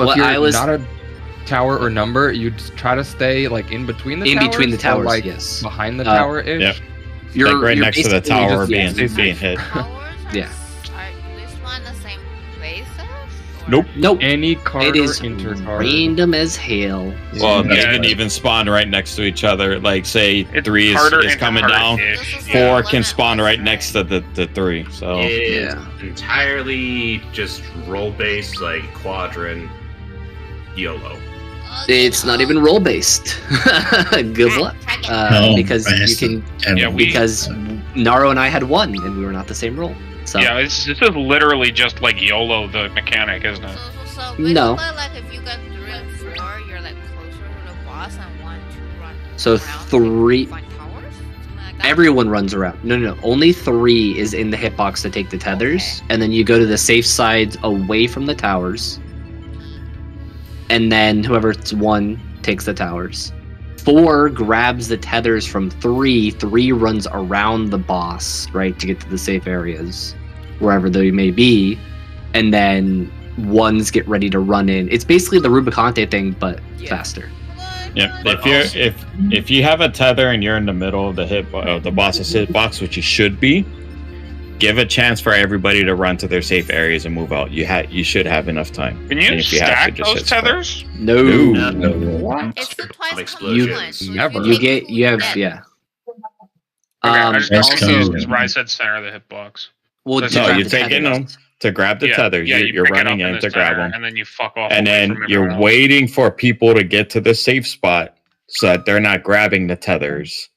So if you're not a tower or number, you'd try to stay like in between the towers. Between the towers, like yes. Behind the tower-ish. Yep. You're like right next to the tower being hit. Yeah. Are we spawn the same places? Nope. Any card It is or intercard. random as hell. Well, they can even spawn right next to each other. Like, say, 3 is coming down, 4 can spawn right next to the 3. So it's entirely just roll-based, like quadrant YOLO. It's not even roll based. Good luck, because you can. Because Naro and I had 1, and we were not the same roll. So yeah, this is literally just like YOLO, the mechanic, isn't it? So no. Like if you got 3 and 4, you're like closer to the boss and 1 to run. So around 3. Find towers? Like that? Everyone runs around. No. Only 3 is in the hitbox to take the tethers, and then you go to the safe side away from the towers. And then whoever's 1 takes the towers. 4 grabs the tethers from 3. 3 runs around the boss, right, to get to the safe areas, wherever they may be. And then 1s get ready to run in. It's basically the Rubicante thing, but faster. yeah, if you have a tether and you're in the middle of the boss's hitbox, which you should be, give a chance for everybody to run to their safe areas and move out. You should have enough time. Can you stack those tethers? No. It's the twice one. Never. You have. Okay, I just also, because Rai said center of the hitbox. well, No, you're taking them to grab the tethers. Yeah, you're pick it running up in the to grab center, them. and then you fuck off. And away then from you're everyone else. waiting for people to get to the safe spot so that they're not grabbing the tethers.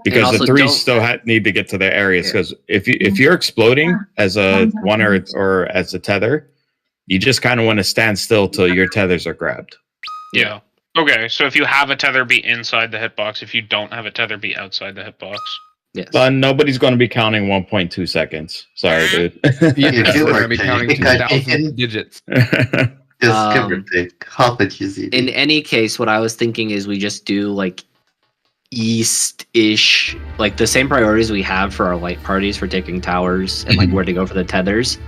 Because the also 3 don't- still need to get to their areas. Because if you're exploding as a 1 or as a tether, you just kind of want to stand still till your tethers are grabbed. Yeah. Okay, so if you have a tether, be inside the hitbox. If you don't have a tether, be outside the hitbox. Yes. But nobody's going to be counting 1.2 seconds. Sorry, dude. We're feel gonna like be counting you got 2,000 taken. digits. Just give or take. Half a GZ. In any case, what I was thinking is we just do like east-ish, like the same priorities we have for our light parties for taking towers and like where to go for the tethers,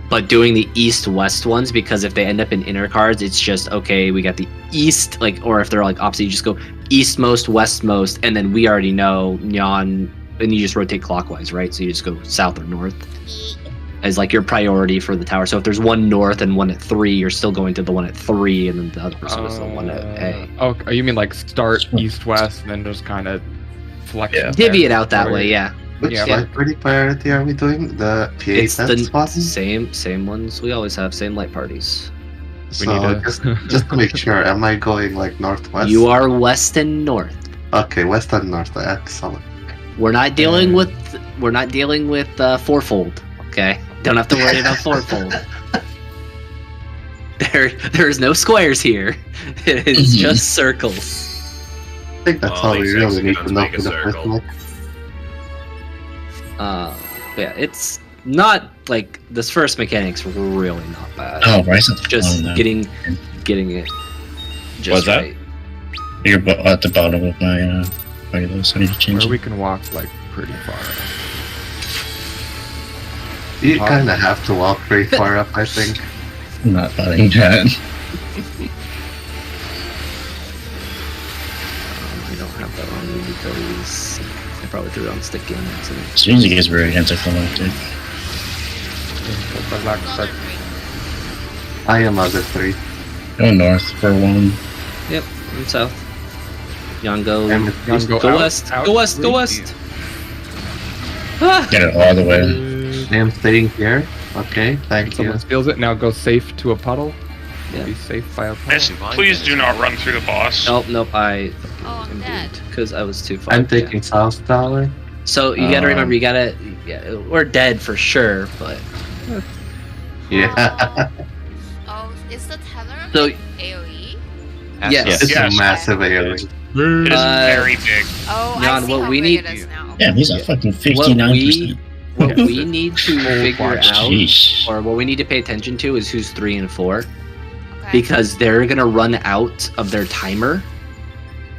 but doing the east-west ones, because if they end up in inner cards, it's just okay, we got the east, like, or if they're like opposite, you just go eastmost, westmost, and then we already know Nyan, and you just rotate clockwise, right? So you just go south or north as like your priority for the tower. So if there's 1 north and 1 at 3, you're still going to the 1 at 3, and then the other person is the 1 at A. Oh, you mean like start east-west and then just kind of flex? Divvy it out that way, yeah. Which Yeah. light party priority are we doing? The PA It's the spots? same ones we always have, same light parties. We So need to- just to make sure, am I going like northwest? You are west and north. Okay, west and north. Excellent. We're not dealing with fourfold. Okay, don't have to worry about fourfold. There's no squares here. It is just circles. I think that's all we makes sense. really need Let's to know make for a the first circle. one. Yeah, it's not like this first mechanic's really not bad. Oh, right. At the Just bottom, getting it just What's that? right. You're at the bottom of my playlist. I need to change Where it. we can walk like pretty far. You kind of have to walk very far up, I think. I'm not buying that. We don't have that on me because I probably threw it on stick game accident. This music is very anticlimactic. I am other 3. Go north for 1. Yep, I'm south. Yon go, I'm go out, west, out, go west, go please. west. Ah! Get it all the way. I am staying here. Okay, thank you. Someone steals it, now go safe to a puddle. Yeah. Be safe by a puddle. Yes, please do not run through the boss. Nope, I Oh, I'm dead. because I was too far. I'm taking South Tower. So you gotta remember, we're dead for sure, but Yeah. Oh, is the tether So- AoE? yes. It's Yes. a massive area. It is very big. Oh, Jan, I see what how we big need- it is now. Yeah, he's at fucking 59%. What we need to figure out, Sheesh. or what we need to pay attention to, is who's 3 and 4, Okay. because they're gonna run out of their timer,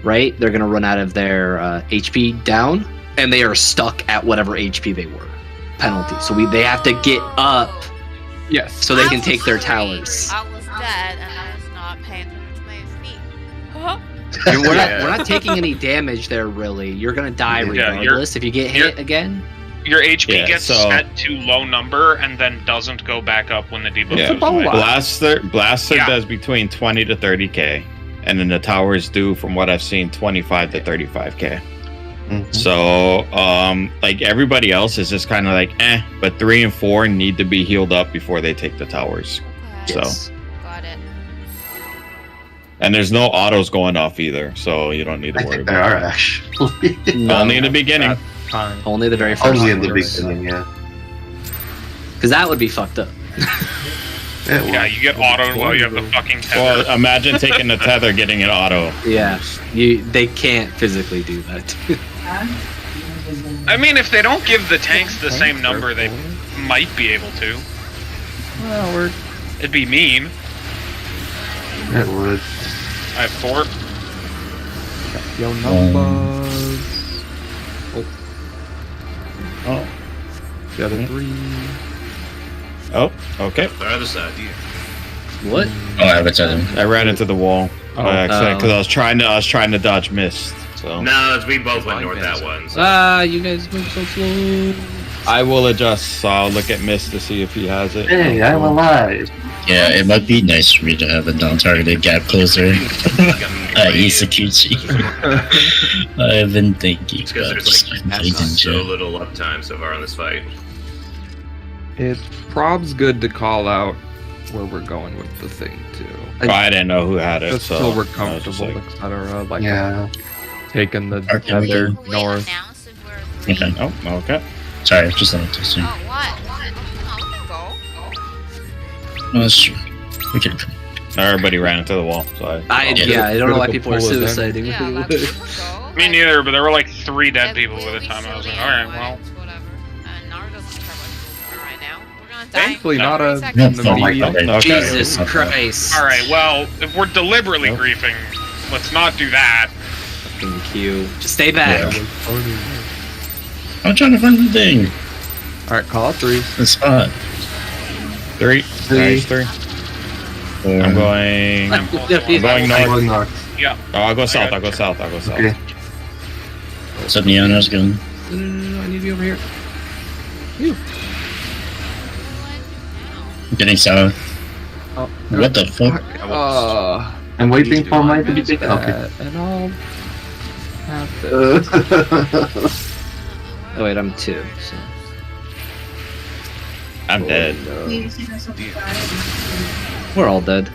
right? They're gonna run out of their HP down, and they are stuck at whatever HP they were. Penalty. So they have to get up Yes. so they I can was take their three. towers. I was dead, and I was not paying attention to my feet. Huh? We're not taking any damage there, really. You're gonna die Yeah, regardless if you get hit again. Your HP Yeah, gets so- set to low number and then doesn't go back up when the debuff Yeah. goes away. Blaster Yeah. does between 20 to 30k, and then the towers do, from what I've seen, 25 to 35k. Mhm. So, like everybody else is just kind of like, but 3 and 4 need to be healed up before they take the towers. Okay. So- Yes. Got it. And there's no autos going off either, so you don't need I to worry think there are about actually. it. Only in the beginning. Fine. Only the very first Only in the one. beginning, yeah. Because that would be fucked up. Yeah, you get autoed while you have the fucking tether. Well, imagine taking the tether, getting an auto. Yeah, they can't physically do that. I mean, if they don't give the tanks the same number, they might be able to. Well, It'd be mean. It would. I have 4. yo numbers. Oh, The other 3. oh, okay. The other side, yeah. What? Oh, I have a tether. I ran into the wall Oh. by accident because I was trying to dodge mist. So No, we both went north that one. So. You guys move so slow. I will adjust. So I'll look at mist to see if he has it. Hey, I'm alive. Yeah, it might be nice for me to have a non-targeted gap closer. Isakuchi. I've been thinking It's because about there's like taking so shit. little uptime so far on this fight. It's prob's good to call out where we're going with the thing too. I didn't know who had it, Just so so we're I was just comfortable, like, etc. Like Yeah. taking the Okay. tether Will we north. announce if we're three? Okay. oh, okay. Sorry, just wanted to see. Oh, what? Oh, we can go. No, that's true. We can. Everybody ran into the wall. So I don't know why people are Critical pull suiciding. Yeah, let people go. Me neither, but there were like 3 dead If people we- by the we time I was like, slowly alright, are, well. it's whatever. And Naru doesn't care about people right now. We're gonna die. Thankfully, in not 30 a seconds. Oh my immediate. God. Okay. Jesus Okay. Christ. Alright, well, if we're deliberately Nope. griefing, let's not do that. Fucking Q. Just stay back. Yeah. I'm trying to find the thing. All right, call out 3. The spot. 3. Nice 3. 4. I'm going. I'm going I'm north. going north. Yeah. Oh, I'll go south. I'll go south. I'll go south. Okay. What's up, Neon? How's it going? No, I need to be over here. I'm getting south. Oh, What the fuck? I'm waiting for mine to be taken. Okay. And I'll have this. Oh wait, I'm 2. So. I'm dead. We're all dead.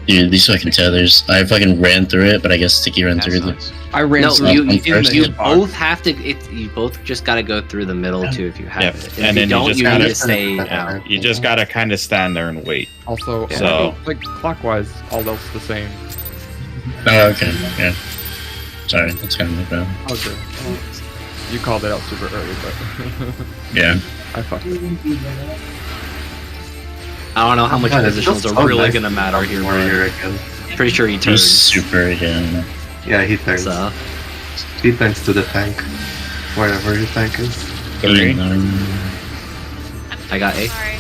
Dude, these fucking tethers. I fucking ran through it, but I guess Sticky ran through the. I ran No, through you one first. both have to. You both just got to go through the middle too if you have Yep. it. If And you then you don't, just you gotta- need to stay Yeah. out. You just gotta kind of stand there and wait. Also, So- like clockwise, all else the same. Oh, okay. Yeah. Sorry, that's kind of my bad. Oh, good. You called it out super early, but Yeah. I fucked it. I don't know how much God, it positionals feels are so really nice gonna to matter have here. Warrior But again. pretty sure he He's turns. super again. Yeah, he turns. So He turns to the tank. Wherever the tank is. 3. I got A. Sorry.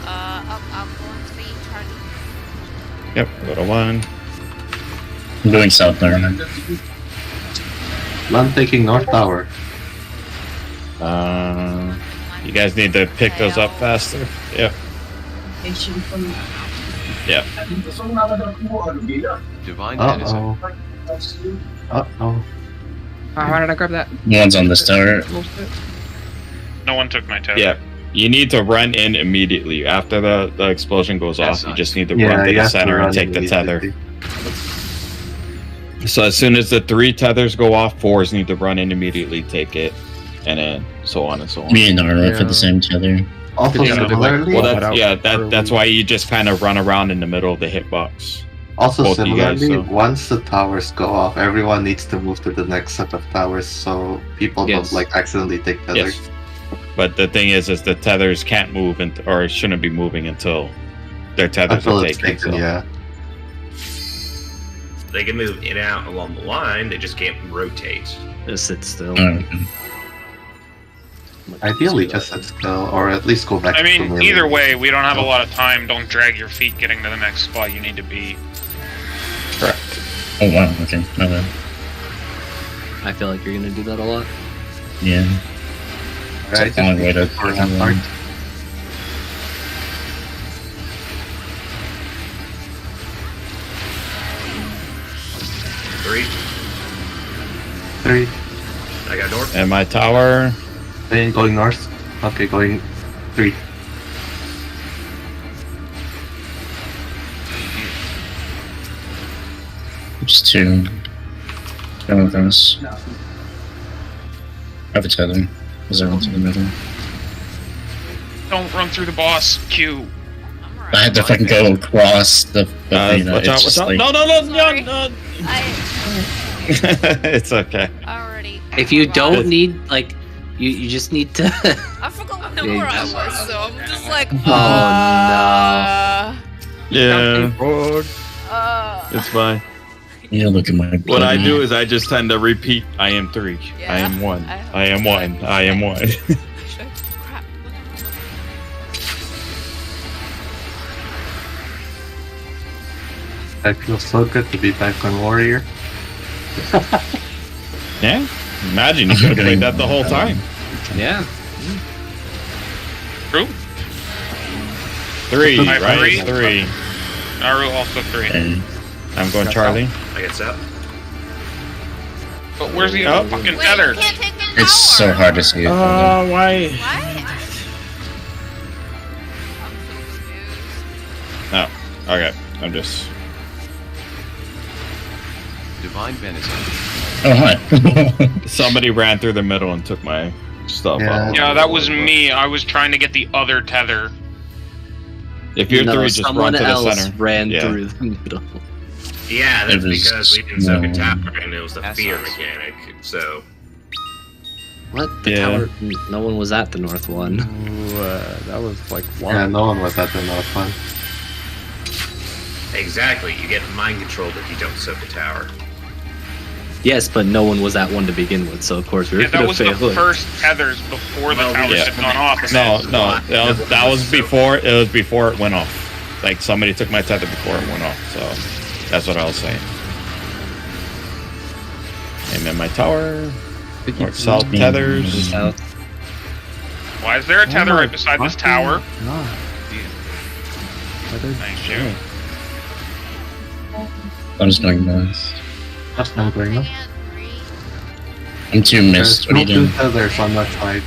I'll go on 3, charge. Yep. Go to 1. I'm going south now. I'm taking North Tower. You guys need to pick those up faster. Yep. Yep. Uh-oh. Uh-oh. How did I grab that? One's on this tower. No one took my tether. Yep. You need to run in immediately after the explosion goes off. You just need to Yeah, run to you the have to center run and take the tether. immediately. So as soon as the 3 tethers go off, 4s need to run in immediately, take it, and then so on and so on. Me and Nara Yeah. for the same tether. Also, Yeah, similarly, Well, But that's why you just kind of run around in the middle of the hitbox. also both of you guys, similarly, so. once the towers go off, everyone needs to move to the next set of towers so people Yes. don't like accidentally take tethers. Yes. But the thing is the tethers can't move or shouldn't be moving until their tethers Until are it's taken. taken, So. yeah. They can move in and out along the line, they just can't rotate. Just sit still. Oh, okay. Ideally, just sit still, or at least go back I to mean, melee. either way, we don't have a lot of time. Don't drag your feet getting to the next spot you need to be. Oh wow, okay, my bad. I feel like you're gonna do that a lot. Yeah. Alright, It's a long way to for that part. Three. 3. I got north. And my tower. Then going north. Okay, going 3. Just 2. Go with us. Have a tether. Is there one to the middle? Don't run through the boss. Q. I'm I had to fucking go across the you know, Watch it's out, just watch out. like, No, no, no, Sorry. no, no. I It's okay. already. If you forgot. don't need like, you just need to. I forgot what number I was, so I'm just like. Oh, Yeah, it's fine. yeah, look at my What I blood. do is I just tend to repeat, I am 3. I Yeah, am 1. I I am 1. I am 1. Crap. That feels so good to be back on Warrior. Yeah? Imagine you could have played that the whole time. Yeah. True. 3, I right? agree. 3. Naru also 3. Okay. I'm going Charlie. I get set. But where's the Oh. other fucking Wait, tether? you can't take the tower. It's so hard to see it. Why? What? I'm so confused. Okay, I'm just. Divine venison. Oh, hi. Somebody ran through the middle and took my stuff Yeah. up. Yeah, that was me. I was trying to get the other tether. If you're No, 3, just someone run to the else center. ran Yeah. through the middle. Yeah, that's It was because we didn't soak a no. tower, and it was the That's fear nice. mechanic. So What? The Yeah. tower? No one was at the north one. That was like 1. Yeah, no one was at the north one. exactly, you get mind controlled if you don't soak a tower. Yes, but no one was at one to begin with, so of course we were Yeah, that gonna was the fail it. first tethers before the Well, towers yeah. had gone off. No, that was before. It was before it went off. Like somebody took my tether before it went off. So that's what I was saying. And then my tower, north south tethers. South. Why is there a tether right beside this tower? Tether. Thank you. I'm just going north. That's not going on. Can't breathe. I'm too missed. There's What are you no doing? others on that side.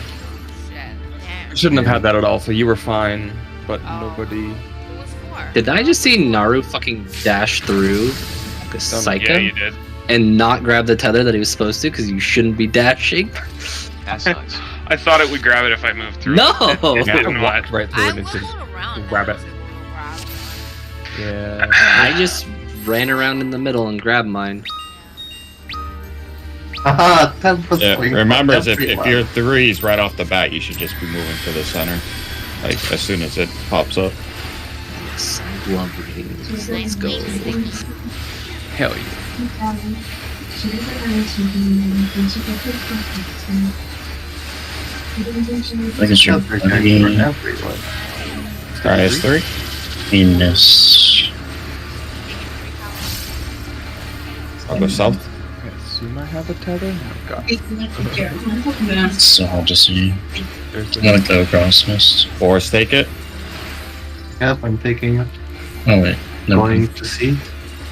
Shit. Damn. I shouldn't have had that at all, so you were fine, but Oh. nobody. Who was for? Did I just see Naru fucking dash through the psycho Yeah, you did. and not grab the tether that he was supposed to because you shouldn't be dashing? That's nice. I thought it would grab it if I moved through. No! It did I not. walked right through I it and wiggled just around. grab and it. I was able to grab. Yeah. I just ran around in the middle and grabbed mine. Haha, 10%. Yeah, remember, if Everyone. you're 3s right off the bat, you should just be moving to the center. Like as soon as it pops up. Yes, I love rings. Let's go. Hell yeah. Like it's your Tether tank for everyone. Alright, it's 3. penis. I'll go south. I assume I have a tether. Oh god. It's so hard to see. There's I want to go across this. Force take it. Yep, I'm taking it. Oh wait, no. Going to see.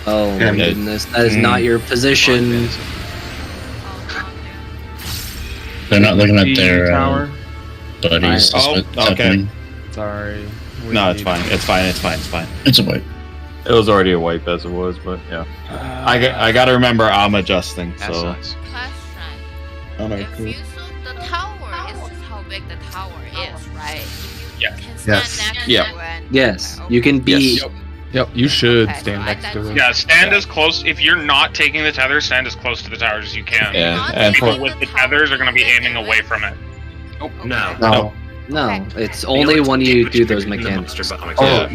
Oh Yeah, my yeah. goodness, that is Mm. not your Divine position. venison. They're not looking at The their tower. buddies. Oh, That's what's okay. happening. Sorry. No, it's fine. It's fine. It's fine. It's fine. It's a wipe. It was already a wipe as it was, but yeah. I got to remember I'm adjusting. That's So. nice. Question. Alright, If cool. you so the tower is just how big the tower is, right? You Yeah. can stand Yes. next Yeah. to it. Yes, Okay. you can be. Yes. Yep, you should Okay, stand so next to it. Yeah, stand as close. If you're not taking the tether, stand as close to the towers as you can. Yeah, Not and People for, taking with the tethers are going to be aiming away from it. No. No. No, it's The only when you damage do those from the mechanics. monster bomb Oh, attack.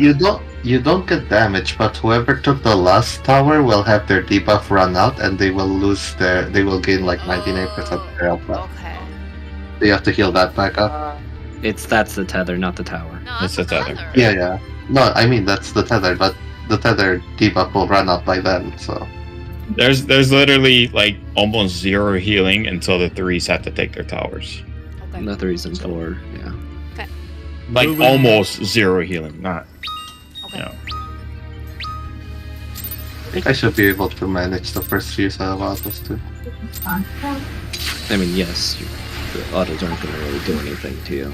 you don't get damage, but whoever took the last tower will have their debuff run out, and they will gain like 99% of their health back. Okay. Do you have to heal that back up? That's the tether, not the tower. No, It's that's a a tether. tether. Yeah. No, I mean that's the tether, but the tether debuff will run out by then. So There's literally like almost 0 healing until the 3s have to take their towers. Okay. The 3s and 4, yeah. Like almost 0 healing, not Okay. you know. I think I should be able to manage the first few set of autos too. I mean, yes, the autos aren't going to really do anything to you.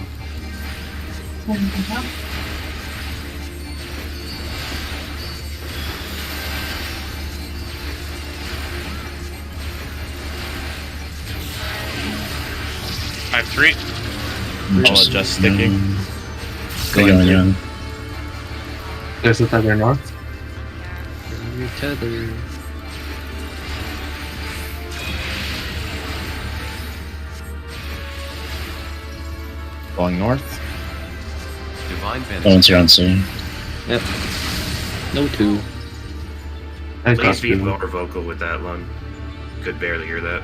I have 3. I'll adjust sticking. Going young. There's a tether north. Your tether. Going north. Divine Venison. Going to answer. Yep. No 2. And Please be crossbow. more vocal with that, Lun. Could barely hear that.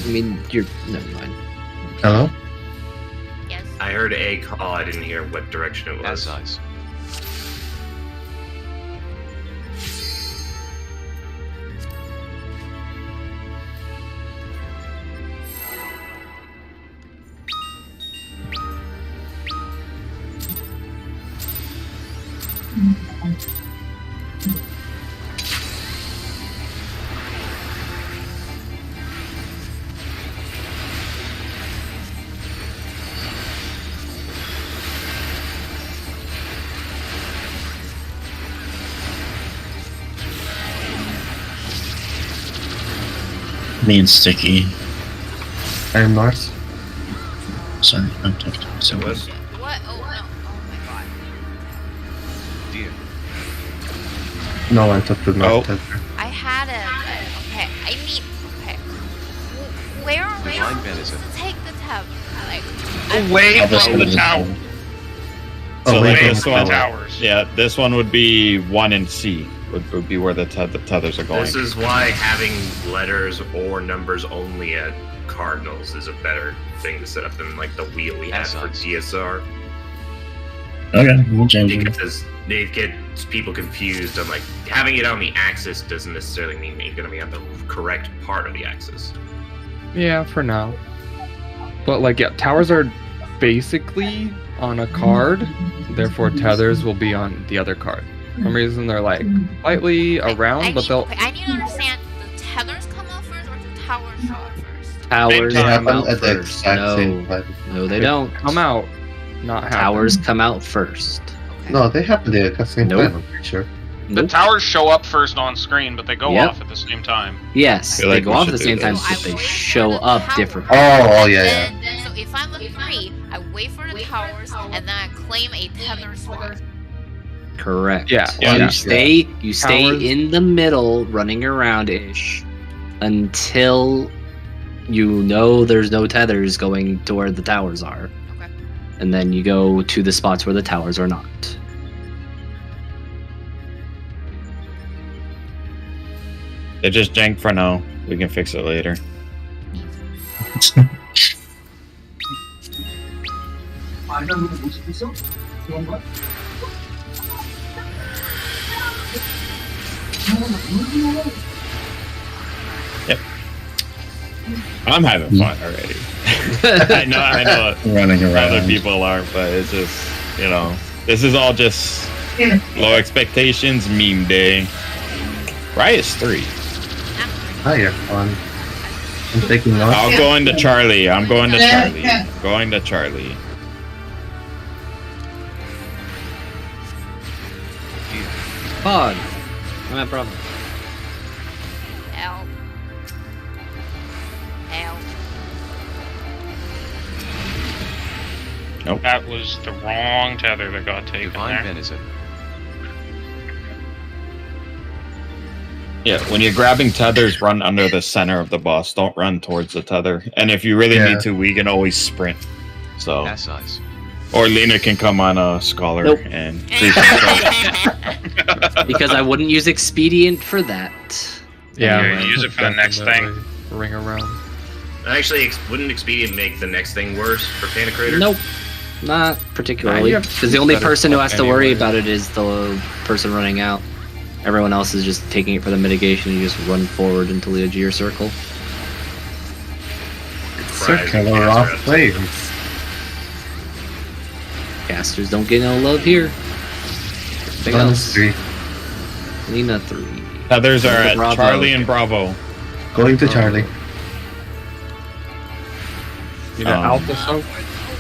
I mean, you're. Never mind. Hello? Yes. I heard a call. I didn't hear what direction it was. As eyes. Me and Sticky. I am north. Sorry, I'm talking. So was What? Oh no. Oh my god. Dear. No, I took the north Oh. tether. I had it. Okay. I mean. Okay. Where are we Divine supposed Venison. to take the tab? Like. Away Obviously, from the there's tower. no- So Oh, wait, like Away this from one, the towers. yeah, this one would be 1 and C. Would be where the tethers are going. This is why having letters or numbers only at cardinals is a better thing to set up than like the wheel we have for Nice. DSR. Okay, we'll change it. Because they get people confused on like having it on the axis doesn't necessarily mean that you're going to be on the correct part of the axis. Yeah, for now. But like, yeah, towers are basically on a card, therefore tethers will be on the other card. For some reason they're like slightly around, I but need, they'll. okay, I need to understand. The tethers come out first, or the towers show up first? Towers They Time come happen out at the first. exact same No, time. no, they don't. come out, not happen. Towers come out first. Okay. No, they happen at the same Nope. time, I'm pretty sure. The Nope. towers show up first on screen, but they go Yep. off at the same time. Yes, I feel they like go we off should at the do same time, this. but So they I wait show for the up tower. differently. Oh, yeah, yeah. So if I'm a 3, I wait for the towers, and then I claim a tether spot. Correct. Yeah, You yeah. stay Towers- in the middle, running around ish, until you know there's no tethers going to where the towers are. Okay. And then you go to the spots where the towers are not. They just jank for now. We can fix it later. I'm having fun already. I know Running around. other people aren't, but it's just, you know, this is all just low expectations, meme day. Riot's 3. Ah, you're fun. I'm taking north. I'll go into Charlie. I'm going to Charlie. Going to Charlie. Fog. I'm at problem. Help. Help. That was the wrong tether that got taken Divine there. Venison. Yeah, when you're grabbing tethers, run under the center of the boss. Don't run towards the tether. And if you really Yeah. need to, we can always sprint. So, As eyes. or Lena can come on a scholar Nope. and Because I wouldn't use expedient for that. Yeah, Yeah, right. use it for the next thing. Definitely ring around. Actually, wouldn't Expedient make the next thing worse for Panic Crater? Nope, not particularly. Nah, you have Because the only better person who stuff has to worry anyway. about it is the person running out. Everyone else is just taking it for the mitigation. You just run forward into the edge of your circle. Circular off flames. Casters don't get no love here. Big Minus else. 3. Lena 3. Tethers are at Bravo. Charlie and Bravo. Going to Charlie. You know, Alpha soak. Oh,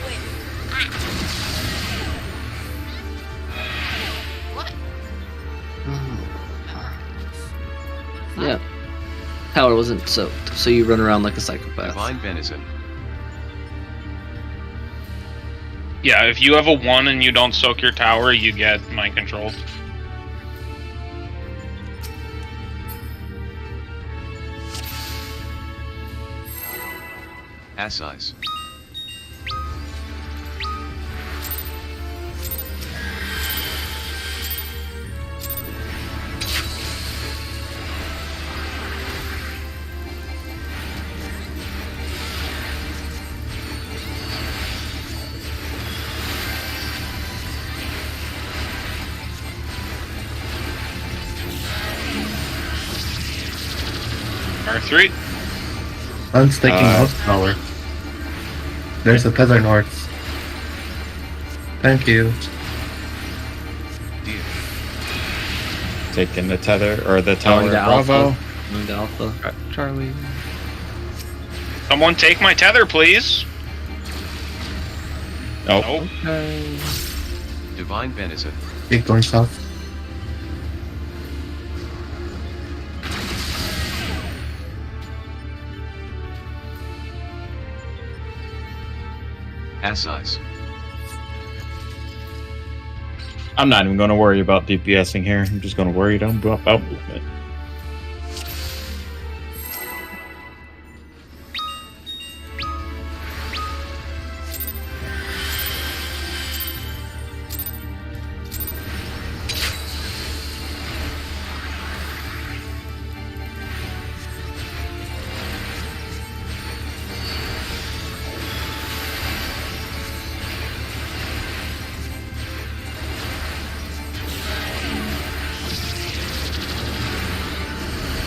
wait. What? Yeah. Tower wasn't soaked, so you run around like a psychopath. Divine Venison. Yeah, if you have a 1 and you don't soak your tower, you get mind controlled. Assize. R3. Unstaking house tower. There's a tether north. Thank you. Dear. Taking the tether or the tower. Going to Bravo. Alpha. Going to Alpha. Charlie. Someone take my tether, please. Oh, Nope. Okay. Divine Venison. Big going south. Assize. I'm not even going to worry about DPSing here. I'm just going to worry about movement.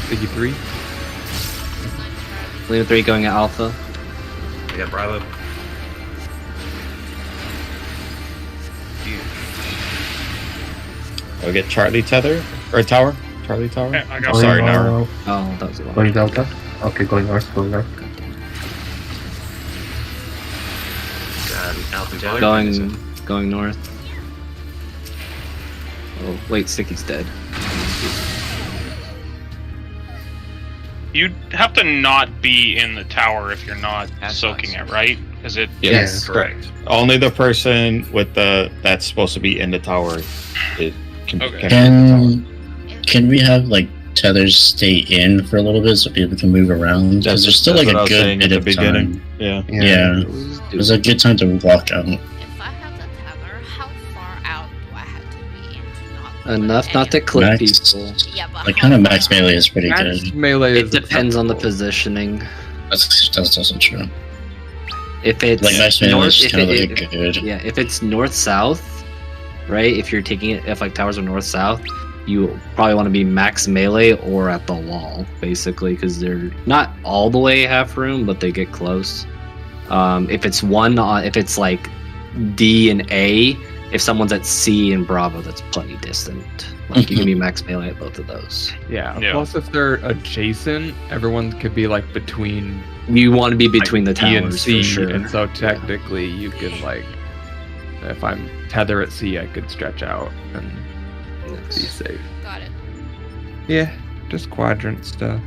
Biggie 3. Lena 3 going at Alpha. We got Bravo. Dear. I'll get Charlie tether or tower. Charlie tower. Yeah, I got Oh, sorry, Going, Nara. Oh, that was the one. Going Delta. Okay, going north, going north. Got Alpha Divine Tower. Venison. Going north. Oh, wait, Sticky's dead. You'd have to not be in the tower if you're not That's soaking nice. it, right? Is it? Yes. Correct. Only the person with the that's supposed to be in the tower can Okay. be in the tower. Can we have like tethers stay in for a little bit so people can move around? Because there's still That's like what I a was good saying bit at of the beginning. time. Yeah. Yeah, it was a good time to walk out. If I have the tether, how far out do I have to be in to not clip Enough not to anyone? clip Max- people. Yeah, but Like how kind of far max out? melee is pretty Max good. melee It is depends on the acceptable. positioning. That's also true. If it's Like max melee north, is if kind of it- like good. yeah, if it's north-south, right? If you're taking it, if like towers are north-south, you probably want to be max melee or at the wall, basically, because they're not all the way half room, but they get close. If it's if it's like D and A, if someone's at C and Bravo, that's plenty distant. Like you can be max melee at both of those. Yeah. Yeah. Plus, if they're adjacent, everyone could be like between You want to be between like, the E and towers C, for sure. and so technically you could like, if I'm tether at C, I could stretch out and be safe. Got it. Yeah, just quadrant stuff.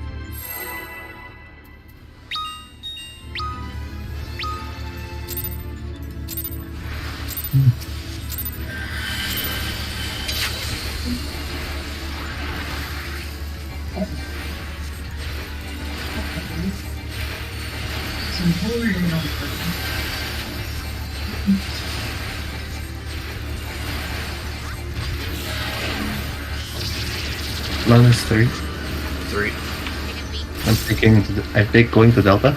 Minus 3. 3. Taking B. I'm thinking. I think going to Delta.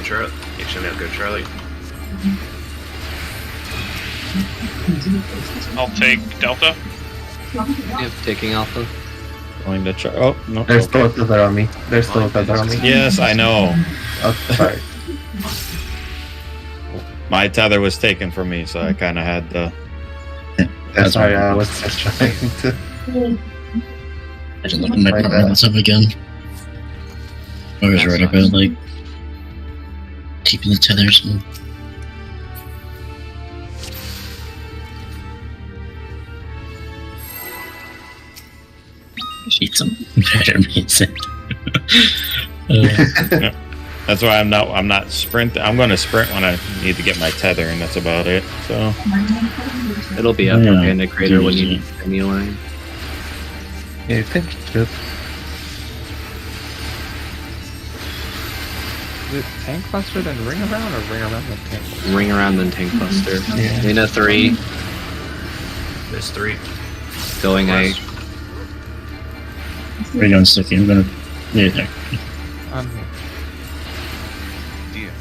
Charlie. HML, go Charlie. I'll take Delta. Yep, taking Alpha. Going to try. Oh no. There's still a Okay. tether on me. There's still a tether on me. Yes, I know. Oh, sorry. My tether was taken from me, so I kind of had to. Yeah, sorry, I was just trying to. I just look at my My bad. performance up again. I was That's right nice. about like keeping the tethers. And... Eat some better music. That's why I'm not sprint. I'm going to sprint when I need to get my tether, and that's about it. So It'll be up Yeah, for Panda Crater when you usually. anyway. Yeah, you think you should. Is it tank cluster then ring around or ring around the tank? Ring around then Tank Cluster. Yeah. Lena 3, There's 3. going A. West. We're going sticky. I'm gonna leave it there. I'm here. Dia.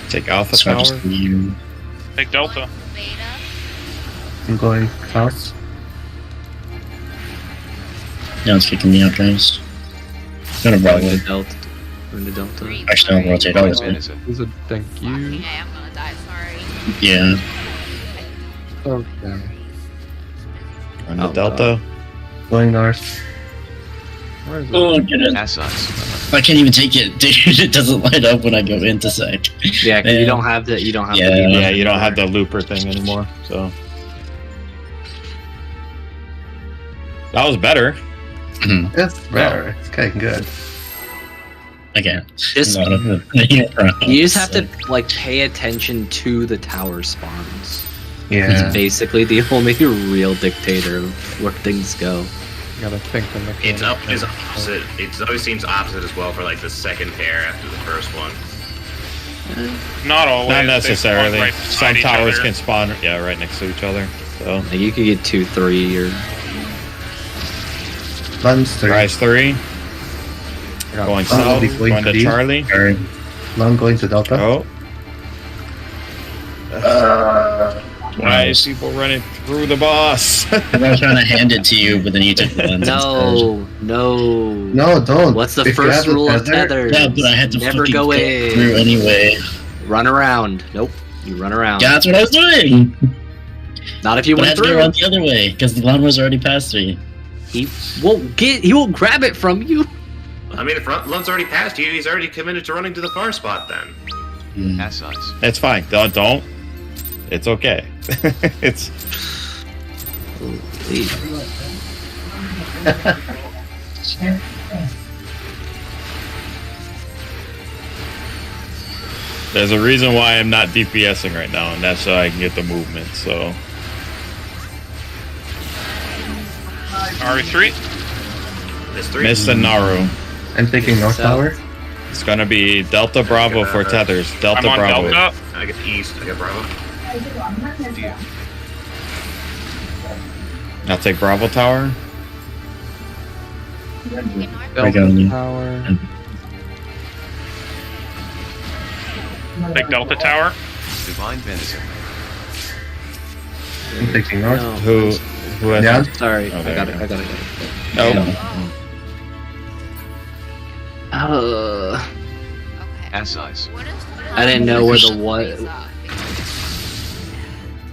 take Alpha So I'll Tower. just leave. Take Delta. Beta. I'm going south. Yeah, it's kicking me out, guys. Gonna Going Bravo. to Delta. Going to Delta. Three. Actually, I'll rotate all Divine this way. Venison. Is it thank Fucking you? A, I'm gonna die, sorry. Yeah. Okay. Run to Oh, Delta. Going north. Where is it? Oh, get it. Assis. I can't even take it, dude. It doesn't light up when I go into sec. Yeah, 'cause you Man. don't have the Yeah. debuff Yeah, you don't have anymore. the looper thing anymore. So that was better. It's better. It's getting good. Again, Just- a lot of it. You just have to like pay attention to the tower spawns. It's Yeah. basically the only real dictator of where things go. You gotta think the It's mechanics. opposite. It always seems opposite as well for like the second pair after the first one. Not always. Not They necessarily. spawn right Some beside each towers other. can spawn right next to each other. So Like, you could get 2, 3, or Lun's 3. Rise 3 going Oh, south, going going to to D. Charlie. Or- Lung going to Delta. Oh, why is Nice. people running through the boss? I was trying to hand it to you, but then you took the lens no, no. No, don't. What's the If you first have the rule of tether- tether? Yeah, but I had to Never fucking go through in. anyway. Run around. Nope. You run around. Yeah, that's what I was doing. Not if you But I went had to go through. around the other way because the lawn was already past me. He won't grab it from you. I mean, if Lund's already passed you, he's already committed to running to the far spot then. Hmm. Assis. It's fine. Don't. It's okay. It's there's a reason why I'm not DPSing right now, and that's so I can get the movement. So RE3. There's 3. Mr. Naru. I'm taking North South. Tower. It's gonna be Delta Bravo for tethers. Delta I'm on Bravo. Delta. I get east. I get Bravo. Dia. I'll take Bravo Tower. Okay, north. I got you. Tower. Take Delta Tower. Divine Venison. I'm taking North. No. Who has Yeah. Sorry, Oh, I there got you it. go. I got it. No. Okay. Assis. What is the I didn't know where the Freeze what. up.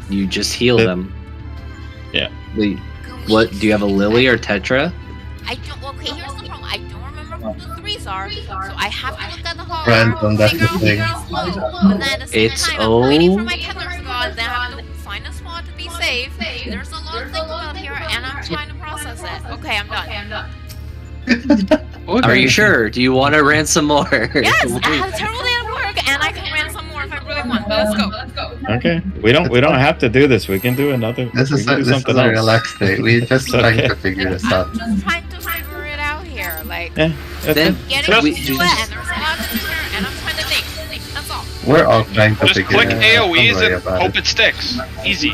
You just heal The- them. Yeah. What? Do you have a Lily or Tetra? I don't. Okay, here's the problem. I don't remember who the threes are, so I have to look at the hall. Random, that's the thing. But then at the same It's time, I'm waiting for O. my tethers to go, and then I have to find a spot to be safe. There's a lot to think about here, and I'm trying to process it. Okay, I'm done. Are you sure? Do you want to rant some more? Yes, I have a terrible day at work, and I can rant some more if I really want. But let's go. Okay. We don't have to do this. We can do another. This we is can do a something a else. relaxed day. We just trying okay. to figure this out. I'm just trying to figure it out here. Like, Yeah. Then getting we- used to it, and there's a lot to do here, and I'm trying to think. That's all. We're all trying to Just figure click it out. Don't AoEs worry and about hope it. it sticks. Easy.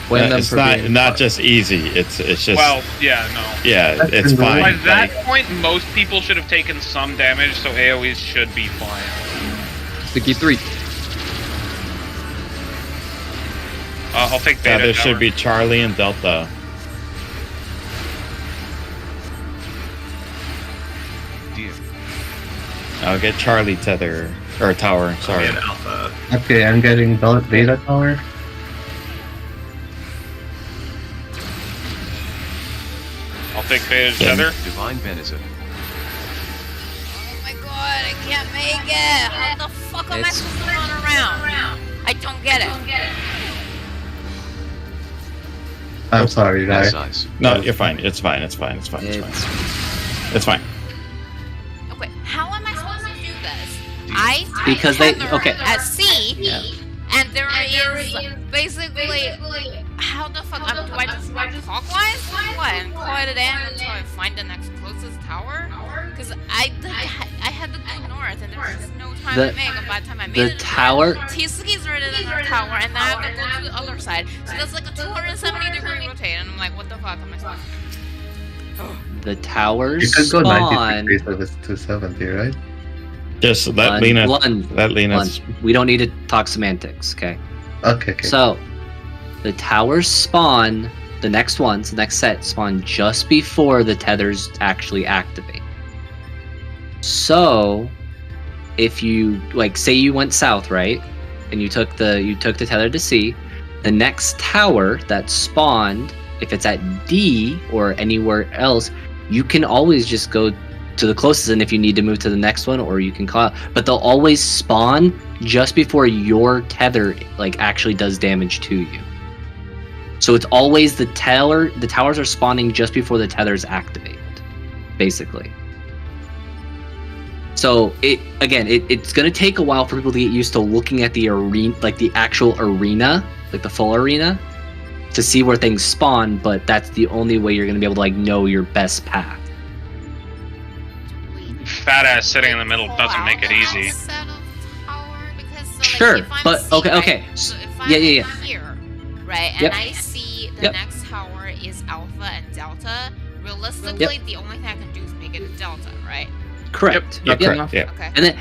Blame them it's for not being not smart. just easy. It's just Well, yeah, no. yeah, That's it's been fine. By that Like, point, most people should have taken some damage, so AoEs should be fine. Sticky 3. I'll take yeah, beta. there tower. should be Charlie and Delta. Dear. I'll get Charlie tether or tower. Sorry. And Alpha. Okay, I'm getting Beta Tower. I'll take beta Yeah. tether. Divine Venison. Oh my god, I can't make it! How the fuck am I supposed to run around? I don't get it. I'm sorry, S guys. size. No, you're fine. It's fine. It's fine. It's fine. It's fine. It's fine. Okay, how am I supposed to do this? I Because they- tether okay. at C, Yeah. and there is basically how the fuck do I just run clockwise? What, and call it a day until I find the next closest tower? Because I had to go north, and there was just no time The- to make. And by the time I made the it, tower- Tisuke's already in the tower, and then I have to go to the other side. So that's like a 270-degree rotate, and I'm like, what the fuck am I supposed to do? The towers You could go 90 spawn. degrees if it's 270, right? Just let Lund, Lena. Lund, Let Lena. Lund. We don't need to talk semantics, okay? Okay, okay. So, the towers spawn, the next ones, the next set spawn just before the tethers actually activate. So, if you like, say you went south, right, and you took the tether to C, the next tower that spawned, if it's at D or anywhere else, you can always just go to the closest, and if you need to move to the next one, or you can call out. But they'll always spawn just before your tether like actually does damage to you. So it's always the towers are spawning just before the tethers activate, basically. So it's gonna take a while for people to get used to looking at the arena, like the actual arena, like the full arena, to see where things spawn. But that's the only way you're gonna be able to like know your best path. Fat ass sitting in the middle doesn't make it easy. Sure, but okay. So if Yeah, I'm yeah. here, right, and Yep. I see the Yep. next tower is Alpha and Delta, realistically, the only thing I can do is make it a Delta, right? Correct. Yeah, Yep. correct. Yeah. Okay.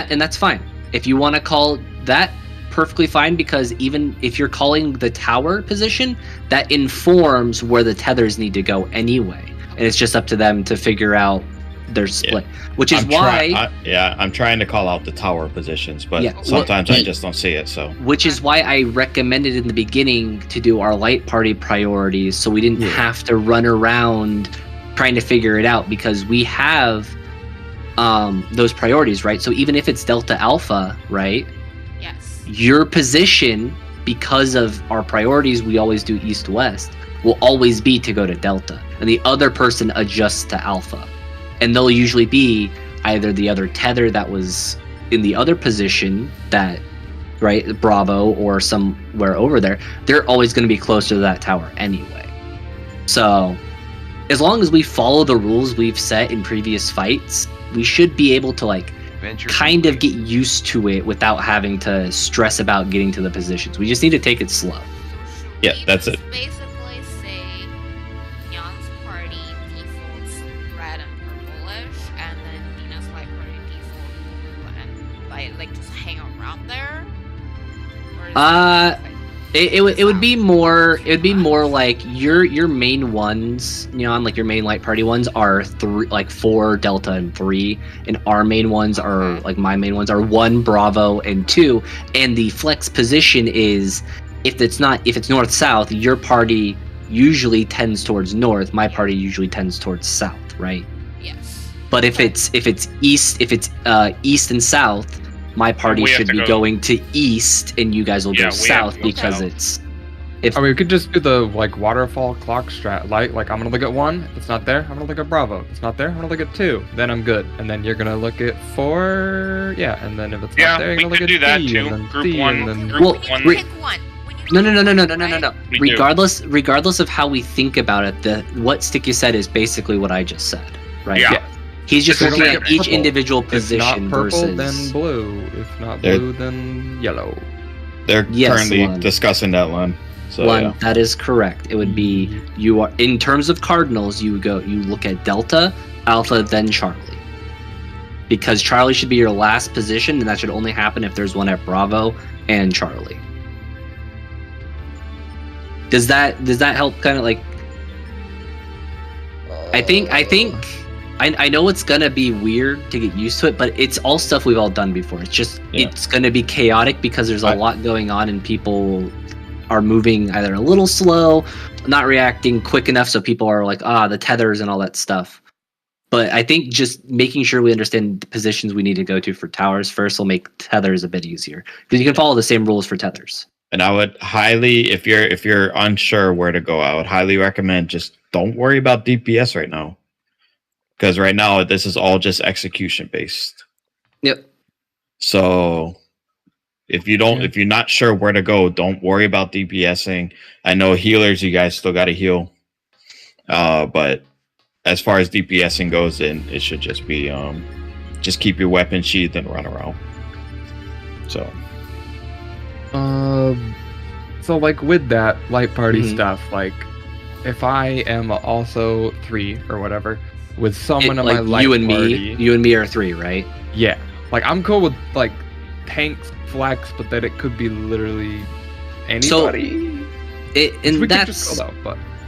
And that's fine. If you want to call that, perfectly fine, because even if you're calling the tower position, that informs where the tethers need to go anyway, and it's just up to them to figure out their split. Which is I'm trying to call out the tower positions, but Yeah, sometimes I well- just don't see it. So Which is why I recommended in the beginning to do our light party priorities, so we didn't Yeah. have to run around trying to figure it out, because we have those priorities, right? So even if it's Delta Alpha, right, Yes. your position, because of our priorities, we always do East-West, will always be to go to Delta, and the other person adjusts to Alpha. And they'll usually be either the other tether that was in the other position, that, right, Bravo, or somewhere over there. They're always going to be closer to that tower anyway. So, as long as we follow the rules we've set in previous fights, we should be able to, like, Venture kind of get used to it without having to stress about getting to the positions. We just need to take it slow. Yeah, that's it. Basically, say Young's party defaults red and purplish, and then Dina's light party defaults blue, and like just hang around there. Or is It would be more like your main ones, you know, on like your main light party ones are 4 Delta and 3, and our main ones are like my main ones are 1 Bravo and 2, and the flex position is if it's north south, your party usually tends towards north, my party usually tends towards south, right? Yes. But if it's east and south, my party We have should to be go- going to east, and you guys will Yeah, go we have south to go because south. it's. I mean, we could just do the like waterfall clock strat. Like I'm gonna look at 1. If it's not there, I'm gonna look at Bravo. If it's not there, I'm gonna look at 2. Then I'm good. And then you're gonna look at 4. Yeah. And then if it's Yeah, not there, you're we gonna look could at do that D, too. and then Group C, 1, and then group Well, 1. When you pick one. When you No. We do. Regardless of how we think about it, what Sticky said is basically what I just said, right? Yeah. He's just Just looking look at at each purple. individual if position not purple, versus. then blue. If not There- blue, then yellow. they're Yes, currently Lon. discussing that one. So One, yeah. that is correct. It would be you are in terms of cardinals. You look at Delta, Alpha, then Charlie, because Charlie should be your last position, and that should only happen if there's one at Bravo and Charlie. Does that help? Kind of like. I think I know it's gonna be weird to get used to it, but it's all stuff we've all done before. It's just it's gonna be chaotic because there's a lot going on and people are moving either a little slow, not reacting quick enough, so people are like, the tethers and all that stuff. But I think just making sure we understand the positions we need to go to for towers first will make tethers a bit easier, because you can follow the same rules for tethers. And I would highly, if you're unsure where to go, I would highly recommend just don't worry about DPS right now, because right now this is all just execution based. Yep. So if you're not sure where to go, don't worry about DPSing. I know healers, you guys still got to heal, but as far as DPSing goes, then it should just be just keep your weapon sheathed and run around. So. So like with that light party stuff, like if I am also 3 or whatever with someone on my light you and party, you and me are 3, right? yeah, like I'm cool with like tanks, flex, but then it could be literally anybody.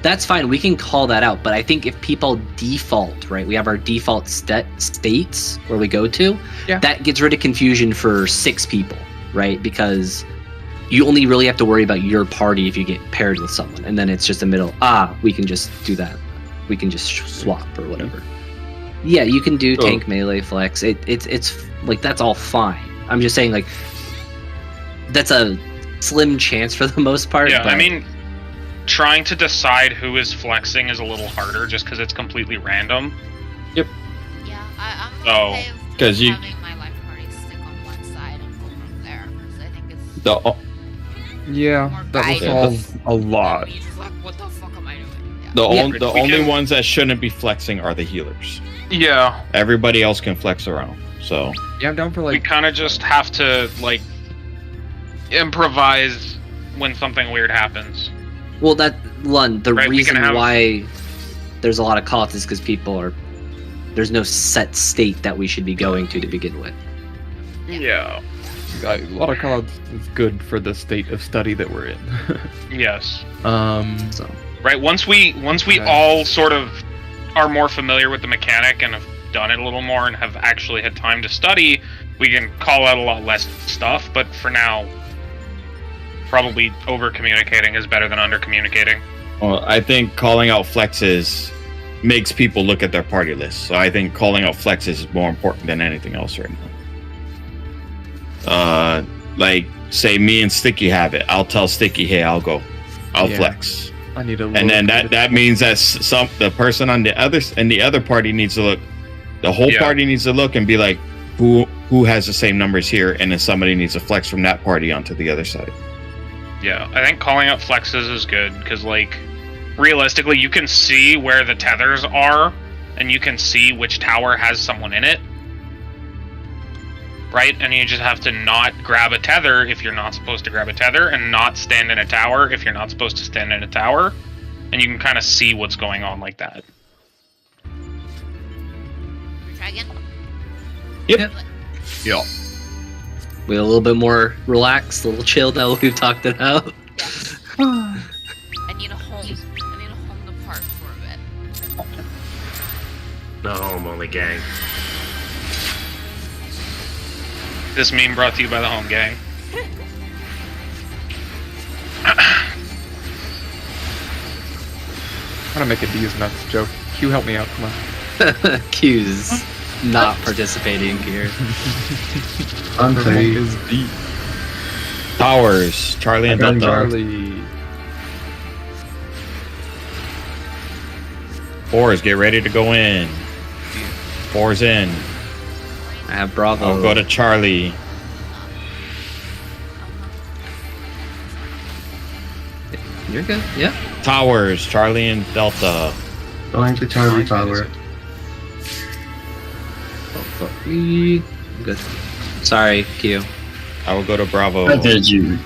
That's fine. We can call that out, but I think if people default, right, we have our default states where we go to, that gets rid of confusion for 6 people, right? Because you only really have to worry about your party if you get paired with someone, and then it's just a middle. We can just do that. We can just swap or whatever. Yeah, you can do tank, melee, flex. It's like that's all fine. I'm just saying, like, that's a slim chance for the most part. Yeah, but... I mean, trying to decide who is flexing is a little harder just because it's completely random. Yeah, I'm okay with because you having my life party stick on one side and go from there, because I think it's Yeah, that will solve a lot. you're just like, what the fuck am I doing? The only ones that shouldn't be flexing are the healers. Yeah. Everybody else can flex around. So yeah, I'm down for We like. kind of just have to like improvise when something weird happens. Well, the Right, we can reason have- why there's a lot of calls is because there's no set state that we should be going to begin with. Yeah. A lot of cards is good for the state of study that we're in. Yes. So Right. Once we all sort of are more familiar with the mechanic and have done it a little more and have actually had time to study, we can call out a lot less stuff. But for now, probably over communicating is better than under communicating. well, I think calling out flexes makes people look at their party list. So I think calling out flexes is more important than anything else right now. Like say me and Sticky have it. I'll tell Sticky, hey, I'll go. I'll flex. I need a. And then that means that the person on the other party needs to look. The whole party needs to look and be like, who has the same numbers here, and then somebody needs to flex from that party onto the other side. Yeah, I think calling out flexes is good because, like, realistically, you can see where the tethers are, and you can see which tower has someone in it. Right? And you just have to not grab a tether if you're not supposed to grab a tether, and not stand in a tower if you're not supposed to stand in a tower. And you can kind of see what's going on like that. Try again? Yep. Yeah. we're a little bit more relaxed, a little chill now that we've talked it out. I need a home. I need a home to park for a bit. No home, only gang. This meme brought to you by the Home Gang. I'm trying to make a D's nuts joke. Q, help me out. Come on. Q's not participating here. Andre, is D. Towers, Charlie and Delta. Charlie. Fours, get ready to go in. Fours in. I have Bravo. I'll go to Charlie. You're good. Yeah. Towers, Charlie and Delta. going to Charlie Tower. Good. Sorry, Q. I will go to Bravo. How did you?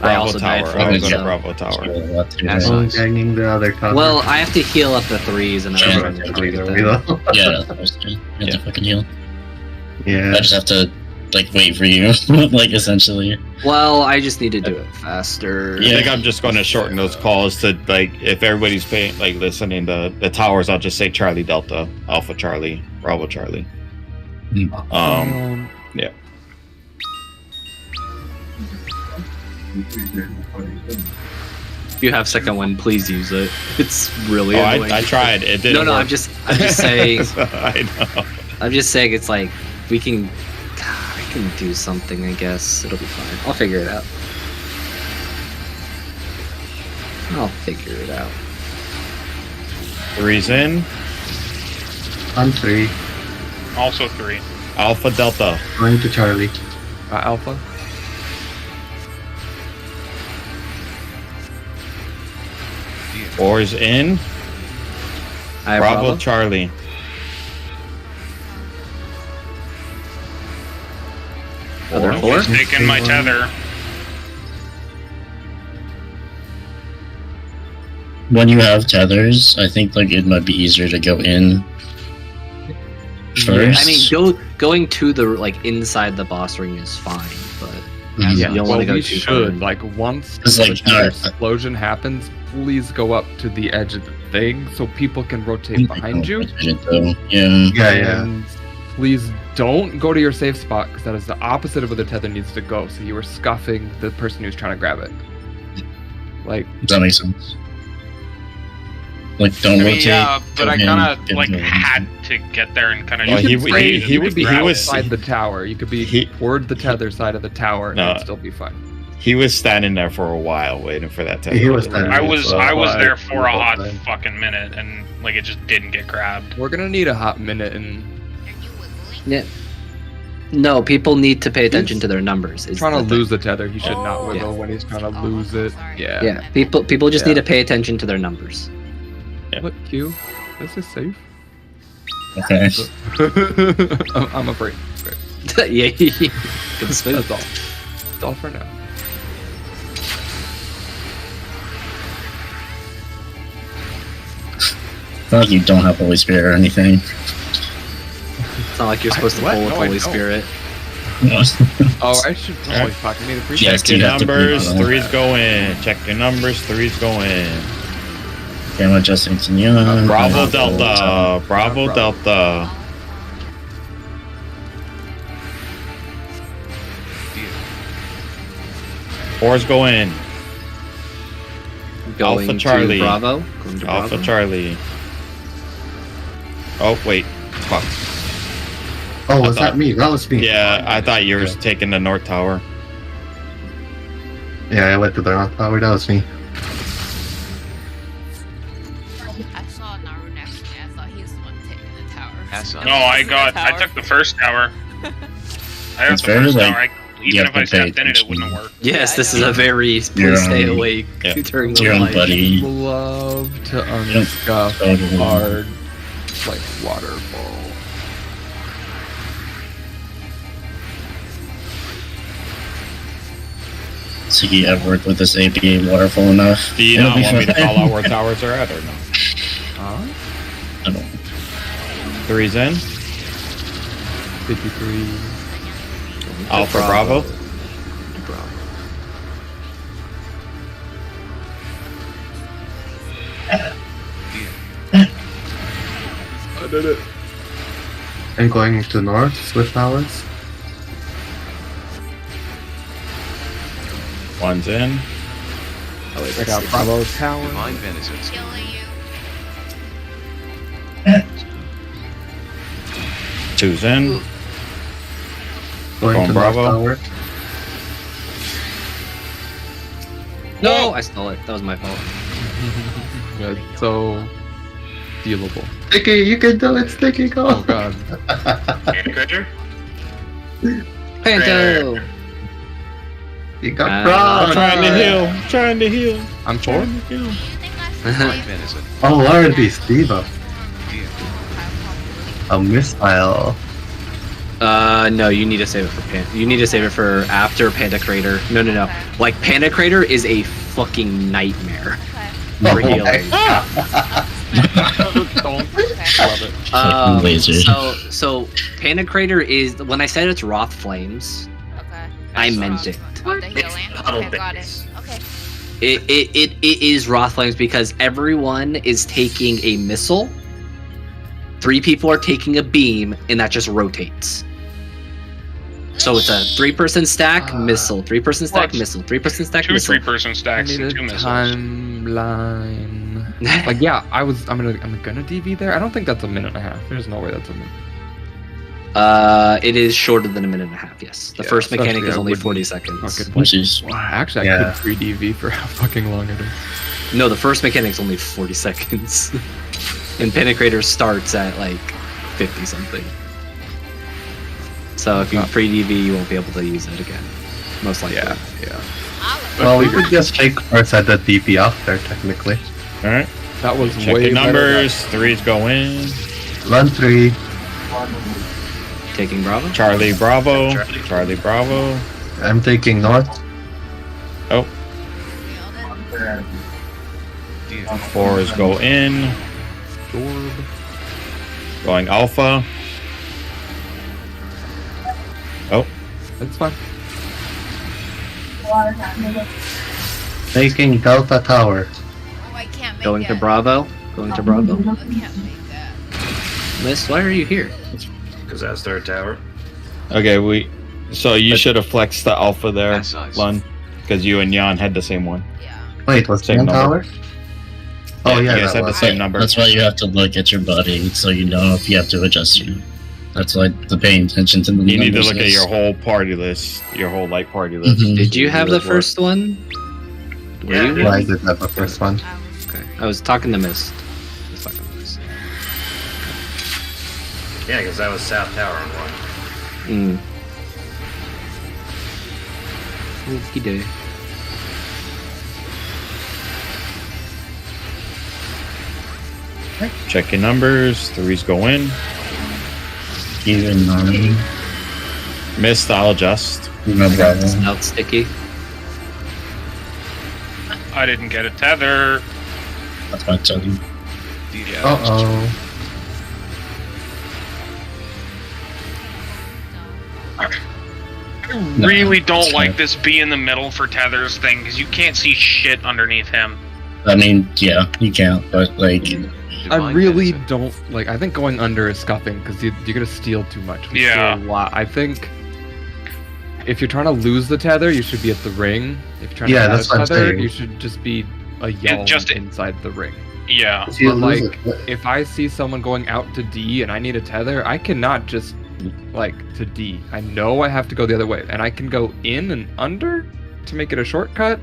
I also died tower. for I was it, on a so- Bravo tower. That's I'm nice. ganging the other tower. Well, I have to heal up the 3s and Yeah, I'm Either trying to way, target though. them. Yeah, I was you have to fucking heal. Yeah. I just have to like wait for you, like essentially. Well, I just need to do it faster. I think I'm just going to shorten those calls to like if everybody's paying like listening to the towers. I'll just say Charlie Delta, Alpha Charlie, Bravo Charlie. Yeah. If you have second one, please use it. It's really annoying. I tried. It didn't. No, work. I'm just saying. I know. I'm just saying it's like we can. I can do something. I guess it'll be fine. I'll figure it out. I'll figure it out. 3's in. On 3. Also 3. Alpha Delta. Going to Charlie. Alpha. Four's in. I have Bravo Charlie. Other Four. four? Just taking my tether. When you have tethers, I think like it might be easier to go in first. I mean, going to the like inside the boss ring is fine, but Mhm. you don't want to go we too should far. like once It's the like, explosion happens, please go up to the edge of the thing so people can rotate behind you. Yeah. Yeah. And please don't go to your safe spot because that is the opposite of where the tether needs to go. So you were scuffing the person who's trying to grab it. Like, Does that make sense? Like, don't I mean, rotate. yeah, but go I in, kind of get like the- had to get there and kind of. Well, you he could w- stay- he you would could be- be he was- outside the tower. You could be he- toward the tether side of the tower No. and still be fine. He was standing there for a while waiting for that tether. He was standing I there was for a I was while. there for a hot Time. fucking minute and like it just didn't get grabbed. We're gonna need a hot minute and Are you wiggling? Yeah. No, people need to pay attention to their numbers. Is trying to the thing. lose the tether. He should not Oh, wiggle yeah. when he's trying to Oh, lose it. sorry. Yeah. Yeah, people just Yeah. need to pay attention to their numbers. Look, Q, this is safe. Okay. I'm afraid. Great. Yeah, good spin. That's all. That's all for now. It's not like you don't have Holy Spirit or anything. It's not like you're supposed to What? pull with No, I Holy don't. Spirit. Oh, I should. Holy fuck! I need to appreciate Yes, Check your you have to numbers. be- 3's go in. Check your numbers. 3's go in. Okay, I'm adjusting to you. Bravo Delta. Bravo Delta. Four's go in. Going Alpha Charlie. to Bravo. Going to Alpha Bravo. Charlie. Oh wait. Fuck. Oh, was thought- that me? That was me. Yeah, I thought you were taking the North Tower. Yeah, I went to the North Tower. That was me. I saw Naru next to me. I thought he was the one taking the tower. Pass on. No, I took the first tower. I got It's the very, first like, tower. you Even have if I to pay stepped in it, it attention. wouldn't have worked. Yes, Yeah, this I is know. a very You're please stay on- awake Yeah. during Your the own light. buddy. Love to don't unscuff totally- hard like waterfall. So you have worked with this APA waterfall enough. Do you It'll not be want me to fine. call out where towers are at or no? Huh? I don't. 3's in. 53. Alpha Bravo. I did it. I'm going to North with towers. One's in. Oh, wait, I that's got the- Bravo Tower. Divine Vengeance. Killing you. 2's in. Going Going to Bravo. North Tower. No, I stole it. That was my fault. Good. So dealable. Sticky, you can do it, Sticky, go! Oh god. And Critter? Panto! You got I'm fraud! Trying to heal. Trying to heal. I'm for. Do you think I should Divine save Vengeance. Oh, Lord, these diva. Deal. A missile. No, you need to save it for You need to save it for after Panda Crater. No. Okay. Like Panda Crater is a fucking nightmare Okay. for healing. Love it. Laser. So Panda Crater is when I said it's Wrath Flames, Okay. I meant it. Oh, the healing. Huddle Okay, got it. base. Okay. It is Wrath Flames because everyone is taking a missile. 3 people are taking a beam, and that just rotates. So it's a 3-person stack missile, 3-person stack What? missile, 3-person stack 2 missile. 3-person I stacks need and a 2 missiles. timeline. Like, yeah, I'm gonna DV there. I don't think that's a minute and a half. There's no way that's a minute. It is shorter than a minute and a half. Yes, the Yeah, first mechanic especially is I only wouldn't 40 seconds. Fucking, Which is actually, I Yeah. could 3 DV for how fucking long it is. No, the first mechanic is only 40 seconds, and Penetrator starts at like 50 something. So if you pre-DV, you won't be able to use it again, most likely. Yeah. Well, we could just take first at the DP after, technically. All right. That was Check way the better numbers. 3s go in. Run 3. Taking Bravo. Charlie Bravo. Charlie Bravo. I'm taking North. Oh, 4s go in. than Going Alpha. Oh, It's fine. Taking Delta Tower. Oh, I can't make Going it. to Bravo. Going to Bravo. I can't make that. Miss, why are you here? Because that's their tower. okay. So you should have flexed the Alpha there, That size. Lun, because you and Jan had the same one. Yeah. Wait, was Same one number. tower? Oh yeah, you guys that had the was. same number. That's why you have to look at your body so you know if you have to adjust you. That's why the paying attention to the You need to numbers look at is- your whole party list, your whole light party list. Mhm. Did you have the Really work. first one? Were Yeah, you? yeah. I did have the first one. I was Okay. I was talking to Mist. I was talking to Mist. Yeah, because that was South Tower on one. Okie day. Check your numbers. 3s go in. Even Missed, I'll adjust. no problem. Snout sticky. I didn't get a tether. That's my telling. Uh oh. I really don't like this be in the middle for tethers thing because you can't see shit underneath him. I mean, yeah, you can't, but like, I really don't like. I think going under is scuffing because you're gonna steal too much. We Yeah. steal a lot. I think if you're trying to lose the tether, you should be at the ring. If you're trying Yeah, to get that's a what I'm tether, saying. you should just be a yell just- inside the ring. Yeah. If you But, lose like, it, If I see someone going out to D and I need a tether, I cannot just like to D. I know I have to go the other way, and I can go in and under to make it a shortcut,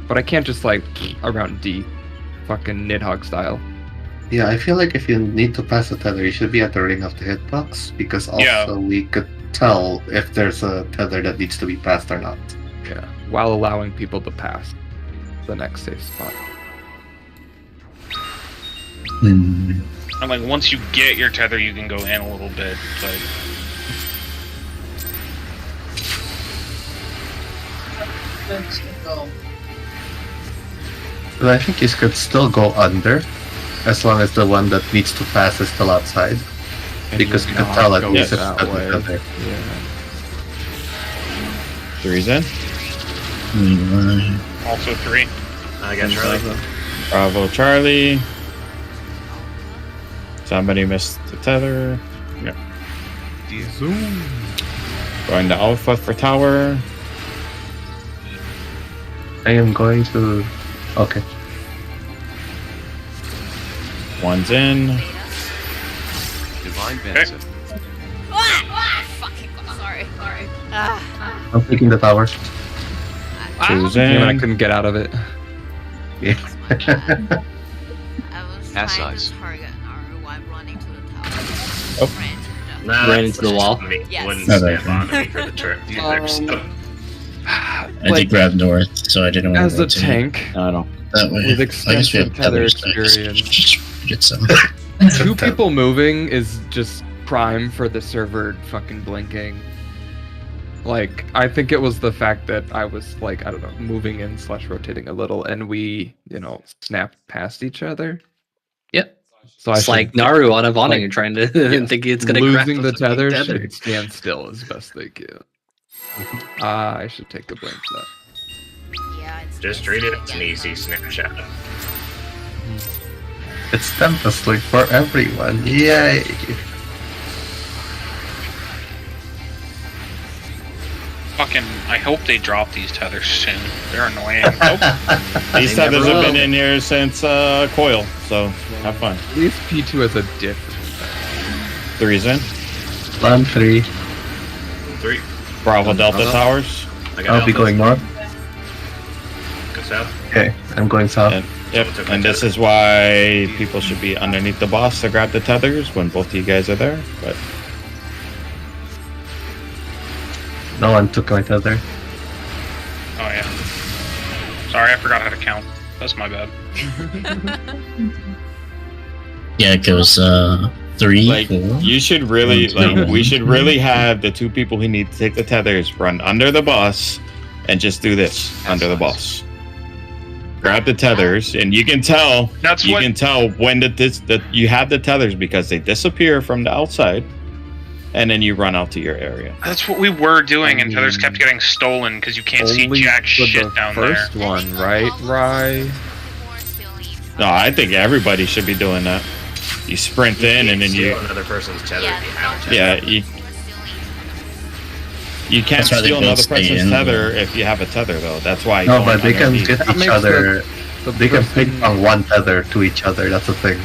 but I can't just like around D, fucking Nidhogg style. yeah, I feel like if you need to pass a tether, you should be at the ring of the hitbox because also Yeah. we could tell if there's a tether that needs to be passed or not. Yeah, while allowing people to pass the next safe spot. hmm, And like once you get your tether, you can go in a little bit, but But I think you could still go under as long as the one that needs to pass is still outside. And Because you not can tell at go least if that it's way. a tether. Yeah. 3s in. anyway. also 3. I got Charlie. Bravo, Charlie. Somebody missed the tether. Zoom. Going to Alpha for Tower. I am going to. Okay. 1's in. Divine Benefit. Fucking sorry. Ah. I'm taking the tower. 2's Damn it, I in. couldn't get out of it. Yeah. I was Ass trying size. to target Naru while running to the tower. Oh. Ran into the tower. Nah, Ran that into the wall? Yes. Wouldn't No, snap no. onto me for the trip. I did grab north, so I didn't want As to a tank, I don't. that way. with I guess we extensive have tether tethers, so I guess experience. just get some. Two people moving is just prime for the server fucking blinking. Like, I think it was the fact that I was, like, I don't know, moving in / rotating a little, and we, snapped past each other. Yep. So It's like Naru on Evoning like, and trying to yeah, think it's gonna losing the grab fucking tether tether. should stand still as best they can. I should take the blame for that. Yeah, Just treat it as an easy snapshot. It's Tempest Link for everyone. Yay! Fucking, I hope they drop these tethers soon. They're annoying. Nope. These They never tethers have been will. in here since Coil, so have fun. At least P2 has a different. 3's in. 1, 3. 3. Bravo Delta Towers. I got I'll be going north. Go south. Okay, I'm going south. And, yep, and this is why people should be underneath the boss to grab the tethers when both of you guys are there. But No one took my tether. Oh yeah. Sorry, I forgot how to count. That's my bad. Yeah, it goes 3, like 4. you should really 1, 2, like we should really have the two people who need to take the tethers run under the boss and just do this under the boss. Grab the tethers, and you can tell That's you what. can tell when that you have the tethers because they disappear from the outside, and then you run out to your area. That's what we were doing, and tethers kept getting stolen because you can't see Only jack for shit the down there. first one, right, Rye? No, I think everybody should be doing that. You sprint in, and then steal another person's tether if you have a tether. yeah you can't That's why they steal both another stay person's in tether if you have a tether though. That's why. No, going but they can underneath- get That each makes other. The They can person- ping on one tether to each other. That's the thing.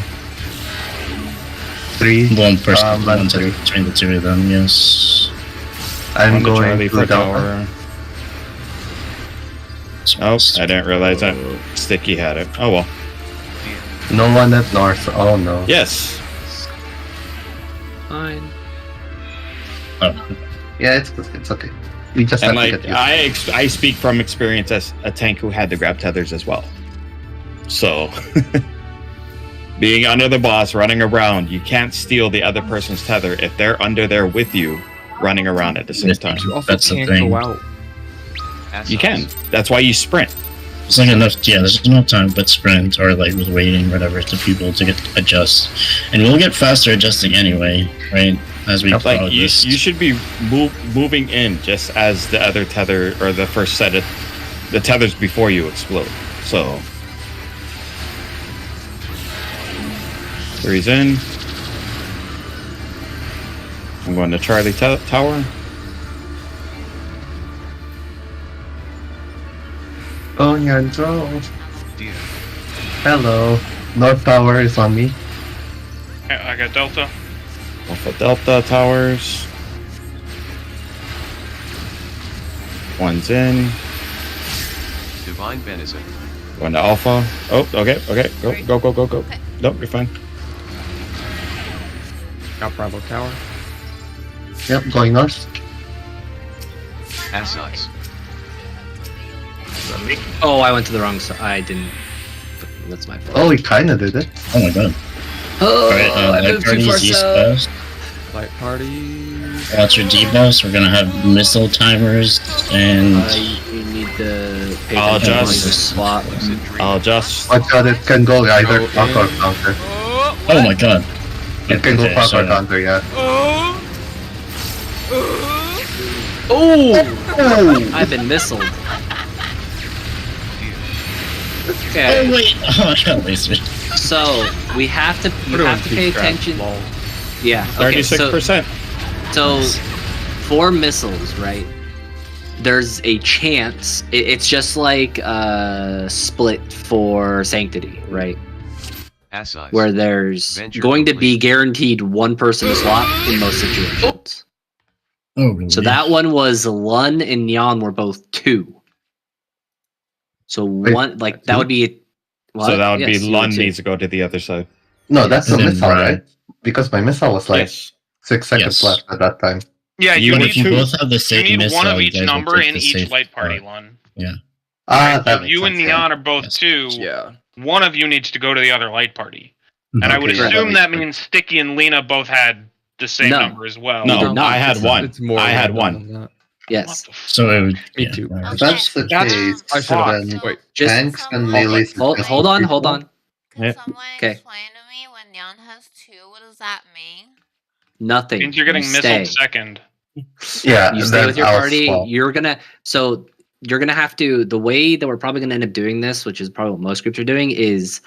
3. One person, one, one tether 3. between the two of them, yes. I'm on the going Charlie to for Delta. tower. Oh, I didn't realize that Sticky had it. Oh well. No one at north. Oh no. Yes. Fine. Oh, Yeah, it's okay. We just And have like to get used. I speak from experience as a tank who had to grab tethers as well. So being under the boss, running around, you can't steal the other person's tether if they're under there with you, running around at the same time. You also That's the can't thing. go out. You can. That's why you sprint. there's like enough, yeah, there's enough time but sprint or like with waiting, whatever, to people to adjust. And we'll get faster adjusting anyway, right? As we Like you progress. should be moving in just as the other tether or the first set of the tethers before you explode. So 3's in. I'm going to Charlie Tower. Oh, Nyanjo. Dear. Hello. North Tower is on me. I got Delta. Alpha Delta Towers. 1's in. Divine Benison. Going to Alpha. Oh, okay. Go. Nope, you're fine. Got Bravo Tower. Yep, going north. Assets. On me. Oh, I went to the wrong side. I didn't. That's my fault. Oh, we kinda did it. Oh my god. Oh, Alright, I light moved too far parties, east south. west. Light party. Watch your debuffs. We're gonna have missile timers and You need to pay I'll attention to adjust. your swap. Lucid Dream. I'll just. Watch out, it can go either Go fuck or in. counter. oh my god. It can go Okay, fuck or sorry. counter, yeah. Oh! I've been missiled. Oh Okay, wait. Oh, I got lasered. so we have to. You We're have to doing pay two scraps, attention. lol. Yeah. Okay. 36%. So for missiles, right? There's a chance. It's just like split for sanctity, right? Assets. Where there's Venture going to be complete. guaranteed one person to swap in most situations. Oh really? So that one was Lun and Neon were both 2. So Wait, one like that would be. What? So that would Yes, be you Lun too. needs to go to the other side. No, that's a And then missile, Ryan. right? Because my missile was like Yes. 6 seconds Yes. left at that time. Yeah, You you need If need you two. both have the you same need missile, one of you each guys will number take in the each safe light party, part. Lun. Ah, So that makes you and sense, yeah. Neon are both Yes. 2. Yeah. One of you needs to go to the other light party. And I would Okay, yeah, assume that that makes means Sticky and Lena both had the same No. number as well. You No, did not. I had one. It's more I had random one. than that. Yes. So it would, Me yeah, too. right. If that's the That's- case, I should've- then wait. Just tanks and Hold- melees. Hold on, hold on. Can Yeah. someone Okay. explain to me when Neon has 2, what does that mean? Nothing. Means you're getting You missiled stay. second. Yeah, You stay then with your I'll party. swap. You're gonna have to. The way that we're probably gonna end up doing this, which is probably what most groups are doing, is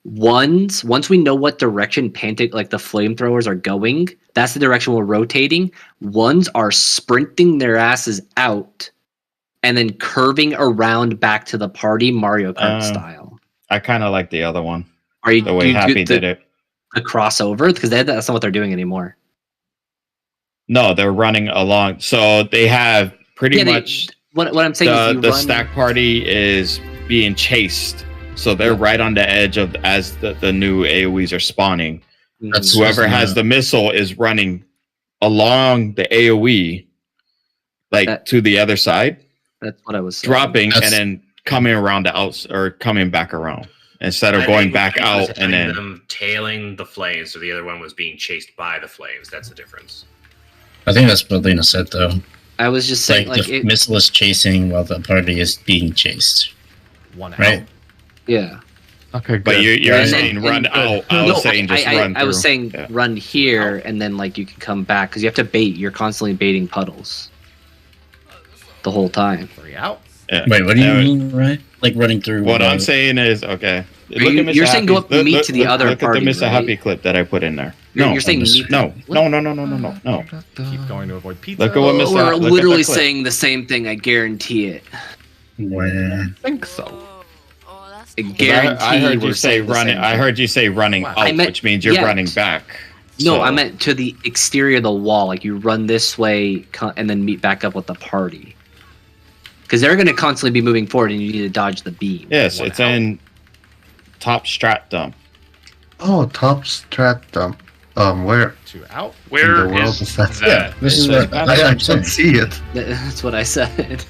once we know what direction like the flamethrowers are going, that's the direction we're rotating. Ones are sprinting their asses out, and then curving around back to the party, Mario Kart style. I kind of like the other one. Are you The way you do Happy did it. the crossover? Because that's not what they're doing anymore. No, they're running along. So they have pretty Yeah, much What I'm saying is you the run. stack party is being chased. So they're right on the edge of as the new AoEs are spawning. Mhm. That's- Whoever has the missile is running along the AoE, like That- to the other side, That's what I was saying. dropping That's- and then coming around the outs or coming back around instead of I going think back I was out and having then. them tailing the flames, so the other one was being chased by the flames. That's the difference. I think that's what Lena said though. I was just saying, Like, like, the it, missile is chasing while the party is being chased. One out. Right. yeah. Okay, But good. you're And saying then- run and- out. I was saying just run through. I was saying Yeah. run here, and then like you can come back because you have to bait. You're constantly baiting puddles the whole time. 3 out. Yeah. Wait, what do you Uh, mean, right? Like running through? What I'm saying is, okay. You're saying go up meet to the other Look party, at the Mr. right? Happy clip that I put in there. You're- No, you're saying I'm just- meet. no, What? no. Keep going to avoid pizza. Look at what Mr. We're look at the literally clip. saying the same thing. I guarantee it. Where? I think so. Oh, that's I cool. guarantee I heard we're you say saying the running. same I thing. heard you say running Wow. out, I meant- which means you're yeah. running back. No, So- I meant to the exterior of the wall. Like you run this way and then meet back up with the party. Because they're going to constantly be moving forward, and you need to dodge the beam. Yes, One it's out. in top strat dump. Oh, top strat dump. Where 2 out. Where in the world is is that? that? This is It's what like- I I'm can't saying. see it. That's what I said.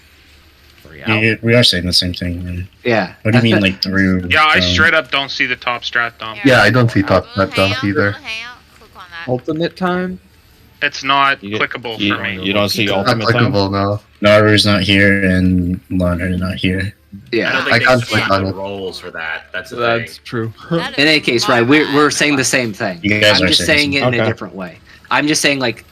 3 out. Yeah, we are saying the same thing. Man. Yeah. What do you mean, like through? Yeah, I um, straight up don't see the top strat dump. Yeah, I don't see top Go strat dump hangout, either. go hangout, click on that. Ultimate time. It's not You- clickable You, for me. you don't see Not ultimate time. clickable now. Naru's not here and Lana is not here. I Yeah. don't think I they can't keep click on the it. rolls for that. That's the That's thing. true. That In is any case, my right? We're bad. saying the same thing. You guys I'm are just saying saying it in a Okay. different way. I'm just saying like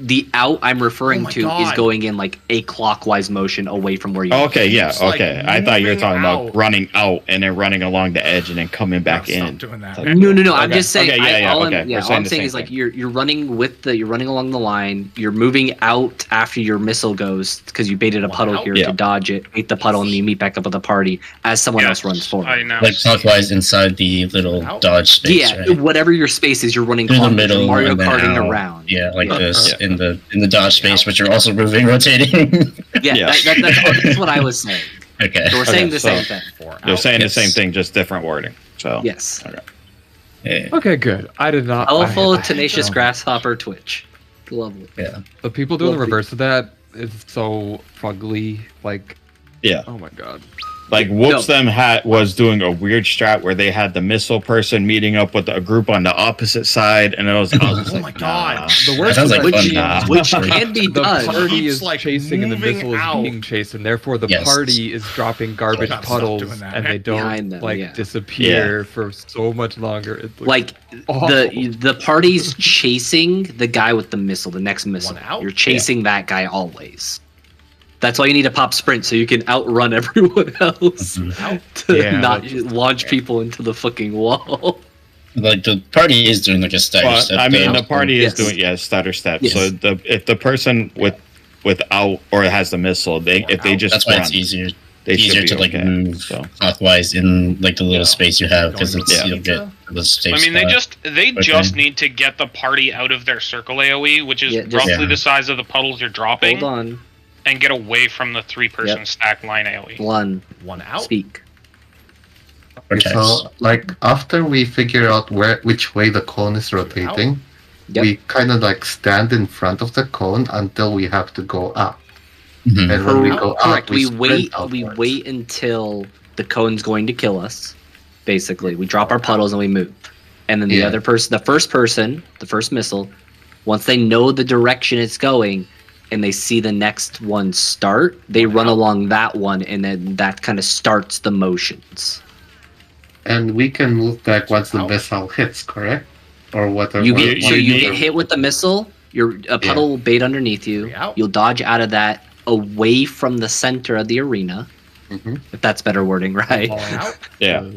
the out I'm referring Oh my to is God. going in like a clockwise motion away from where you. Okay, yeah, It's like okay. I thought you were moving talking out. about running out and then running along the edge and then coming back Stop in. doing that. Okay. No. I'm Okay. just saying. Okay, yeah, all okay. I'm, We're all saying I'm the saying same is like thing. you're running along the line. You're moving out after your missile goes because you baited a Wow. puddle here Yeah. to dodge it. Bait the puddle and you meet back up with the party as someone else runs forward. I know. Like clockwise inside the little Out. dodge space. Yeah, right? whatever your space is, you're running Through the clockwise. You're middle, Mario and then Karting out. around. Yeah, like this Yeah. in the dodge space, but you're also moving, rotating. Yeah, Yeah. that's what I was saying. Okay. So we're saying Okay, the so- same thing. 4 out. They're saying Yes. the same thing, just different wording. So Yes. Yeah. Okay, good. I did not. Colorful, I- tenacious oh. grasshopper Twitch. Lovely. The people doing the Lovely. reverse of that is so fugly. Like, Yeah. oh my god. Like Whoops them was doing a weird strat where they had the missile person meeting up with a group on the opposite side, and I was just Oh like, my God. nah. The That worst sounds is like that fun. Nah. Which can be the done. party Keeps, is like, chasing and the moving missile is out. being chased, and therefore the Yes. party is dropping garbage Stop puddles, doing that. and they Behind don't them, yeah. disappear for so much longer. It looks Like awful. the party's chasing the guy with the missile, the next missile. One out? You're chasing that guy always. That's why you need to pop sprint so you can outrun everyone else Mhm. to Yeah, not that's- launch people into the fucking wall. Like the party is doing like a stagger But step. I mean, though. the party is Yes. doing stutter step. Yes. So if the person without or has the missile, if they just That's why run, it's easier. they Easier should be to like okay. move So clockwise in like the little Yeah. space you have because Going it's to you'll pizza? get the safe I mean, they spot. just Okay. need to get the party out of their circle AOE, which is Yeah, just- roughly Yeah. the size of the puddles you're dropping, Hold on. and get away from the 3-person Yep. stack line AOE. One. 1 out. Speak. Okay. So, like, after we figure out which way the cone is rotating, Yep. we kind of like stand in front of the cone until we have to go up. Mhm. And when we go Correct. up, We sprint wait. outwards. We wait until the cone's going to kill us. Basically, we drop our puddles and we move. And then the Yeah. other person, the first missile, Once they know the direction it's going, and they see the next one start, they run along that one, and then that kind of starts the motions. And we can move back once the missile hits, correct? Or whatever. You get hit with the missile. A puddle will bait underneath you. 3 out. You'll dodge out of that away from the center of the arena, if that's better wording, right? Falling out. Yeah.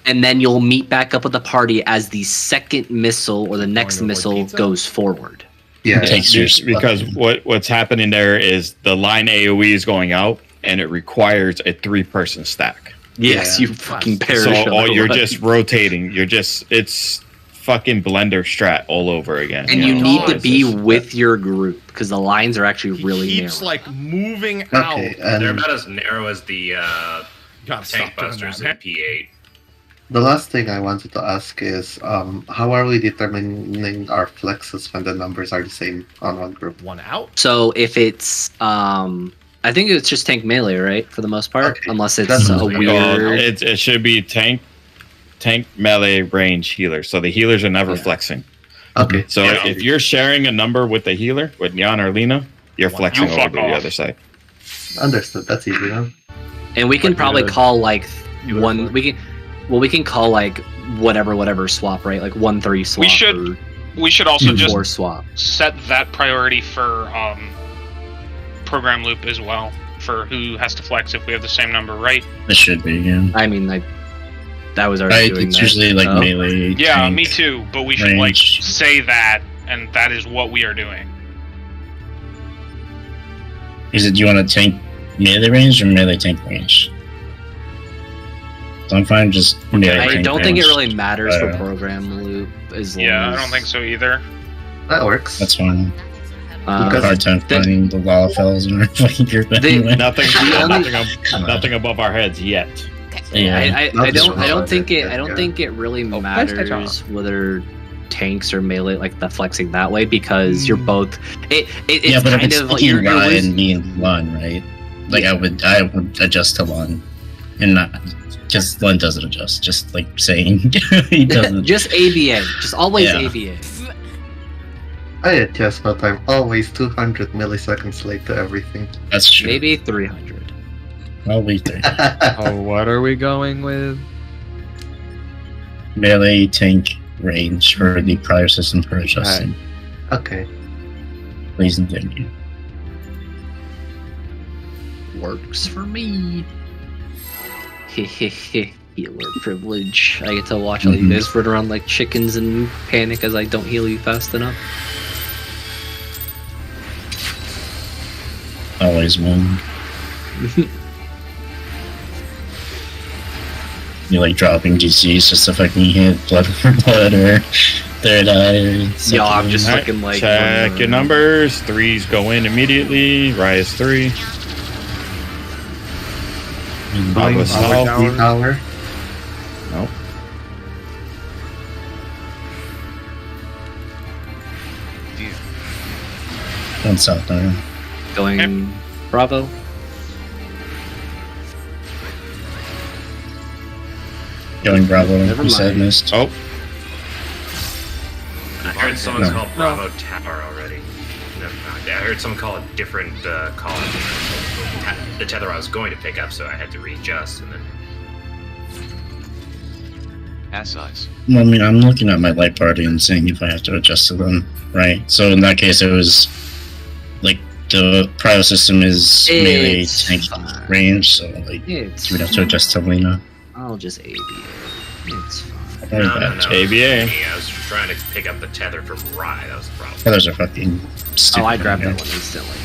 And then you'll meet back up with the party as the second missile or the next to avoid missile pizza? goes forward. Yeah. Takes your spot. Because what's happening there is the line AoE is going out, and it requires a 3-person stack. Yes, Yeah. you fucking perish. So you're otherwise. just rotating. It's fucking Blender strat all over again. And you need to It's be just- with your group because the lines are actually really He keeps narrow. like moving Okay, out. They're and about as narrow as the Gotta tank stop doing busters that, in man. P8. the last thing I wanted to ask is, how are we determining our flexes when the numbers are the same on one group? 1 out. So if it's, I think it's just tank melee, right, for the most part, Okay. unless it's That's a what I weird. It should be tank melee range healer. So the healers are never Yeah. flexing. Okay. So Yeah. if you're sharing a number with the healer, with Jan or Lena, you're flexing You over fuck to the off. other side. Understood. That's easy now. And we can Like probably either- call like either one. or. We can call like whatever swap, right? Like 1-3 swap. should- or We should also just 2-4 swap. set that priority for program loop as well for who has to flex if we have the same number, right? It should be, yeah. I mean, that was already Right, doing it's that. usually like Oh. melee. Yeah, tank. me too. But we should like range. say that, and that is what we are doing. Is it, do you want to tank melee range or melee tank range? So I'm fine just melee I tank don't think it range. really matters for Uh, program loop as long Yeah, I as, don't think so either. That works. That's fine. I have a Because- hard time finding the Lalafells in our fucking group The- anyway. Nothing above our heads yet. Yeah. I Not don't sure. think it Yeah. really Oh, matters nice whether tanks or melee, like the flexing that way, because you're both it's Yeah, but if kind it's of like fucking you're Ryan losing- being Lun, right? Like I would adjust to Lun, and not because Lun doesn't adjust. Just like saying he doesn't. just ABA, just always Yeah. ABA. I adjust, but I'm always 200 milliseconds late to everything. That's true. Maybe 300. Probably 3. Oh, what are we going with? Melee tank range for the prior system for adjusting. Okay. Please and thank you. Works for me. Hehehe. Healer privilege. I get to watch all you Mhm. guys run around like chickens and panic as I don't heal you fast enough. Always win. You like dropping DCs just to fucking hit blood for blood or third eye. Or Yo, I'm just Alright, looking like check your numbers. 3s go in immediately. Rise 3. Bravo South. Power. Tower. Nope. Dear. One south down. going Bravo. Going Bravo. Never You said mind. missed. Oh, I heard someone No. call Bravo Tower already. Never mind. I heard someone call a different call. The tether I was going to pick up, so I had to readjust, and then Ass eyes. Well, I mean, I'm looking at my light party and seeing if I have to adjust to them, right? So in that case, it was like the prior system is melee It's tank fine. range, so like It's you would have to adjust to Lena. I'll just ABA. It's fine. Very no, bad. ABA. I was trying to pick up the tether from Rye. That was the problem. Others are fucking stupid. Oh, I grabbed anyway. that one instantly.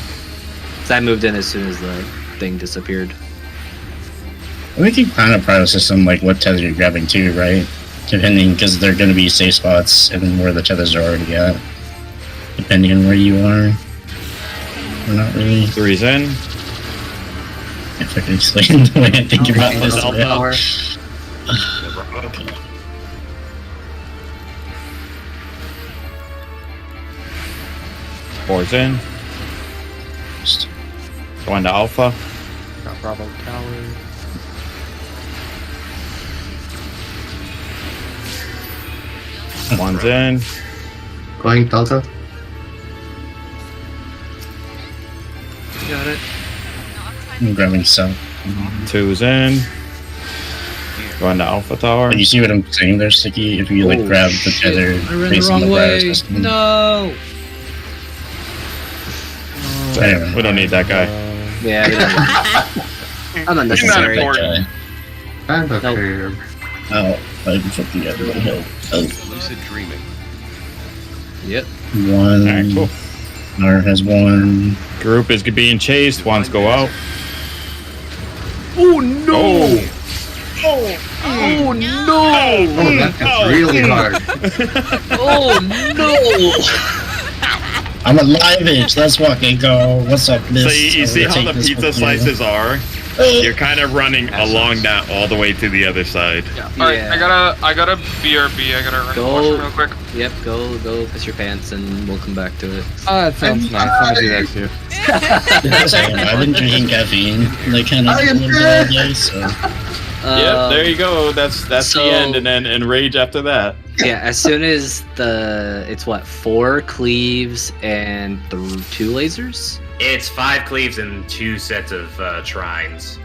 So I moved in as soon as the thing disappeared. We can plan a prior system like what tether you're grabbing too, right? Depending, because they're going to be safe spots and where the tethers are already at. Depending on where you are. Or not really. 3's in. If I can explain the way I think about this. Power. yeah. Power. Bravo. Four's in. Going to Alpha. Got Bravo Tower. One's in. Going Delta. I'm grabbing south. 2's in. Going to Alpha Tower. But you see what I'm saying there, Sticky? If you like Oh, grab the shit. tether I ran the facing wrong the way. system. No. Anyway, We don't need that guy. Yeah, we don't- I'm unnecessary. He's not important. And Nope. okay. oh, I'm fucking out of the hill. Lucid dreaming. Yep. One. Alright, cool. Nar has one. Group is being chased. One's go out. Oh no! Oh. Oh no! Oh, that is really hard. Oh no. I'm alive-ish. Let's fucking go. What's up, miss? So you see I'm how gonna the take this pizza with you. slices are? You're kind of running along that all the way to the other side. Yeah. All right, Yeah. I got a BRB. I gotta run to the Go. washroom real quick. Yep, go piss your pants and we'll come back to it. Oh, that sounds nice. I'm gonna do that too. Same. I've been drinking caffeine, like kind of I a am little bit all day, so Yep, there you go. That's so- the end, and then enrage after that. Yeah, as soon as it's what, 4 cleaves and 2 lasers? It's 5 cleaves and 2 sets of trines.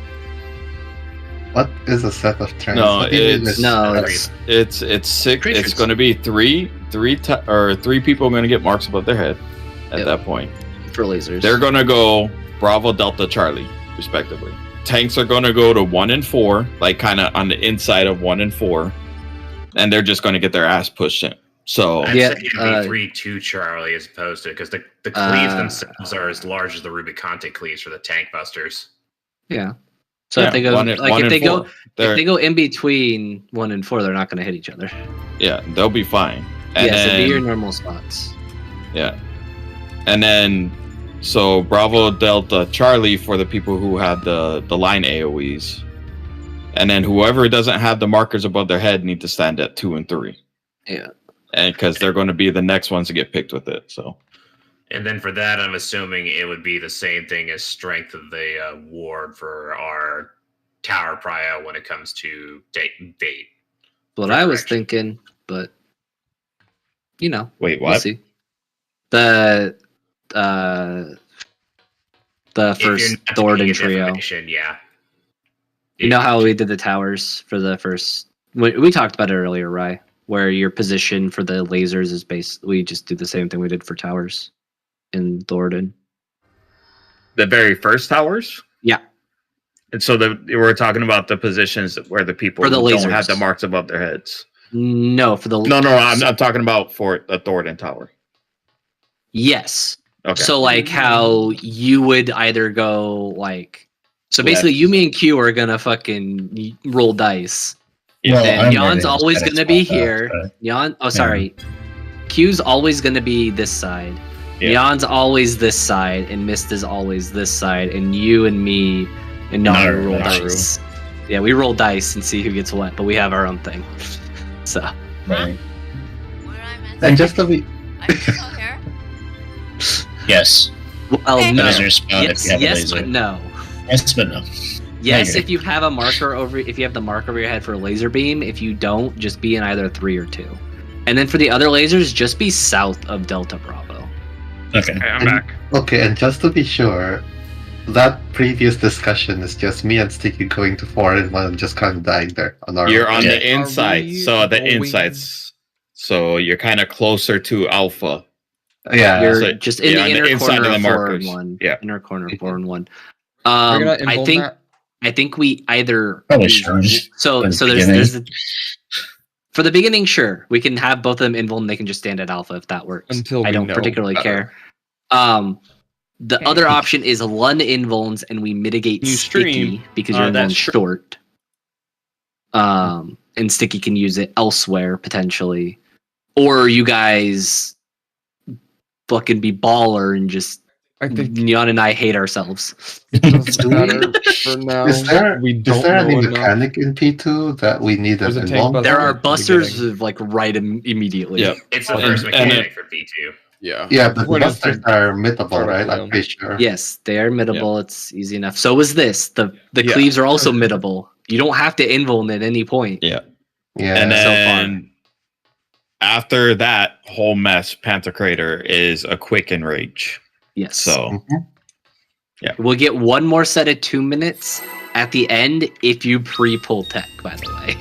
What is a set of trends? No, What do you mean it's- with- No, Agreed. it's It's six. Creatures. It's going to be three people are going to get marks above their head at Yep. that point. for lasers. They're going to go Bravo, Delta, Charlie, respectively. Tanks are going to go to 1 and 4, like kind of on the inside of 1 and 4, and they're just going to get their ass pushed in. So I'd Yeah, say it'd be 3-2 Charlie as opposed to because the cleaves themselves are as large as the Rubicante cleaves for the tank busters. Yeah. So yeah, if they go 1 and- like 1 if and they 4, go if they're- they go in between 1 and 4, they're not going to hit each other. yeah, they'll be fine. And Yeah, so then, be your normal spots. yeah, and then so Bravo, Delta, Charlie for the people who have the line AOE's, and then whoever doesn't have the markers above their head need to stand at 2 and 3. Yeah. And because they're going to be the next ones to get picked with it. So And then for that, I'm assuming it would be the same thing as strength of the ward for our tower prio when it comes to bait. What I was Correction. thinking, but wait, we'll what? see. The If you're first not Thornton taking trio. information, yeah. You know how we did the towers for the first? We talked about it earlier, right? Where your position for the lasers is based. We just do the same thing we did for towers in Thornton. The very first towers? Yeah. And so we're talking about the positions where the people For the who don't lasers. have the marks above their heads. No, for the No, I'm talking about for the Thornton Tower. Yes. Okay. So like how you would either go like, so Left. basically you, me, and Q are gonna fucking roll dice. Yeah, and I'm Jan's ready. always It's gonna be kinda here. tough, but- Jan, oh sorry, Q's always gonna be this side. Yeah. Jan's always this side, and Mist is always this side, and you and me and Naru roll Naru. dice. Yeah, we roll dice and see who gets what, but we have our own thing. So Right. Where I'm at. And just to be I'm still here. Yes. well, Hey. no. Laser spot Yes, if you have a yes, laser. but no. Yes, but no. Yes, Okay. if you have a marker if you have the mark over your head for a laser beam. If you don't, just be in either 3 or 2. And then for the other lasers, just be south of Delta Bravo. Okay. Okay, I'm And- back. okay, and just to be sure, that previous discussion is just me and Sticky going to 4 and 1 and just kind of dying there on our You're own. on Yeah. the inside. we So the going- insides. So you're kind of closer to Alpha. Yeah. You're so- just in yeah, the on the inner inside corner of the of 4 and markers. 1. Yeah. Inner corner of 4 and 1. We're gonna I involve think that. I think we either Probably strong. so For the so beginning. there's for the beginning, sure. We can have both of them invul and they can just stand at Alpha if that works. Until I we don't know particularly better. care. The other option is Lun invulns and we mitigate You Sticky stream. because you're That's invuln short. And Sticky can use it elsewhere potentially. Or you guys fucking be baller and just I think Neon and I hate ourselves. it's better for now. Is there, we is don't there any know enough. mechanic in P2 that we need There's an a tank involved? bus- There are at the busters beginning. like right immediately. Yep. It's the And- first and mechanic for P2. Yeah. Yeah, but the What is busters the- are mittable, Sort of right? them. I'm pretty sure. Yes, they are middable. It's easy enough. So is this. The Yeah. cleaves are also middable. You don't have to invuln at any point. Yeah. Yeah. And so far. then after that whole mess, Panther Crater is a quick enrage. Yes. So Mhm. We'll get one more set of 2 minutes at the end if you pre-pull tech, by the way.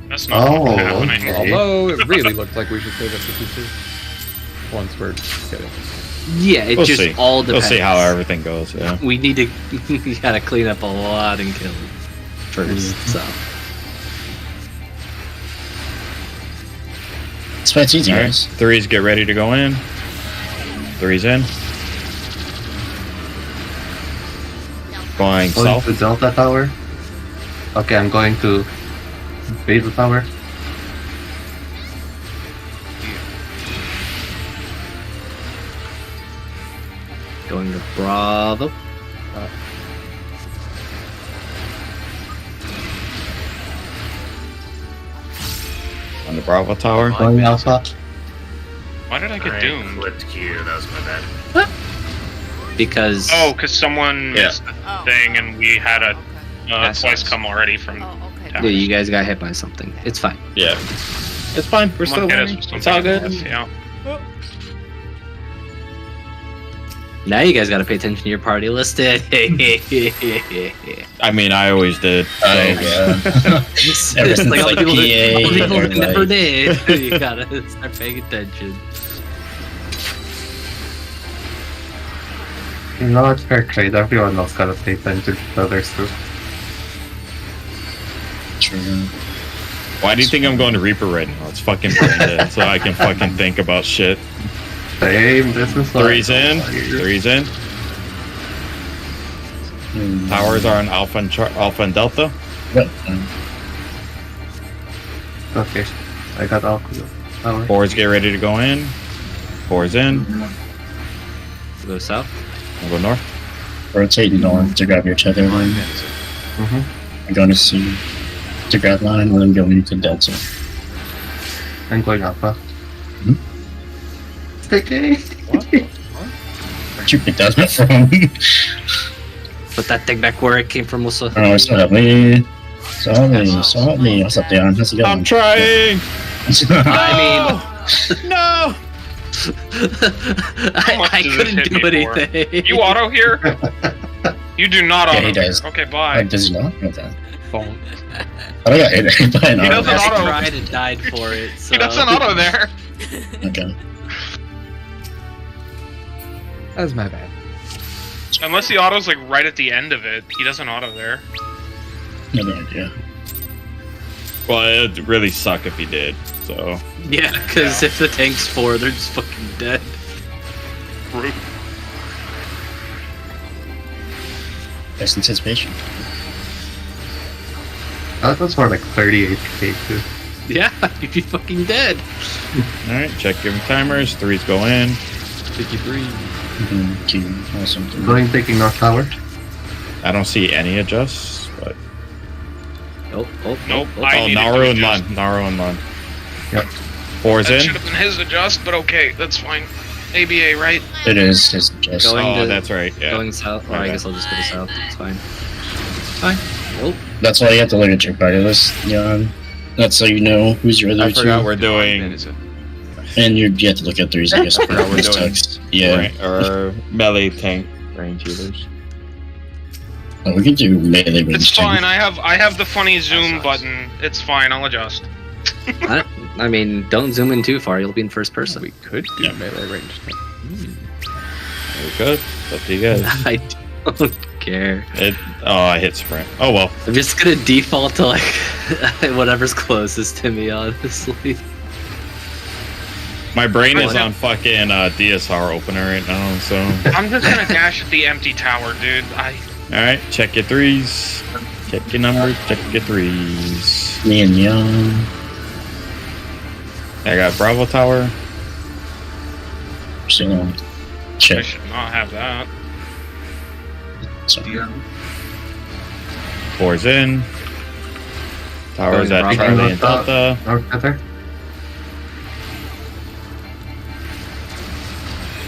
That's not happening. okay. Although it really looks like we should save it for Q2 once we're getting. Yeah, it We'll just see. all We'll depends. see how everything goes. Yeah. We need to we gotta clean up a lot and kill first. So That's why it's easy, All right. guys. Threes, get ready to go in. Threes in. Going Going south. to Delta Tower. Okay, I'm going to Beta Tower. going to Bravo. On the Bravo Tower. Going Alpha. Why did I get I doomed? clicked Q. That was my bad. Because Because someone missed the Oh. thing and we had a That's twice nice. come already from Oh, okay. yeah, you guys got hit by something. It's fine. Yeah. It's fine. We're still Someone hit us learning. with It's something all good. else, Yeah. Now you guys gotta pay attention to your party list. I mean, I always did. So. Oh, yeah. It's Ever since, like all the like, people that, PA all the people that or, never like- did. You gotta start paying attention. You know, it's fair trade. Everyone else gotta pay attention to others too. True. Why do you think I'm going to Reaper right now? It's fucking brain dead, so I can fucking think about shit. Same, this is like- Threes in. Threes in. Hmm. Towers are on Alpha and Delta. Yep. Okay, I got Alpha Tower. Fours get ready to go in. Fours in. Go south. I'll go north. Rotate north to grab your tether line. Mm-hmm. I'm going to see to grab line and then go into Delta. I'm going Alpha. Mhm. Okay. Where'd you pick that up from? Put that thing back where it came from, also. Oh, it's not me. Saw me. What's up, Dan? How's it going? I'm trying. I mean, No. How much I does this couldn't hit do me for? anything. You auto here? You do not Yeah, auto he here. does. Okay, bye. Like, does he not? Okay. Bonk. I got hit by an He auto. doesn't I auto. tried and died for it. So. He doesn't auto there. Okay. That's my bad. Unless he autos like right at the end of it. He doesn't auto there. No idea. Well, it'd really suck if he did. So Yeah, because if the tank's 4, they're just fucking dead. Rude. Best anticipation. That was more like 38k too. Yeah, you'd be fucking dead. all right, check your timers. Threes go in. 53. Awesome. Going taking North Tower. I don't see any adjusts, but Nope. Nope. oh, I needed Naru to and adjust. Lun. Naru and Lun. Yep. Fours That in. should have been his adjust, but okay, that's fine. ABA, right? It is his just. Going Oh, to- that's right. Yeah. Going south. Or My I bad. guess I'll just go to south. It's fine. Fine. Nope. That's why you have to look at your party list, Jan. That's so you know who's your other I forgot two. we're doing And you have to look at threes, I guess. for forgot we're this doing- text. Yeah. or melee tank range healers. Oh, we could do melee range. It's too. fine. I have the funny zoom button. It's fine. I'll adjust. I mean, don't zoom in too far. You'll be in first person. We could do melee range. We're good. It's up to you guys. I don't care. I hit sprint. Oh well. I'm just gonna default to like whatever's closest to me, honestly. My brain is Right. on fucking DSR opener right now, so. I'm just gonna dash at the empty tower, dude. Alright, check your threes. Check your numbers, check your threes. Me and Jan. I got Bravo Tower. So, I check. should not have that. So, Fours in. Towers Going at Bravo. Charlie and Delta. North Tether.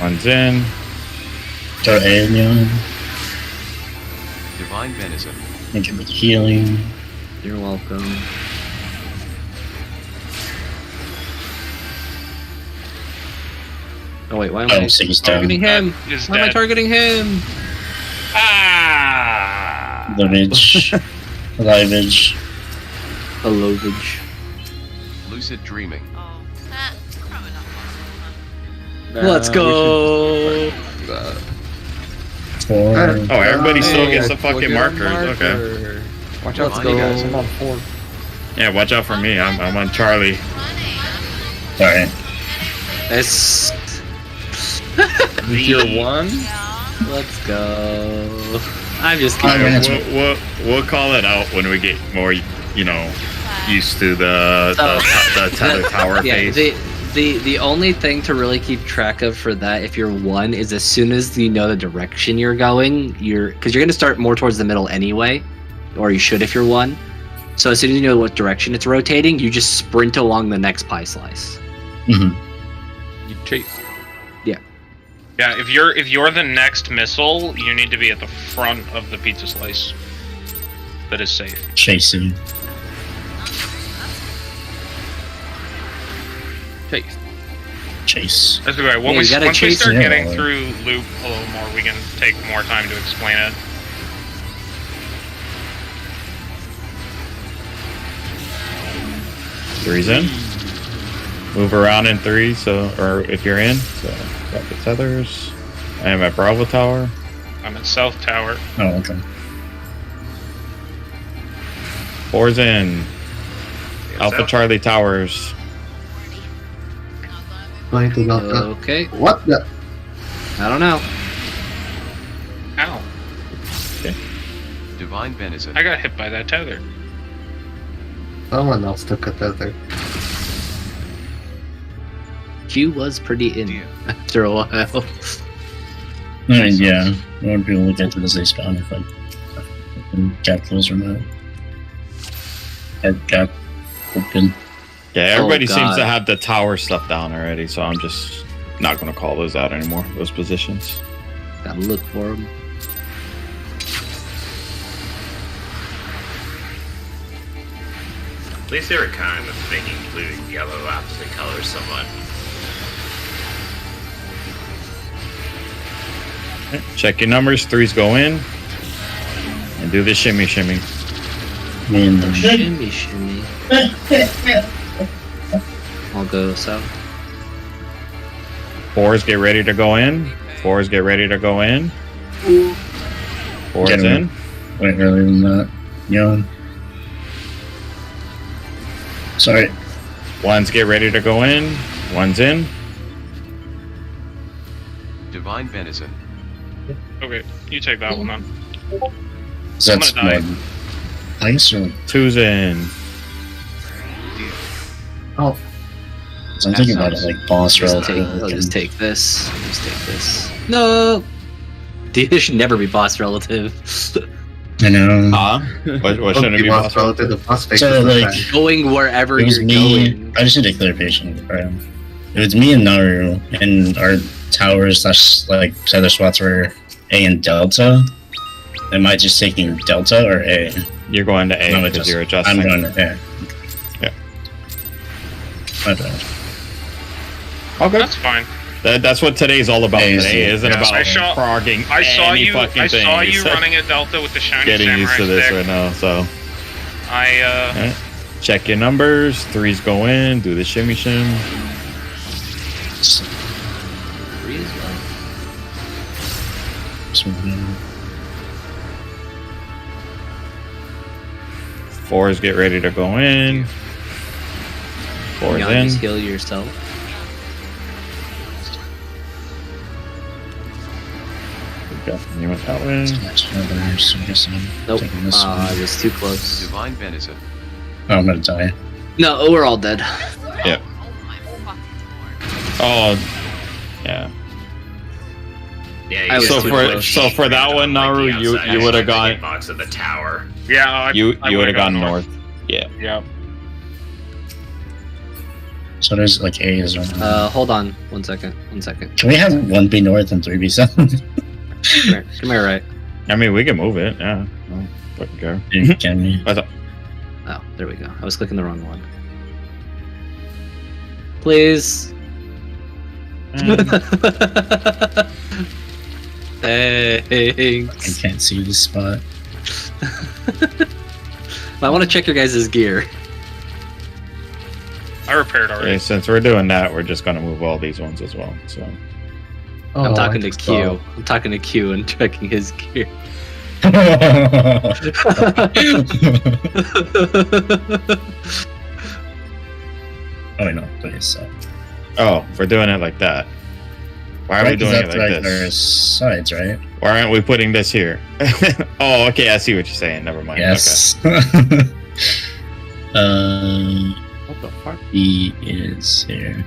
One's in. go ahead, Jan. Divine Venison. Thank you for the healing. You're welcome. Oh wait, why am I Oh, so he's down. targeting him? Is Why am I dead. targeting him? Livage. Livage. A Lovage. Lucid dreaming. Oh, that's probably not possible, huh? Let's go. Four. Oh, everybody still Hey, gets the we'll fucking get a markers. Okay. marker. Watch out Let's for me, go. guys. I'm on 4. Yeah, watch out for me. I'm on Charlie. Sorry. It's. Tier 1? Yeah. Let's go. I'm just Oh, kidding. yeah. We'll call it out when we get more, used to the tether tower Yeah, phase. the only thing to really keep track of for that, if you're 1, is as soon as you know the direction you're going, because you're going to start more towards the middle anyway, or you should if you're 1. So as soon as you know what direction it's rotating, you just sprint along the next pie slice. Mm-hmm. You chase. Yeah, if you're the next missile, you need to be at the front of the pizza slice. That is safe. Chasing. Chase. Chase. That's okay. Yeah, you gotta Once we chase start it. getting Yeah. through loop a little more, we can take more time to explain it. Three's in. Move around in 3, or if you're in. So, got the tethers. I am at Bravo Tower. I'm at South Tower. Oh, okay. 4's in. Alpha So- Charlie Towers. Going to go. Okay, What the? I don't know. Ow. Divine Benison. I got hit by that tether. Someone else took a tether. Q was pretty in Dear. after a while. I mean, yeah. I won't be able to get to the safe spawn if I got closer now. I got open. Yeah, everybody seems God. to have the tower stuff down already, so I'm just not going to call those out anymore, those positions. Gotta look for him. At least they were kind of making blue and yellow opposite colors somewhat. Check your numbers. 3's go in. And do the shimmy shimmy. And Shimmy, shimmy. I'll go south. 4's get ready to go in. 4's get ready to go in. 4's Get in. went earlier than that. Yeah. Sorry. 1's get ready to go in. 1's in. Divine Benison. Okay, you take that one then. So that's I'm gonna die. one. Nice or 2's in. Oh, so I'm thinking about it like boss I'll relative. just take this. Just take this. No! This should never be boss relative. I know. What shouldn't it be boss possible? relative to boss face So, is the like, same. Going wherever It was you're me. going. I just need a clarification. Right? It was me and Naru, and our towers slash like tether spots were A and Delta. Am I just taking Delta or A? You're going to A No, because you're I'm adjusting. going to A. Yeah. My bad. Okay. That's fine. That's what today's all about. A is Today the- isn't Yeah, about I saw- frogging I saw any you. fucking I thing. saw you It's running a Delta with the shiny getting samurai used to this stick. right now. So I check your numbers. 3's go in. Do the shimmy shim. Three as well. So, 4's get ready to go in. 4's You in. just heal yourself. You went that way. next number, so I guess I'm Nope. taking this one. I was too close. Divine Benison. Oh, I'm gonna die. No, we're all dead. Yeah. Oh my fucking lord. Oh, yeah. Yeah, I was you too just close. So for that one, Naru, you would have gone. box of the tower. yeah. I You I would have would've gone north. Yeah. So there's like A is on. Hold on. 1 second. 1 second. Can we have 1 be north and 3 be south? Come here, right? I mean, we can move it. Yeah. No fucking care. Can we? Oh, there we go. I was clicking the wrong one. Please. I Thanks. can't see this spot. I want to check your guys' gear. I repaired already. Okay, since we're doing that, we're just gonna move all these ones as well. So I'm talking to I just Q. I'm talking to Q and checking his gear. Oh no, please. So. oh, we're doing it like that. Why are we doing it like There's this? sides, right? Why aren't we putting this here? Oh, okay, I see what you're saying. Never mind. Yes. What the fuck? He is here.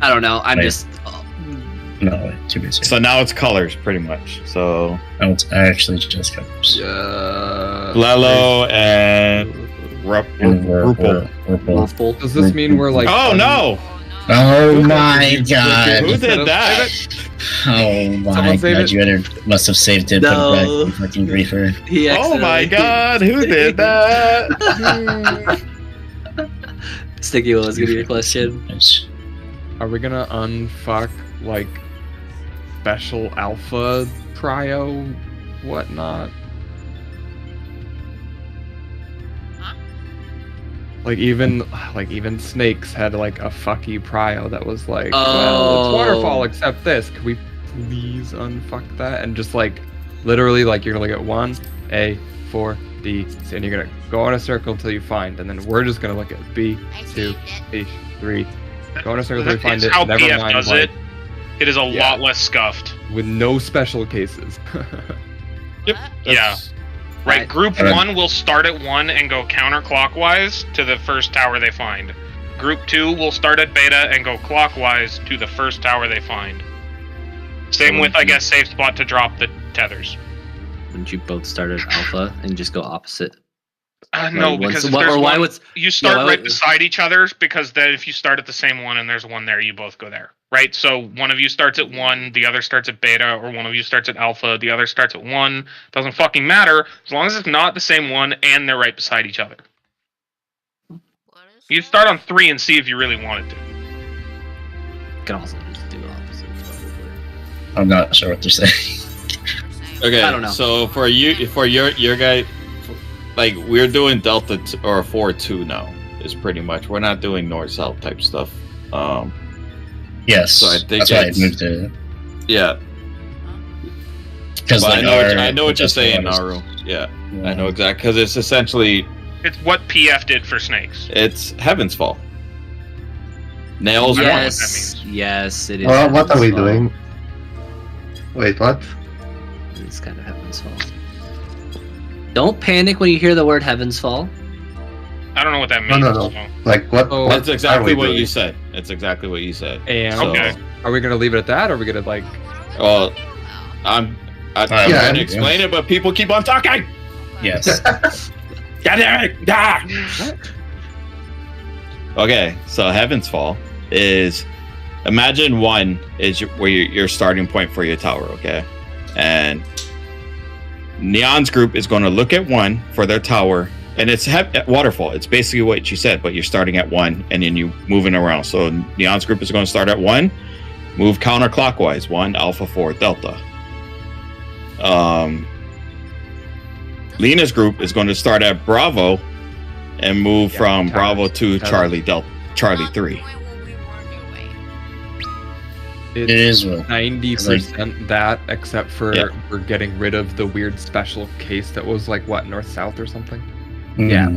I don't know. I'm Wait. just. No, wait, too busy. Okay. So now it's colors, pretty much. So Oh, it's actually just covers. Lelo and Rupel. Waffle. Does this mean we're like? Oh no! Oh my god! Who did that? Oh my Someone save god! it? Must have saved it. No. Put it back, you fucking griefer. He Oh my accidentally- god! Who did that? Sticky, what was gonna be your question? Nice. Are we gonna unfuck like special alpha prio whatnot? Huh? Like even snakes had like a fucky prio that was like, well, Oh. it's waterfall except this. Could we please unfuck that and just like literally like you're gonna look at 1 A 4 D C, and you're gonna go in a circle until you find, and then we're just gonna look at B I 2 saved it. C 3. Go in a circle until you find It's it. how Never PF mind does like, it. It is a Yeah. lot less scuffed. with no special cases. Yep. Yeah. that's- Right, Right. group Alright. 1 will start at 1 and go counterclockwise to the first tower they find. Group 2 will start at beta and go clockwise to the first tower they find. Same with, I guess, safe spot to drop the tethers. Wouldn't you both start at alpha and just go opposite? No, Like, because if why, there's or why one, would you start why right would- beside each other, because then if you start at the same one and there's one there, you both go there. Right? So one of you starts at 1, the other starts at beta, or one of you starts at alpha, the other starts at 1. Doesn't fucking matter, as long as it's not the same one and they're right beside each other. What is You'd that? start on 3 and see if you really wanted to. can also just do opposite. Probably. I'm not sure what they're saying. Okay. I don't know. So for your guy, like we're doing Delta or 4-2 now. Is pretty much we're not doing north south type stuff. Yes. So I think that's why I it's- moved it. Yeah. Because But like I know what you're saying, Naru. Yeah, I know exactly because it's essentially It's what PF did for snakes. it's Heaven's Fall. Nails I don't know what that Yes, means. yes, it is. Well, what are we Heaven's Fall. doing? Wait, what? It's kind of Heaven's Fall. Don't panic when you hear the word Heaven's Fall. I don't know what that No, means. no. so- Like what? Oh, what That's exactly are we what doing? you said. It's exactly what you said. And Okay. are we gonna leave it at that, or are we gonna like? Well, I'm Yeah, trying yeah. to explain it, but people keep on talking. Yes. God damn it! Ah! Okay, so Heaven's Fall is imagine 1 is where your starting point for your tower, okay? And Neon's group is going to look at 1 for their tower, and it's waterfall. It's basically what you said, but you're starting at 1 and then you moving around. So Neon's group is going to start at 1, move counterclockwise 1, Alpha 4, Delta. Lena's group is going to start at Bravo and move Yeah, from towers. Bravo to Towers. Charlie 3. It is what 90% that, except for Yeah. we're getting rid of the weird special case that was like what north south or something. Yeah.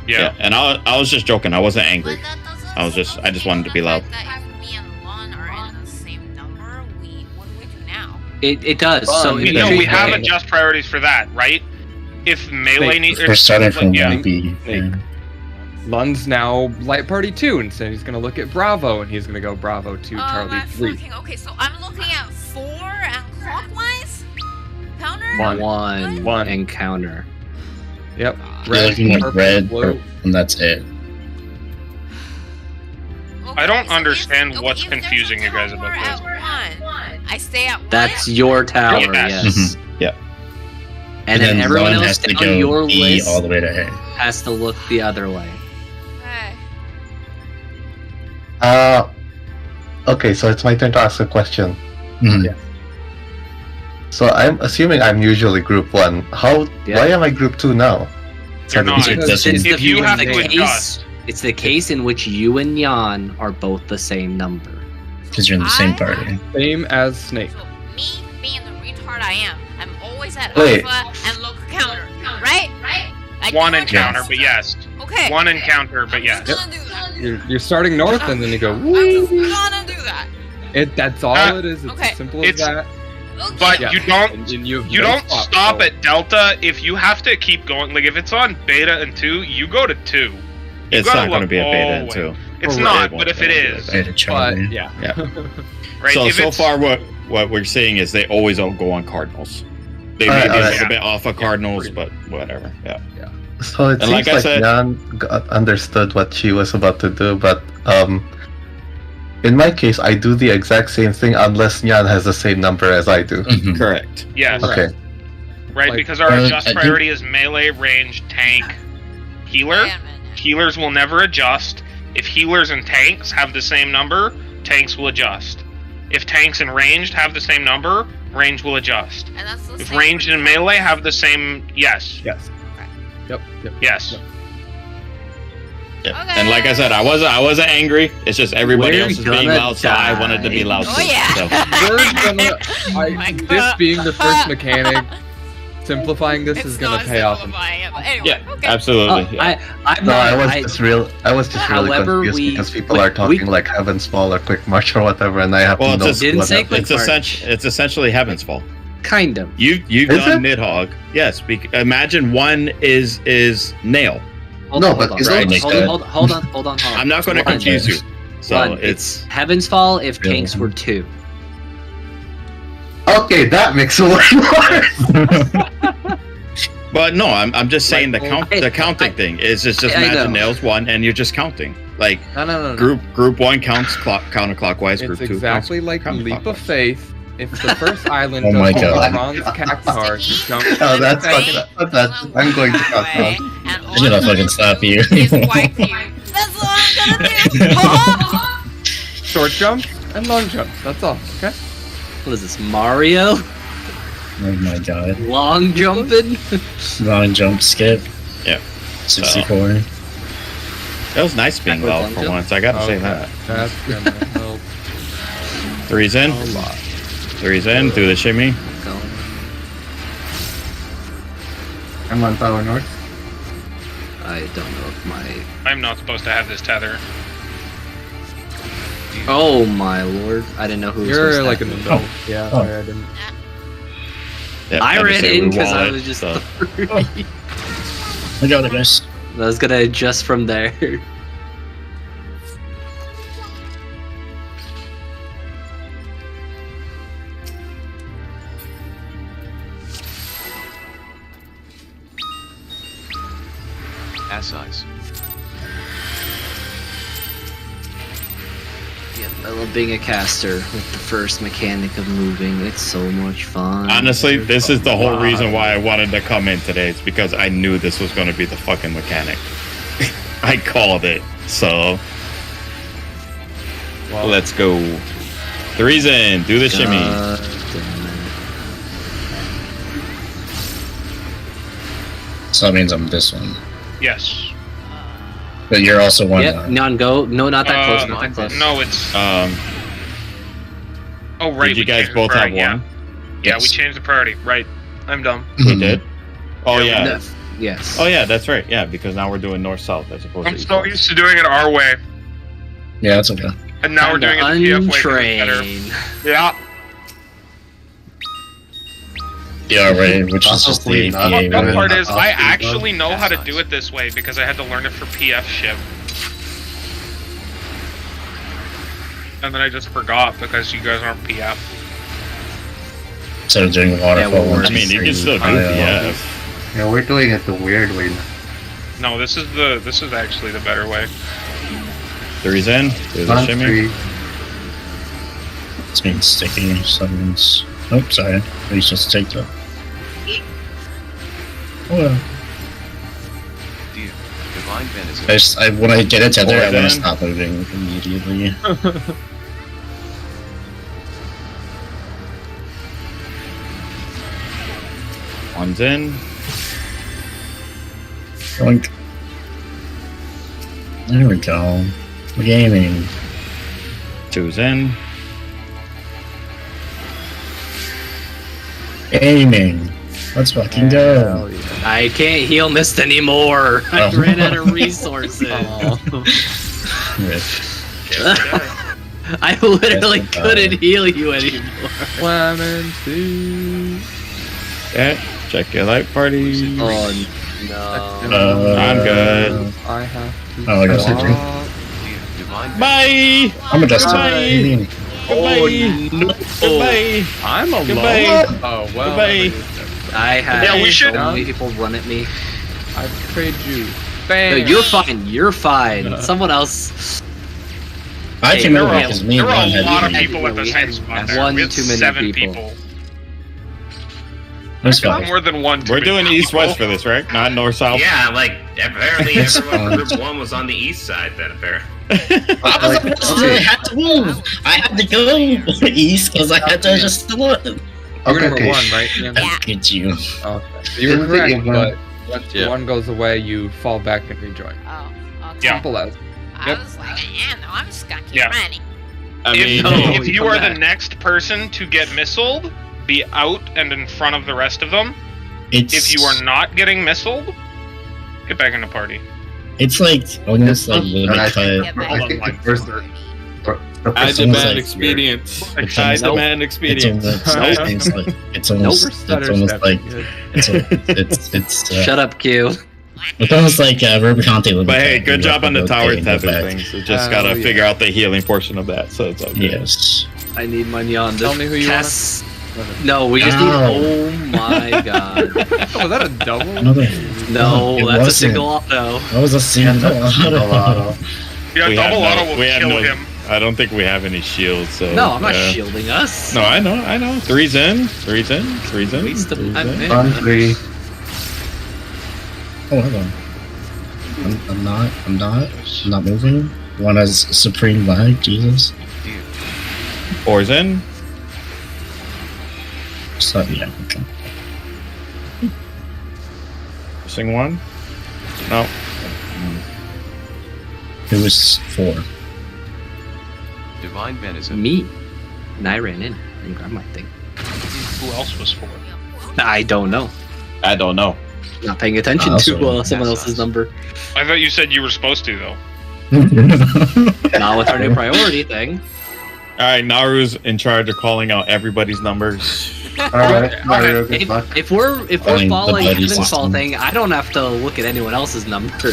Yeah. And I was just joking. I wasn't angry. But that doesn't I was just- I just wanted to be loud. That if me and Lon are in the same number, what do we do now? It does. Well, So I if mean, you No, Snake we treat- have Snake. adjust priorities for that, right? If melee Snake. needs, We're starting from yeah, 1B. Snake. Lun's now light party 2, and so he's gonna look at Bravo, and he's gonna go Bravo to Charlie my 3. fucking- okay, so I'm looking at 4 and clockwise? Counter? One. One and counter. Yep. You're looking like purple, red, blue. purple, and that's it. Okay, I don't so understand if- what's if there's a confusing you guys about tower this. at 1, I stay at 1. That's your tower, Yes. yes. Yeah. And then everyone Lon else has to down go your B list all the way to A. has to look the other way. Okay. Okay, so it's my turn to ask a question. Mhm. Yeah. So I'm assuming I'm usually group 1. Why am I group 2 now? You're not. Because If you have to the adjust, it's the case in which you and Jan are both the same number. you're in the same party. Same as Snake. So me being the retard I am, I'm always at Wait. alpha and local counter, right? I one do encounter, it. but yes. Okay. One encounter, but I'm yes. gonna do that. You're starting north, and then you go. I'm Woo! gonna do that. That's all it is. It's okay. as simple as It's- that. Okay. But Yeah. you don't. And you have You no don't stop so- at Delta. If you have to keep going, like if it's on Beta and 2, you go to 2. It's gotta not going to look be a all beta the in way. 2. It's Or not, it but if won't it be is, Beta But Charlie. yeah. Yeah. right? So if so it's, far, what we're seeing is they always all go on Cardinals. They may be a Alright. little bit off of Cardinals, but whatever. Yeah. So it And seems like I like said- Jan understood what she was about to do, but in my case, I do the exact same thing unless Jan has the same number as I do. Mhm. Correct. yes, Okay. right? Like- Because our I adjust do- priority is melee, range, tank, healer. Wait a minute. Healers will never adjust. If healers and tanks have the same number, tanks will adjust. If tanks and ranged have the same number, range will adjust. And that's the If same ranged for and melee have the same, yes, Yes. Yep. yes. Yeah. Okay. And like I said, I wasn't angry. It's just everybody We're else is being gonna loud, so I wanted to be die. loud Oh too. yeah. So. We're gonna. Oh my This God. being the first mechanic, simplifying this It's is gonna not pay off. simplifying it, but anyway, Yeah, okay. absolutely. yeah. I'm No, not. I was just really However, confused because people we- are talking like Heaven's Fall or Quick March or whatever, and I have Well, to know it's Didn't what say happened. Quick It's essentially Heaven's Fall. kind of. You've Is done it? Nidhogg. Yes. Imagine one is Nail. No, but is Right, it- hold on. I'm not going to One. confuse you. So One. it's Heaven's Fall if Yeah. tanks were 2. Okay, that makes it way more. But no, I'm just saying the Like, counting thing is just I imagine know. Nails 1 and you're just counting. Like No. group 1 counts counterclockwise, group It's 2 exactly counts like Leap of counterclockwise. Faith. If the first island Oh my does God. bronze cactuar, you jump. Oh, that's Right? I'm going to count Away, down. and all I'm gonna I'm fucking gonna slap do you. is wipe you. That's what I'm gonna do. Short jumps and long jumps. That's all. Okay. What is this, Mario? Oh my god. Long jumping? Long jump skip. Yeah. 64. It was nice being Backwards loud long for jump? once. I got to say Okay, that. That's gonna help Three's in. a lot. Three's in. Do the shimmy. I'm on Tower North. I don't know if my... I'm not supposed to have this tether. Oh my lord. I didn't know who was You're supposed like to an have it. adult. Yeah. Oh. Sorry, I didn't. Yeah, I gotta ran say in we because I wallet, was just... so. I got it, guys. I was gonna adjust from there. Ass eyes. Yeah, I love being a caster with the first mechanic of moving. It's so much fun. Honestly, this is the whole reason why I wanted to come in today. It's because I knew this was going to be the fucking mechanic. I called it. So let's go. Three's in. Do the shimmy. God damn it. So that means I'm this one. Yes. But you're also one. Yep, non go. No, not that close. Not that No, close. no, it's. Um, Oh, right. did you we guys changed the both have priority, yeah. one? Yeah, we Yes. changed the priority. Right. I'm dumb. We did. Oh Yeah, yeah. No, yes. Oh yeah, that's right. Yeah, because now we're doing north south as opposed I'm to. so used to doing it our way, Yeah, that's okay. and now we're doing it the PF way. 'cause it's Untrained. better. Yeah. Yeah, right, which is just Possibly the not. APA. Dumb Yeah. part is, I Awesome. actually know how to That's do nice. it this way because I had to learn it for PF ship. And then I just forgot because you guys aren't PF. Instead of doing waterfall. Yeah, well, one, I two, mean, you three, can still do pile. PF. Yeah, we're doing it the weird way now. No, this is actually the better way. Three's in. Do the One, shimmy. three. It's being sticky. Someone's. Oh, sorry. Are supposed to take that? Oh, well. Dear. Divine venison. When I get a tether, I want Poison. to stop moving immediately. One's in. Yoink. There we go. We're gaming. Two's in. Gaming. Let's fucking go. I can't heal Mist anymore. I Oh. ran out of resources. Rip. I literally Yes, couldn't heal you anymore. Lemon soup. Okay. Check your light party. Oh no. I'm good. I have to. Oh, I got stop. Divine Bye. I'm adjusted. Goodbye. What do you mean? Goodbye. Goodbye. I'm alone. Goodbye. Oh well. Goodbye. I had Yeah, we should- so many people run at me. I betrayed you. No, Bam. you're fine. You're fine. Someone else. I Hey, came there over were- because me There and were Ron a had lot of meeting. people at the We same had spot there. one We had too many 7 people. people. That's fine. More than one. too We're many doing people. east-west for this, right? Not north-south. Yeah, like apparently It's everyone fine. group 1 was on the east side then apparently. I had to move. I had to go east because I had to adjust the one. You're Okay, number okay. 1, right? Yeah. Yeah. Get you. Okay. You were Didn't correct, think but once Yeah. one goes away, you fall back and rejoin. Oh, okay. Yeah. Simple as. I Yep. was like, yeah, no, I'm skunky Yeah. running. I If, mean, No, if you you come are the back. next person to get missiled, be out and in front of the rest of them. It's If you are not getting missiled, get back in the party. It's like almost like And I limit cut. Get I back think in the the first- party. the I first almost demand like expedience. It's I almost- demand It's expedience. almost like it's We're almost stutter like stepping. it's Shut up, Q. it's almost like Rubicon limit. But hey, cut. good You job on the have to tower rotate and go tether back. thing. So just Oh, gotta yeah. figure out the healing portion of that. So it's okay. Yes. I need money on this. Tell me who you wanna- Cass. No, we just need. No. Oh my god. Was that a double? Another. No, It that's a wasn't. single auto. That was a single. Yeah, We double have auto no- will we have kill no- him. I don't think we have any shields. So No, I'm not yeah. shielding us. No, I know. Three's in. Three's in. Three's in. Waste of Three's time, in. man. On 3. Oh, hold on. I'm not moving. One has supreme lag. Jesus. Four's in. So yeah. Okay. Missing one. No. It was 4. Divine Venism. Me. And I ran in and grabbed my thing. Who else was for? I don't know. I don't know. Not paying attention Also, to someone that's else's us. number. I thought you said you were supposed to though. Not with our new priority thing. All right, Naru's in charge of calling out everybody's numbers. Alright, Mario, good luck. If we're Following the following buddy Heaven's Fall system. thing, I don't have to look at anyone else's number.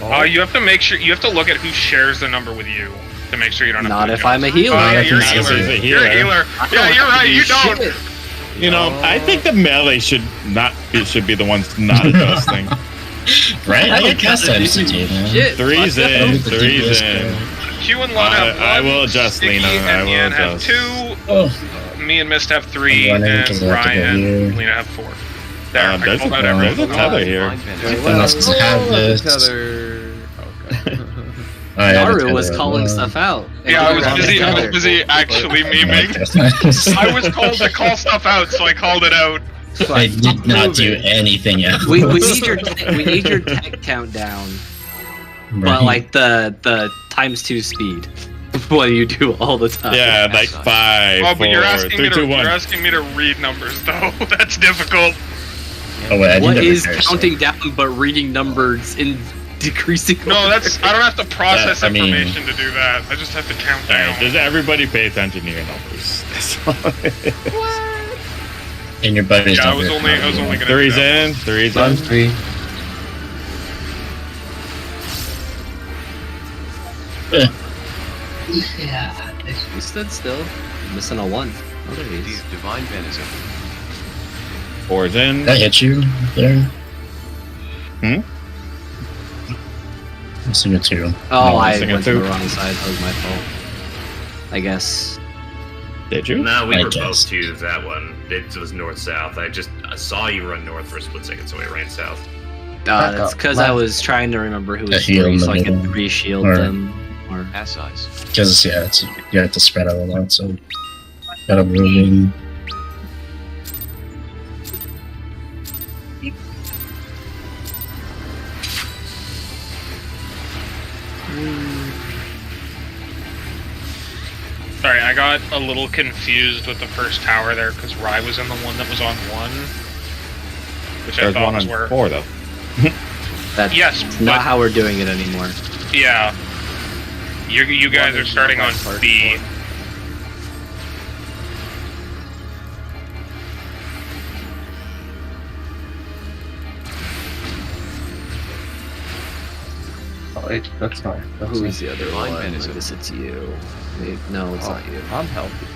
You have to make sure you have to look at who shares the number with you to make sure you don't have Not to if I'm a healer. Oh yeah, I you're a think so. healer. He's a You're a healer. healer. Yeah, you're right. You don't. Shit. You know, I think the melee should be the ones not adjusting. Right? I like cast gotta times to do do, man. Shit. Three's fuck in. With the Three's DPS in. Q and Lana have I one, will adjust, Sticky Lena, I and will Ian have adjust. 2. Oh, Me and Mist have 3, I'm running and 'cause I have to go Ryan here. and Lena have 4. There, I There's called out a- everyone. there's a tether here. Divine Venism. Wait, Then let's just have this. Tether. Okay. I had Naru to was tether calling one. stuff out. Yeah, I was Wrong busy. I was tether. busy actually memeing. I was told to call stuff out, so I called it out. I did not do anything else. We need your tech countdown, but like the ×2 speed. What you do all the time. Yeah, like 5, Oh, but 4, you're asking 3, me to 2, 1. you're asking me to read numbers though. That's difficult. Oh wait, I did What that is reverse, counting down but reading numbers in decreasing? No, order? that's I don't have to process I mean- information to do that. I just have to count All right, down. does everybody pay attention to your numbers? That's all. And your buddies Yeah, I don't was get only gonna do Three's that. in. Three's On in. 3. We stood still, missing a 1. Oh, there he is. Divine Venism. 4's in. Did I hit you there? Hmm? Missing a 2. Oh, I missing a went to the 2. wrong side. That was my fault. I guess. Did you? No, we I were guess. both to that one. It was north-south. I saw you run north for a split second, so I ran south. Back That's up. because I was trying to remember who A was heal in 3 the so I could middle. re-shield Or- them. Or Ass eyes. Because yeah, it's, you have to spread out a lot, so gotta move in. Sorry, I got a little confused with the first tower there because Rye was in the one that was on 1. Which I There's thought one was on where. 4 though. That's Yes, not but- how we're doing it anymore. Yeah. You guys are starting on B. Oh, wait, that's fine. That's Who is the other Divine one? I Medicine. guess it's you. Maybe, no, it's not you. I'm healthy.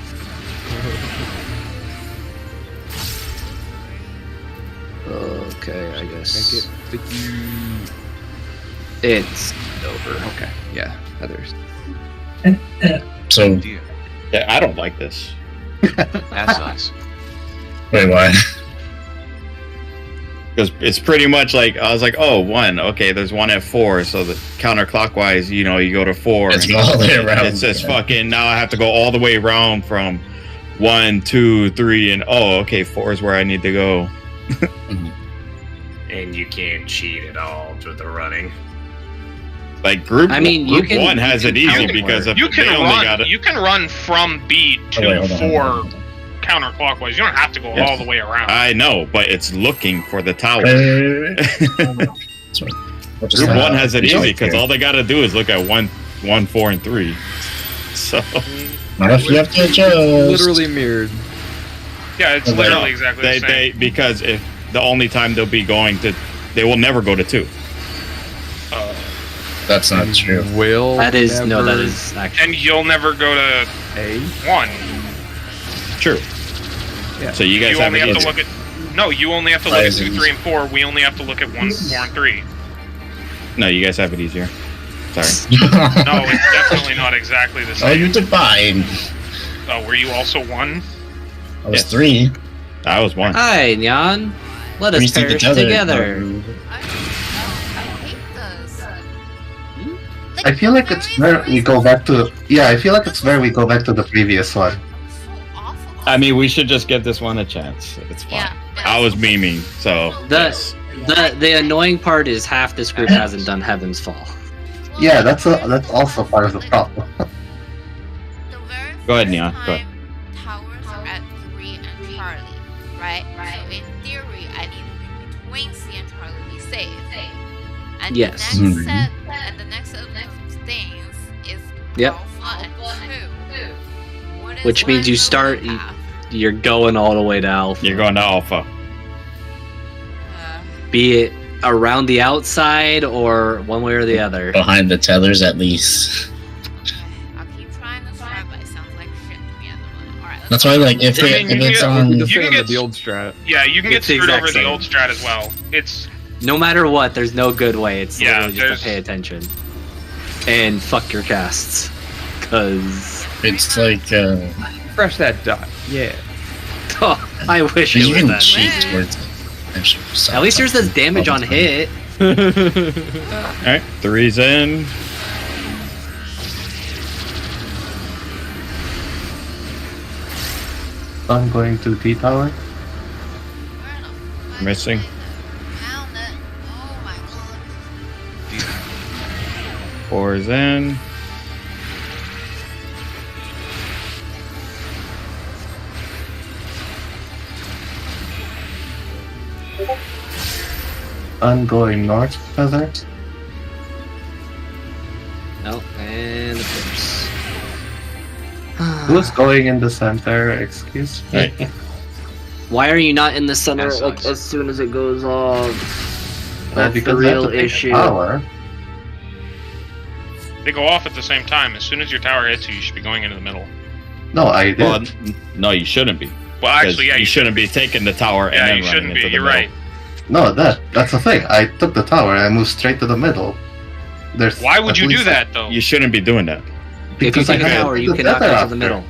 Okay, I Make guess it sticky. it's over. Okay, yeah, others. So, Dear. Yeah, I don't like this. As us. wait, why? Because it's pretty much like, I was like, oh, 1. Okay, there's 1 at 4. So the counterclockwise, you know, you go to 4. Let's go all the way around. It's just fucking, now I have to go all the way around from 1, 2, 3, and oh, okay, 4 is where I need to go. And you can't cheat at all with the running. Like group, I mean, you group can- 1 has you it can easy count because if You can they only got run. it. You can run from B to Oh, wait, hold on, 4 hold on. counterclockwise. You don't have to go Yes. all the way around. I know, but it's looking for the tower. Sorry. What just Group happened? 1 has it Yeah. easy because all they got to do is look at 1, 4, and 3. So Not if you have to adjust. Literally mirrored. Yeah, it's Okay. literally exactly the same. they because if the only time they'll be going to, they will never go to 2. That's not true. Will That is no, that never is actually. And you'll never go to A. 1. True. Yeah. So you guys You have only it have easy. to look at. No, you only have to look Why at is 2, it 3, and 4. We only have to look at 1, 4, and 3. No, you guys have it easier. Sorry. No, it's definitely not exactly the Oh, same. you divine. Oh, were you also 1? I was Yes. 3. I was 1. Hi, Nyan. Let us We stick perish together. together. I hate this. I feel like it's where we go back to. Yeah, I feel like it's where we go back to the previous one. I'm so awful. I mean, we should just give this one a chance. It's fine. Yeah, I was memeing, so The the annoying part is half this group hasn't done Heaven's Fall. Yeah, that's also part of the problem. The very Go ahead, first Nia, go ahead. time Towers are at 3 and Charlie, right? So in theory, I need to be between C and Charlie to be safe. And Yes. the next Mhm. set and the next set of things is Yep. Alpha and 2. What is Which means one you start- middle path? You're going all the way to Alpha. you're going to Alpha. Be it around the outside or one way or the other. Behind the tethers, at least. I'll keep trying this strat, but it sounds like shit to me at the moment. Alright, let's That's go. why, like, if, I it, mean, if you it's get- on. Just You can saying get- the old strat. Yeah, you can get It's the screwed exact over the same. old strat as well. It's No matter what, there's no good way. It's Yeah, literally just there's- to pay attention. And fuck your casts. Cause It's like. Fresh that dot. Yeah. I wish it You was can that. cheat way. towards it. At least yours says damage on hit. All right, 3's in. I'm going to T tower. Where the fuck Missing. is it? Found it. Oh my god. 4's in. I'm going north, Feather. Oh, and of course. Who's going in the center? Excuse me. Right. Why are you not in the center That like sucks. as soon as it goes off? That's the Because I have real to pick a issue. tower. they go off at the same time. As soon as your tower hits you, you should be going into the middle. No, I did. Well, no, you shouldn't be. Well, 'Cause actually, yeah, you shouldn't be taking the tower and yeah, then you running shouldn't into be. the You're middle. right. No, that's the thing. I took the tower and I moved straight to the middle. There's Why would at you do least- that though? You shouldn't be doing that. If you Because I take a had tower, to you do cannot tether go to after. the middle.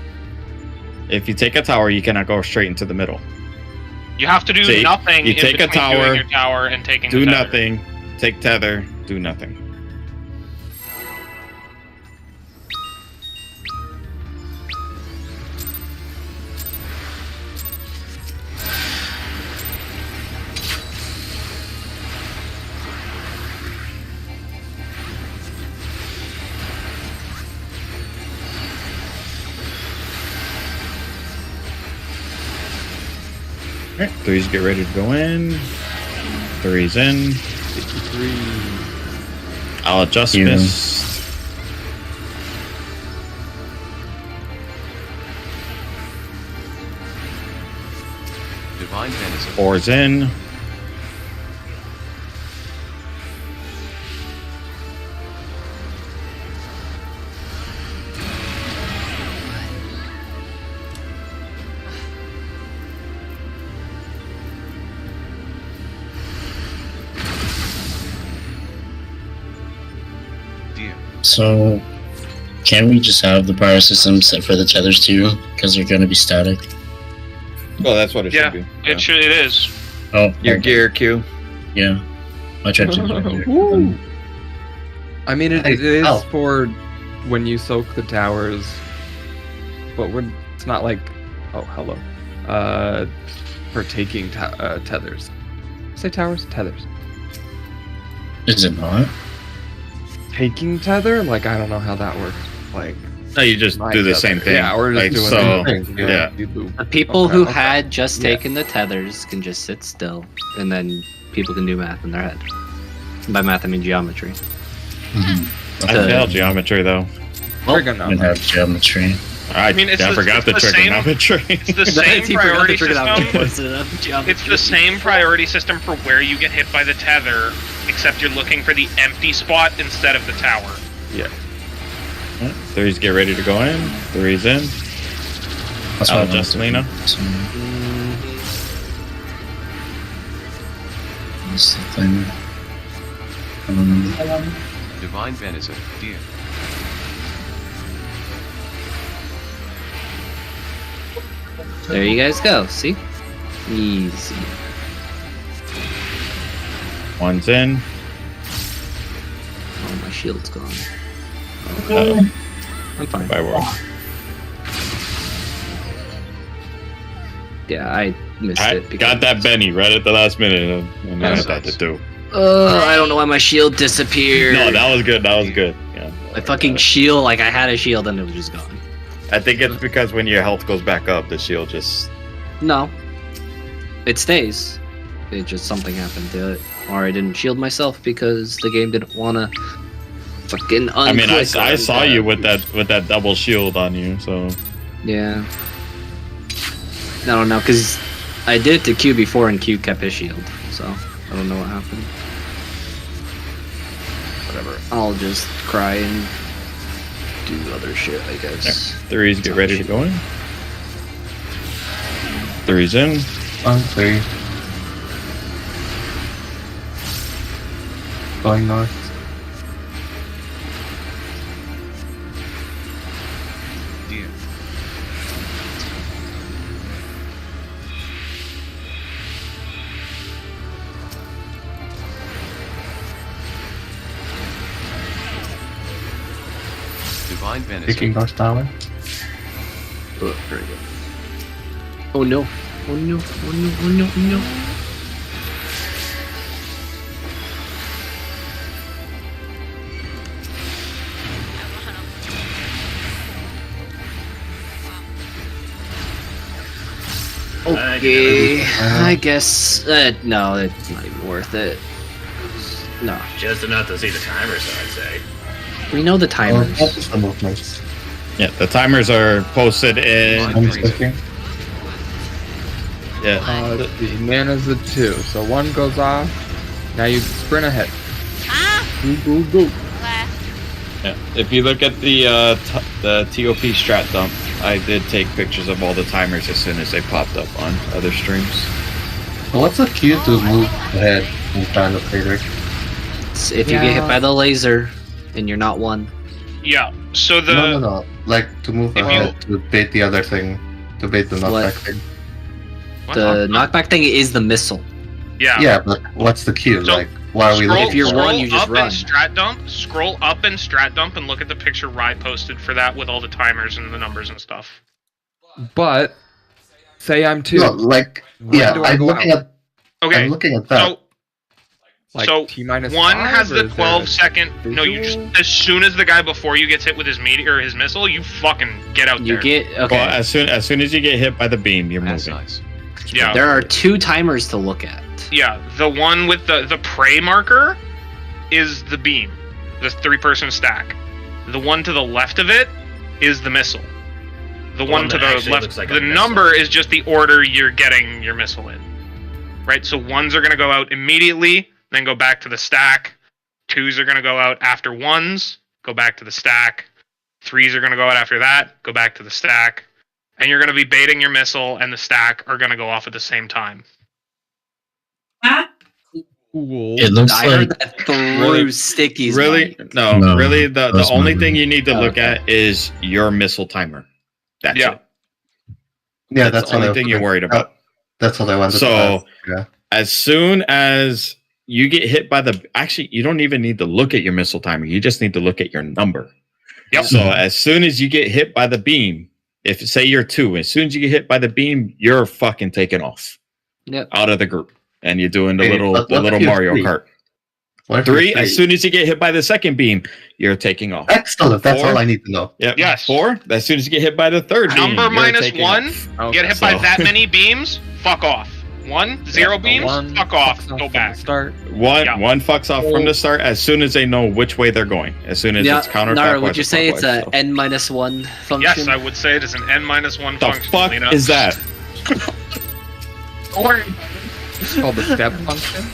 If you take a tower, you cannot go straight into the middle. You have to do See, nothing you in take a between tower, doing your tower and taking Do the tether. nothing. Take tether. Do nothing. Alright, 3's get ready to go in. 3's in. 53. I'll adjust Yeah. mist. Divine Venison. 4's in. Dear. So, can we just have the power system set for the tethers too? Because they're going to be static. Well, that's what it Yeah, should be. It is. Oh, Your okay. gear Q. Yeah. I tried to. Woo. I mean, it is Oh. for when you soak the towers, but it's not like, oh, hello, for taking tethers. Say towers? Tethers. Is it not? Taking tether? Like, I don't know how that works. Like, No, you just my do the tether. same thing. Yeah, we're just like, doing so, the same thing. yeah. You do. The people Okay, who okay. had just Yeah. taken the tethers can just sit still, and then people can do math in their head. By math, I mean geometry. I failed geometry though. We're gonna We have geometry. I mean, it's forgot the the same- trigonometry. It's the same He forgot priority to figure out system. It's the same priority system for where you get hit by the tether, except you're looking for the empty spot instead of the tower. Yeah. 3's get ready to go in. 3's in. That's I'll what I adjust wanted to Lena. do. So, That's the thing. Divine Venison. Dear. There you guys go. See, easy. 1's in. Oh, my shield's gone. Uh-oh. I'm fine. By world. Yeah, I missed I it. got that Benny right at the last minute, and I had that to do. I don't know why my shield disappeared. No, that was good. That was good. Yeah. My fucking shield, like I had a shield and it was just gone. I think it's because when your health goes back up, the shield just. No. It stays. It just something happened to it. Or I didn't shield myself because the game didn't wanna fucking I mean, I unclick saw or- you with that double shield on you, so. Yeah. I don't know, because I did it to Q before and Q kept his shield, so I don't know what happened. Whatever. I'll just cry and do other shit, I guess. 3's get ready to go in. 3's in. 1, 3. Going north. Dear. Divine Venison. Taking North Tower. Oh, very good. Oh no. Oh no. Oh no. Oh no. Oh no. Okay, I guess. No, it's not even worth it. No, Just enough to see the timers, I'd say. we know the Oh, timers. what is the movements? Yeah, the timers are posted in. I'm clicking. Yeah. Let's see. Mana's the 2, so 1 goes off. Now you sprint ahead. Ah! Go, go, go. Left. Yeah. If you look at the TOP strat dump, I did take pictures of all the timers as soon as they popped up on other streams. What's the key to move ahead in front of Vader? It's if you get hit by the laser and you're not one. Yeah. So the No. Like to move If you- ahead to bait the other thing, to bait the knockback thing. what? The knockback thing is the missile. yeah. Yeah, but what's the cue? So, Like, why are we Scroll, looking If you're for? one, you just up run. and strat dump. Scroll up and strat dump and look at the picture Rye posted for that with all the timers and the numbers and stuff. But say I'm 2. No, like, When yeah, do I I'm go looking out? at. Okay. I'm looking at that. So Like so T minus one 5, has or the is 12-second. No, you just visual? as soon as the guy before you gets hit with his meteor or his missile, you fucking get out You there. get okay. Well, as soon as you get hit by the beam, you're That's moving. nice. Yeah. There are 2 timers to look at. Yeah, the one with the prey marker is the beam, the 3-person stack. The one to the left of it is the missile. The one to that the actually left, looks like a the missile. number is just the order you're getting your missile in. Right? So 1s are going to go out immediately, then go back to the stack. 2s are going to go out after 1s, go back to the stack. 3s are going to go out after that, go back to the stack. And you're going to be baiting your missile, and the stack are going to go off at the same time. Cool. It looks I like heard that through Really- Sticky's Really? mind. No, No, really. The that's only not thing me. you need to Oh, look okay. at is your missile timer. That's Yeah. it. Yeah, That's the only thing you're worried about. That's what I wanted to So, ask. Yeah. as soon as you get hit by the, actually, you don't even need to look at your missile timer. You just need to look at your number. Yep. So as soon as you get hit by the beam, if say you're 2, as soon as you get hit by the beam, you're fucking taking off Yep. out of the group, and you're doing the Hey, little what the if little you're Mario 3? Kart. What if you're 3, as soon as you get hit by the second beam, you're taking off. Excellent. That's 4? all I need to know. Yep. Yes. 4, as soon as you get hit by the third beam, Number you're minus taking 1, off. get hit by So- that many beams, fuck off. 1, 0 beams, fuck off, fucks go from back. the Start. One Yeah. one fucks off from the start as soon as they know which way they're going. As soon as Yeah, it's counterclockwise. Nara, would you or say it's a clockwise, so. n-1 function? Yes, I would say it is an n-1 The function. fuck Lena. is that? It's called the step function.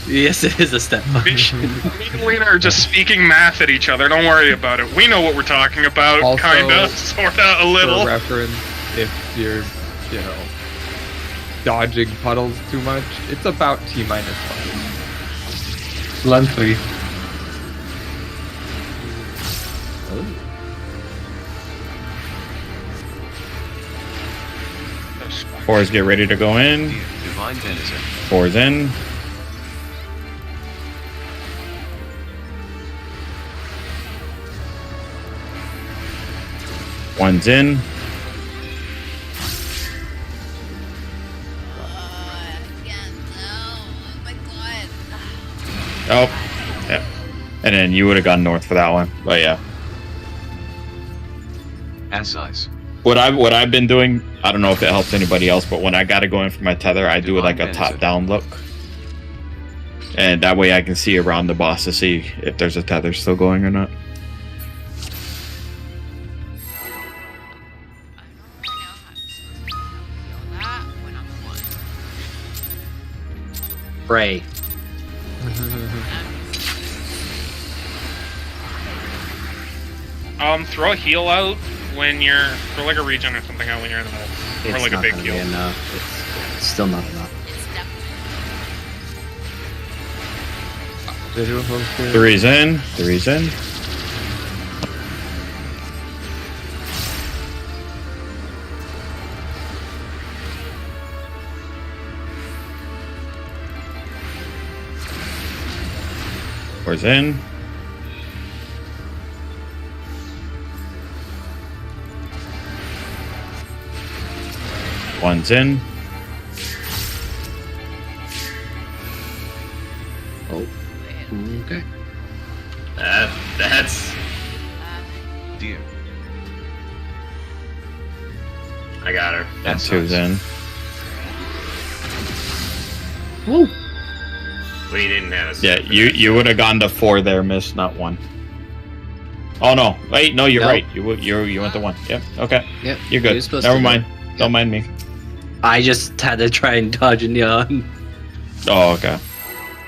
Yes, it is a step Me function. me and Lena are just speaking math at each other. Don't worry about it. We know what we're talking about. Also, Kinda, sorta, a For little. reference, if you're, dodging puddles too much, it's about T-1. Bluntly. Fours get ready to go in. Divine Denizen. 4's in. One's in. Oh my god. Oh, yeah. And then you would have gone north for that one. But yeah. Ass size. What I've been doing, I don't know if it helps anybody else, but when I gotta go in for my tether, I do like a top-down look. And that way I can see around the boss to see if there's a tether still going or not. I don't really know how to feel that when I'm one. Ray. Throw a heal out when you're, throw like a regen or something out when you're in the middle. Or It's like a not big gonna heal. be enough. It's still not enough. It's definitely Visual hosted. 3's in. 3's in. Four's in. One's in. Oh. Okay. That's. Dear. I got her. And Ass 2's size. in. We didn't have a. Yeah, you would have gone to 4 there, miss, not 1. Oh no! Wait, no, you're No. right. You went to 1. Yep. Okay. Yep. You're You're good. supposed Never to mind. Don't mind me. I just had to try and dodge and yawn. Oh, okay.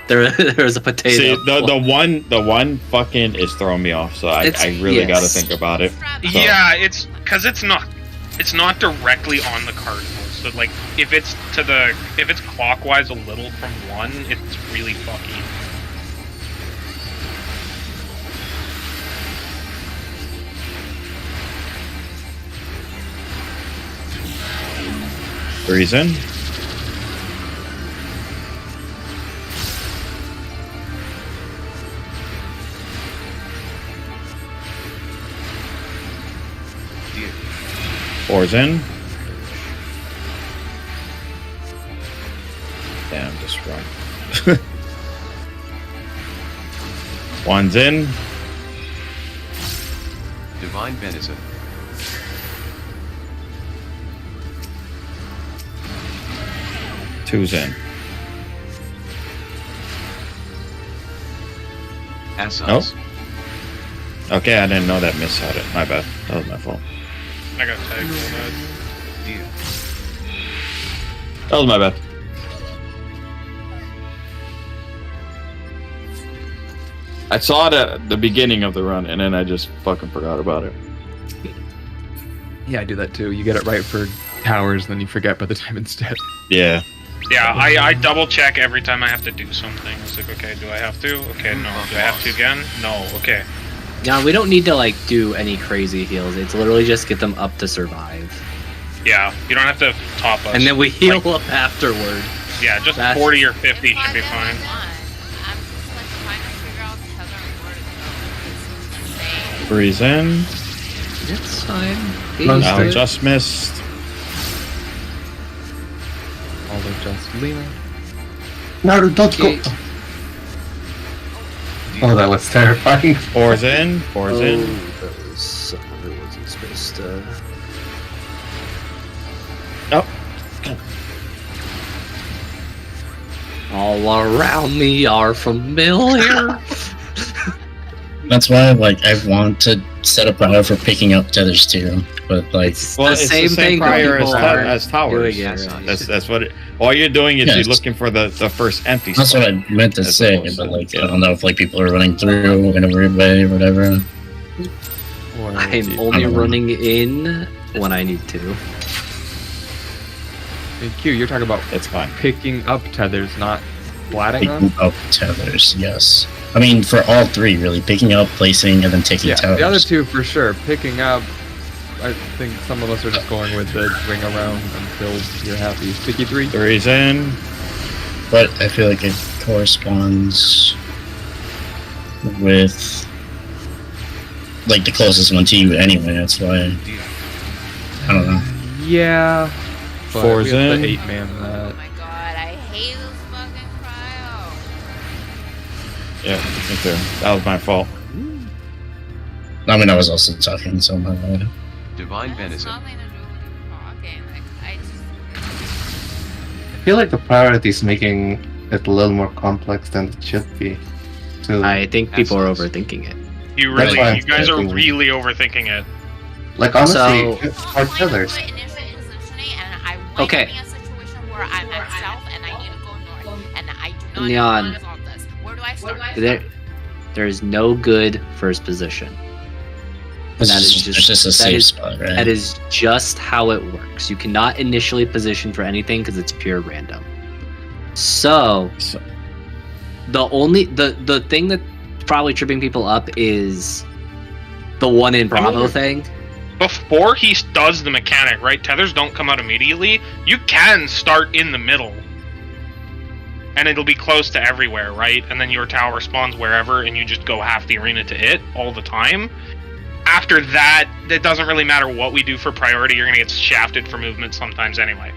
There was a potato. See, the one fucking is throwing me off. So I really got to yes. think about it. Yeah, it's because it's not directly on the cardinal. So like if it's clockwise a little from 1, it's really fucky. Three's in. Dear. 4's in. Damn, just run. 1's in. Divine Benison. Two's in. Assos. Okay, I didn't know that Miss had it. My bad. That was my fault. I got tagged for that. Dia. That was my bad. I saw it at the beginning of the run, and then I just fucking forgot about it. Yeah, I do that too. You get it right for towers, then you forget by the time instead. Yeah. Yeah, I double check every time I have to do something. It's like, okay, do I have to? Okay, no. Do I have to again? No. Okay. Yeah, we don't need to like do any crazy heals. It's literally just get them up to survive, Yeah, you don't have to top us. and then we heal up afterward. Yeah, just That's- 40 or 50 should be fine. I'm just like trying to figure out tether and where to go. It's insane. Breeze in. It's fine. Monster. Now just missed. Although just Lena. Naru, don't go. Okay. Oh, that was terrifying. Four's in. Four's in. That was I wasn't supposed to. Oh. All around me are familiar. That's why, like, I want to set a prior for picking up tethers too. But like, It's Well, the it's same the same thing that prior people as, are as towers. doing it, right? That's what it, all you're doing is Yes. you're looking for the first empty that's spot. what I meant to As say. opposed But to- like, I don't know if like people are running through in a weird way or whatever. Or I'm only running in when I need to. Hey, Q, you're talking about It's fine. picking up tethers, not flatting them? Picking up tethers, yes. I mean, for all three, really, picking up, placing, and then taking Yeah, towers. the other two for sure. Picking up, I think some of us are just going with the swing around until you're happy. Sticky 3? Three's in. But I feel like it corresponds with like the closest one to you anyway. That's why I don't know. Yeah. But Four's we have in. the 8-man Oh that. my god, I hate this fucking cryo. Yeah, me too. That was my fault. I mean, I was also talking, so my bad. Divine That has Venison. nothing to do with you talking. Like, I just. I feel like the priority is making it a little more complex than it should be. To I think people are That's- overthinking it. You That's why I'm you guys are thinking- really overthinking it. like honestly, So- our tethers. Initial positioning, and I might Okay. be in a situation where I'm at south and I need to go north, and I do not Neon. know how to resolve this. Where do I start? There is no good first position. It's That is just, just- it's just a that safe is- spot, right? That is just how it works. You cannot initially position for anything because it's pure random. So So- the thing that's probably tripping people up is the one in Bravo thing. Before he does the mechanic, right? Tethers don't come out immediately. You can start in the middle. And it'll be close to everywhere, right? And then your tower spawns wherever, and you just go half the arena to it all the time. After that, it doesn't really matter what we do for priority, you're gonna get shafted for movement sometimes anyway.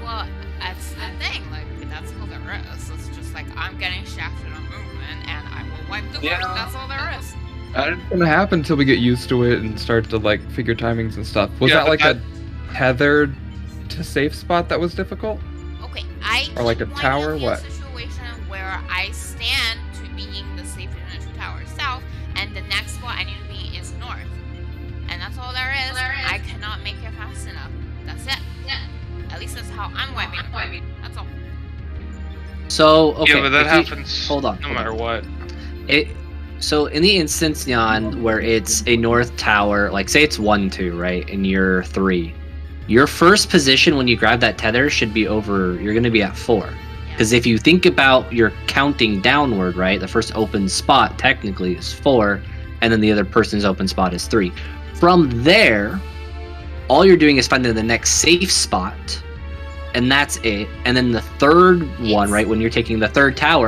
Well, that's the thing. Like, that's all there is. It's just like I'm getting shafted on movement, and I will wipe the board. That's all there is. It's gonna happen until we get used to it and start to like figure timings and stuff. Was Yeah, that but like a tethered to safe spot that was difficult? Okay, I Or like a keep tower, winding what? a situation where I stand to being the safe initial tower south, and the next spot I need to be is north, and that's all there is. I cannot make it fast enough. That's it. At least that's how I'm wiping. That's all. So okay, yeah, but that if we- happens hold on, no hold matter on. what. So in the instance, Jan, where it's a north tower, like say it's 1-2, right, and you're 3, your first position when you grab that tether should be over. You're going to be at 4, because if you think about your counting downward, right, the first open spot technically is 4, and then the other person's open spot is 3. From there, all you're doing is finding the next safe spot. And that's it. And then the third one, right? When you're taking the third tower,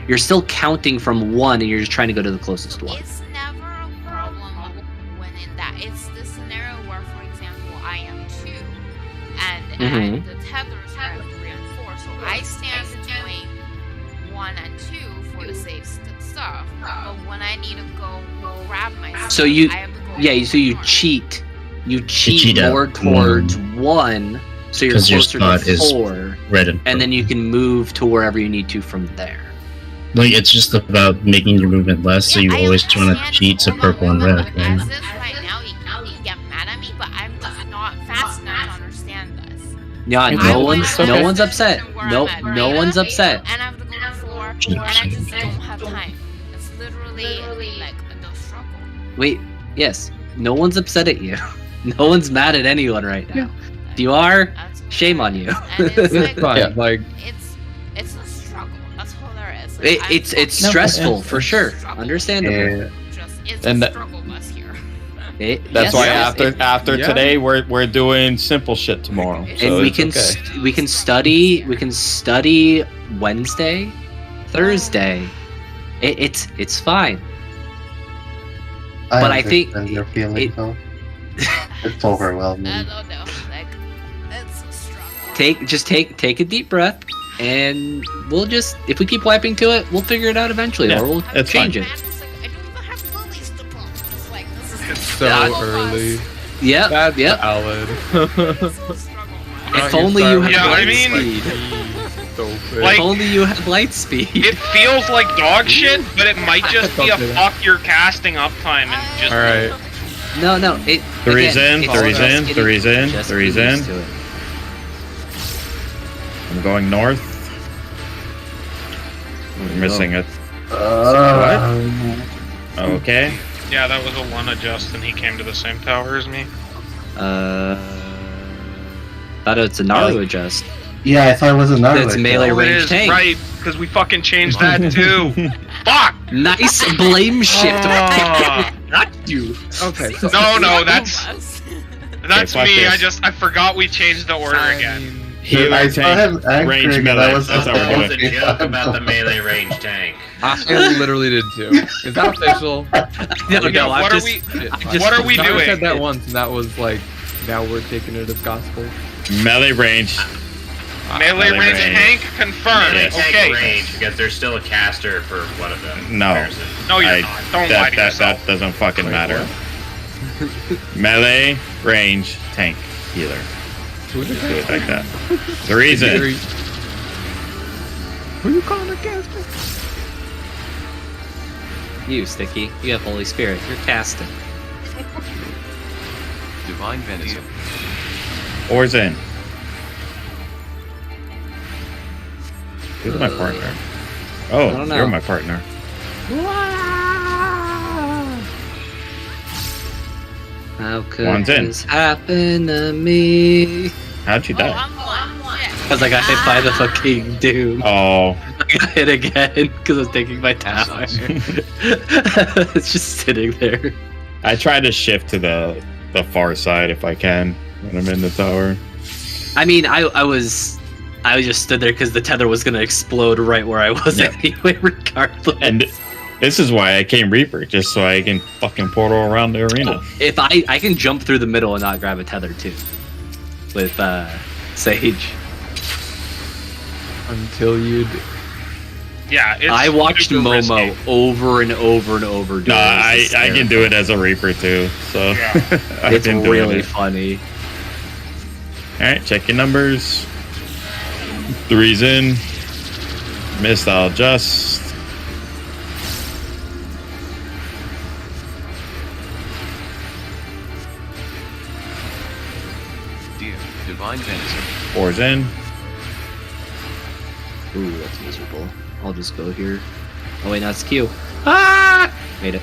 you're still counting from 1, and you're just trying to go to the closest one. It's never a problem when in that. It's the scenario where, for example, I am 2, and the tethers are 3 and 4, so I stand doing 1 and 2 for the safe stuff. But when I need to go grab my stuff, So you- I have to go Yeah, so you north. cheat. You cheat cheat out more towards 1 So you're 'Cause your closer spot to is 4, red and and then you can move to wherever you need to from there. like it's just about making your movement less, so you I always want to understand cheat to all purple and that, red. but Right? as is right now, you can get mad at me, but I'm just not fast enough to understand this. Yeah, It's no okay. one's It's okay. no one's upset. Where I'm No at no right one's now, upset. And I have to go to 4, and I just don't have time. It's literally like a struggle. Wait, yes, no one's upset at you. No one's mad at anyone right now. If you are, That's shame on you. And it's like, It's fine. Yeah. Like, it's a struggle. That's all there is. Like, It's No, stressful yeah. for sure. Struggle. Understandable. It's And a that- struggle bus here. That's Yes, why yes, after yeah. today we're doing simple shit tomorrow. So and we it's can okay. we can study Wednesday, Thursday. It's fine. But I think understand your feeling it- though. It's overwhelming. I don't know. Like, it's a struggle. Just take a deep breath, and we'll just if we keep wiping to it, we'll figure it out eventually, Yeah, or we'll it's change fine. it. Man, it's like, I don't even have lilies to pull. It's like, this is so Yeah. early. Yep, That's yep. valid. it's a struggle. If only you had Yeah, I light mean- speed. Like- If only you had light speed. It feels like dog shit, but it might just be a Don't do fuck your casting uptime and just. All right. No. It Three's again, in, it's three's just in, getting- three's in, just three's getting in. used to it. I'm going north. We're missing it. Okay. Yeah, that was a one adjust, and he came to the same tower as me. Thought it's a Naru adjust. Yeah, I thought it was another. It's melee Oh, it range is tank. right because we fucking changed that too. Fuck! Nice blame shift. Ah. Not you. Okay. So No, that's fuck me. this. I forgot we changed the order I again. mean, Healer I saw tank. him anchoring, range and melee, I was that's how we're What was doing the joke about the melee range tank? I literally did too. Is that official? No, Okay, no, what I'm are just. we? just- What are we Connor doing? said that once, and that was like, now we're taking it as gospel. Melee range. Melee Melee range range. tank confirmed. Yes. Tank Okay. range because there's still a caster for one of them. No. Comparison. No, you're I- not. Don't lie to yourself. that doesn't fucking Wait, matter. Melee range tank healer. Who Just do it like that. The reason. Who you calling a gospel? You, Sticky. You have Holy Spirit. You're casting. Divine Venison. Or's in. Who's my partner? I Oh, don't know. you're my partner. How could One's in. this happen to me? How'd you Oh, die? I'm one. Shit. Because I got hit by the fucking doom. Oh, I got hit again because I was taking my tower. It's just sitting there. I try to shift to the far side if I can when I'm in the tower. I mean, I just stood there because the tether was gonna explode right where I was Yeah. anyway, regardless. And this is why I came Reaper, just so I can fucking portal around the arena. If I can jump through the middle and not grab a tether too, with Sage. Until you do. Yeah, it's I watched super Momo risky. over and over and over. Do No, it. It's I can do it as a Reaper too. So Yeah. I've It's been doing really it. funny. All right, check your numbers. 3's in. Missed, I'll adjust. Dear Divine Venison. 4's in. Ooh, that's miserable. I'll just go here. Oh wait, no, it's Q. Ah! Made it.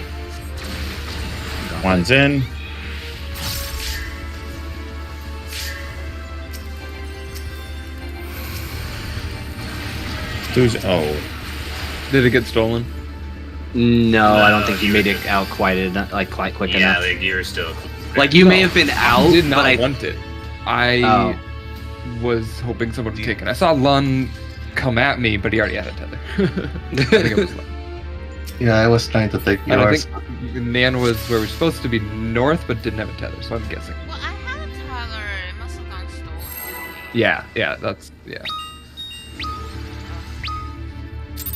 Got 1's in. Two's oh. Did it get stolen? it. No, I don't No, think you you made were it out quite quick Yeah, enough. like you're still. Like you may No, have been I out, did not but I want it. I Oh. was hoping someone would take it. I saw Lun come at me, but he already had a tether. I think it was Lun. Yeah, I was trying to take And I yours. think Nan was where we're supposed to be north, but didn't have a tether, so I'm guessing. Well, I had a tether. It must have gone stolen. Yeah, that's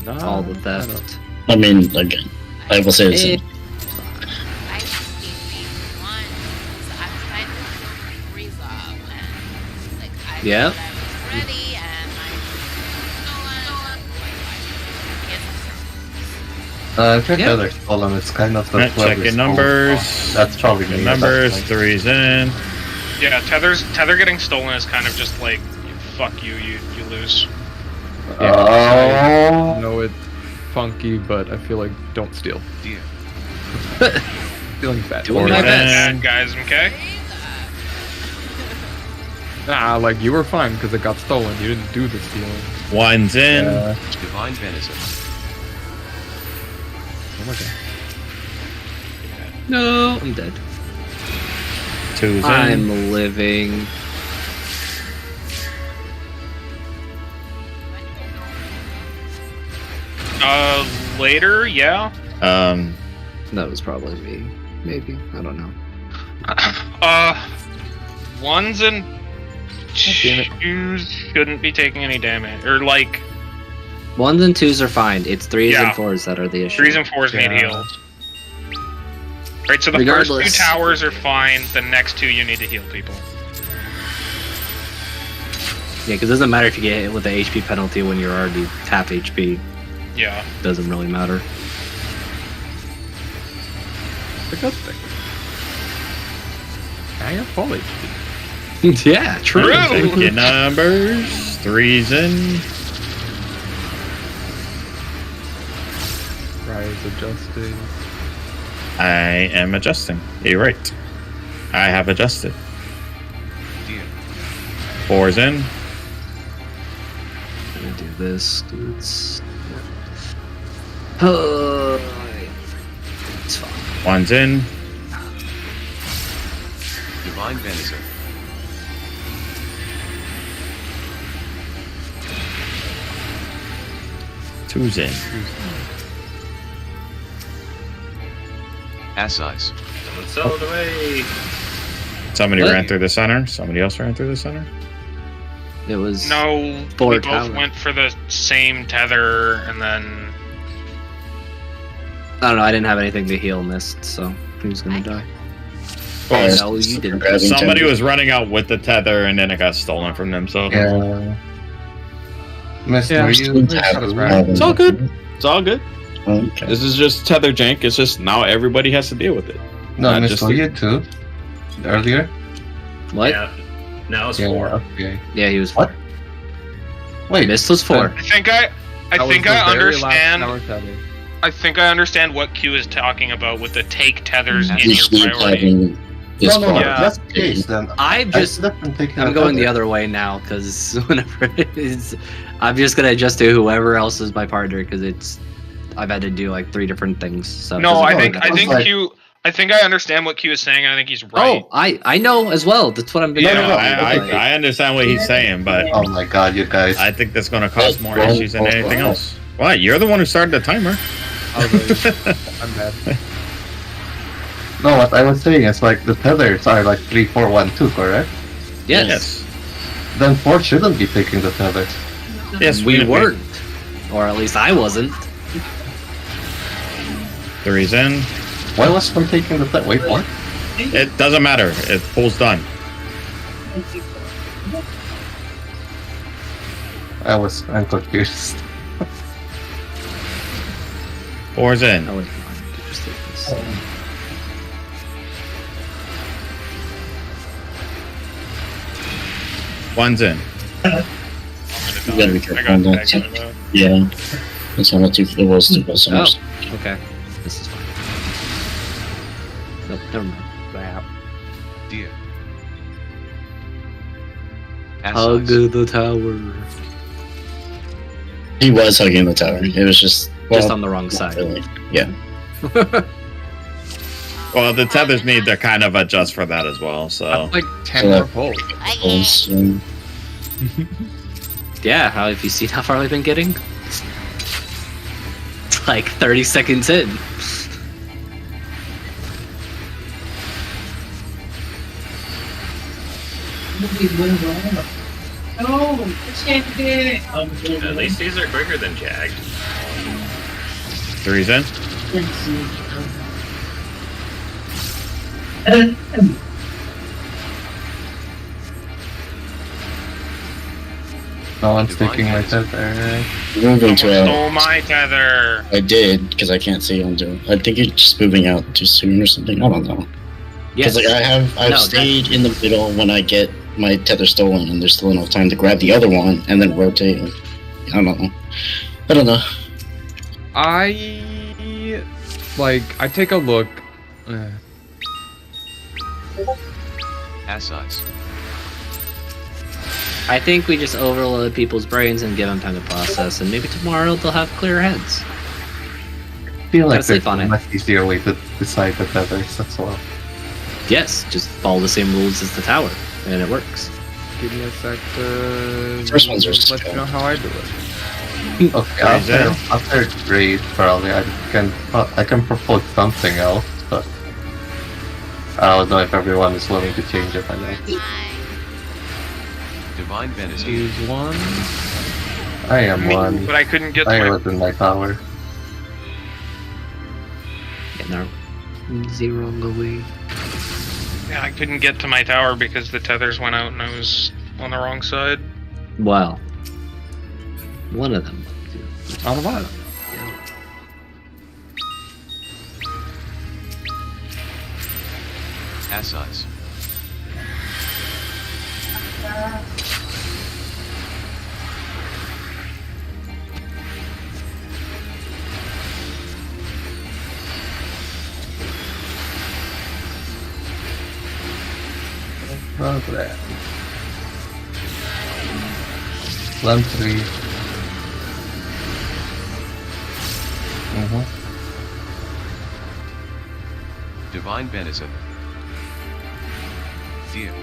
No, all the I don't- theft. I mean, again, I will say this. Eh. I just gave me one because I'm trying to kill Frieza, and like I Yep. Ready and If your Yeah. tether's stolen, it's kind of the Alright, whoever's checking stolen. numbers. That's probably me. Checking at that numbers. point. 3's in. Yeah, tether getting stolen is kind of just like, fuck you, you lose. Oh. I know it's funky, but I feel like don't steal. Deal. Stealing's bad. Doing Four's my best. in. Bad guys, okay? Nah, like you were fine because it got stolen. You didn't do the stealing. 1's in. Divine Venison. Oh my god. No, I'm dead. 2's in. I'm living. Later, yeah. That was probably me. Maybe. I don't know. Ones and damn it. twos shouldn't be taking any damage. Or like, 1s and 2s are fine. It's 3s Yeah. and 4s that are the issue. 3s and 4s need Yeah. heals. Right, so the Regardless. first 2 towers are fine, the next 2 you need to heal people. Yeah, because it doesn't matter if you get hit with the HP penalty when you're already half HP. Yeah. Doesn't really matter. It's a good thing. Now you're full HP. Yeah, true. Checking numbers. 3's in. Rise adjusting. I am adjusting. You're right. I have adjusted. Deal. 4's in. Let me do this. It's fine. 1's in. Divine Venison. Two's in. Assize. Someone sell it away. Somebody What? ran through the center. Somebody else ran through the center. It was No, Four we both tower. went for the same tether, and then I don't know. I didn't have anything to heal Mist, so who's gonna die? Well, No, you didn't. grabbing Somebody tether. was running out with the tether, and then it got stolen from them. So Yeah. Mr. Yeah, Were you? it's all good. It's all good. Okay. This is just tether jank. It's just now everybody has to deal with it. No, Not Mr. just Were you too? Earlier? What? Yeah. No, it's Yeah. 4. Okay. Yeah, he was. What? Wait. Mist was 4. I think I That was think the I very last understand. tower tether. I think I understand what Q is talking about with the take tethers in You your keep priority. having this No, no, part. Yeah. that's the case then. I'm just. I'm going the other way now because whenever it is, I'm just gonna adjust to whoever else is my partner because it's. I've had to do like 3 different things. So it No, doesn't I really think matter. I think like- Q. I think I understand what Q is saying, and I think he's right. Oh, I know as well. That's what I'm. Yeah, no, I understand what he's saying, but Oh my god, you guys. I think that's going to cause more Well, issues than well, anything well. else. What? You're the one who started the timer. I was like, I'm bad. No, what I was saying is like the tethers are like 3, 4, 1, 2, correct? Yes, Then 4 shouldn't be taking the tethers. Yes, we weren't, or at least I wasn't. 3's in. Why was 4 taking the tether? Wait, what? It doesn't matter. It pulls done. I'm confused. 4's in. Oh wait, no, I need to just take this. 1's in. You gotta be I careful got on that. tagged in that. Yeah. That's how much it was to so much. Okay, this is fine. Nope, never mind. Deal. Hug Assize. the tower. He was hugging the tower. It was just Just on the wrong side. Really. Yeah. Well, the tethers need to kind of adjust for that as well. So Like 10 more pulls. Pulls, um, Yeah, how have you seen how far we've been getting? It's like 30 seconds in. At least these are quicker than Jagged. 3's in. No one's taking my tether. Moving to Someone out. stole my tether. I did, because I can't see onto it. I think you're just moving out too soon or something. I don't know. Yes. Because like I've No, stayed in the middle when I get my tether stolen, and there's still enough time to grab the other one and then rotate. I don't know. I don't know. I take a look. Ass eyes. I think we just overload people's brains and give them time to process, and maybe tomorrow they'll have clear heads. I feel like Gotta sleep there's on a it. much easier way to decide the tethers, that's well. Yes, just follow the same rules as the tower, and it works. Give me a sec to First ones are let skill. you know how I do it. Okay, Is it? after raid, probably I can propose something else, but I don't know if everyone is willing to change it. I know. Divine venison. Choose one. I am one. But I couldn't get to I my was in my tower. Getting our zero away. Yeah, I couldn't get to my tower because the tethers went out and I was on the wrong side. Well, one of them. Out of what? Ass eyes. How's that? 1, 3. Divine venison. Dia.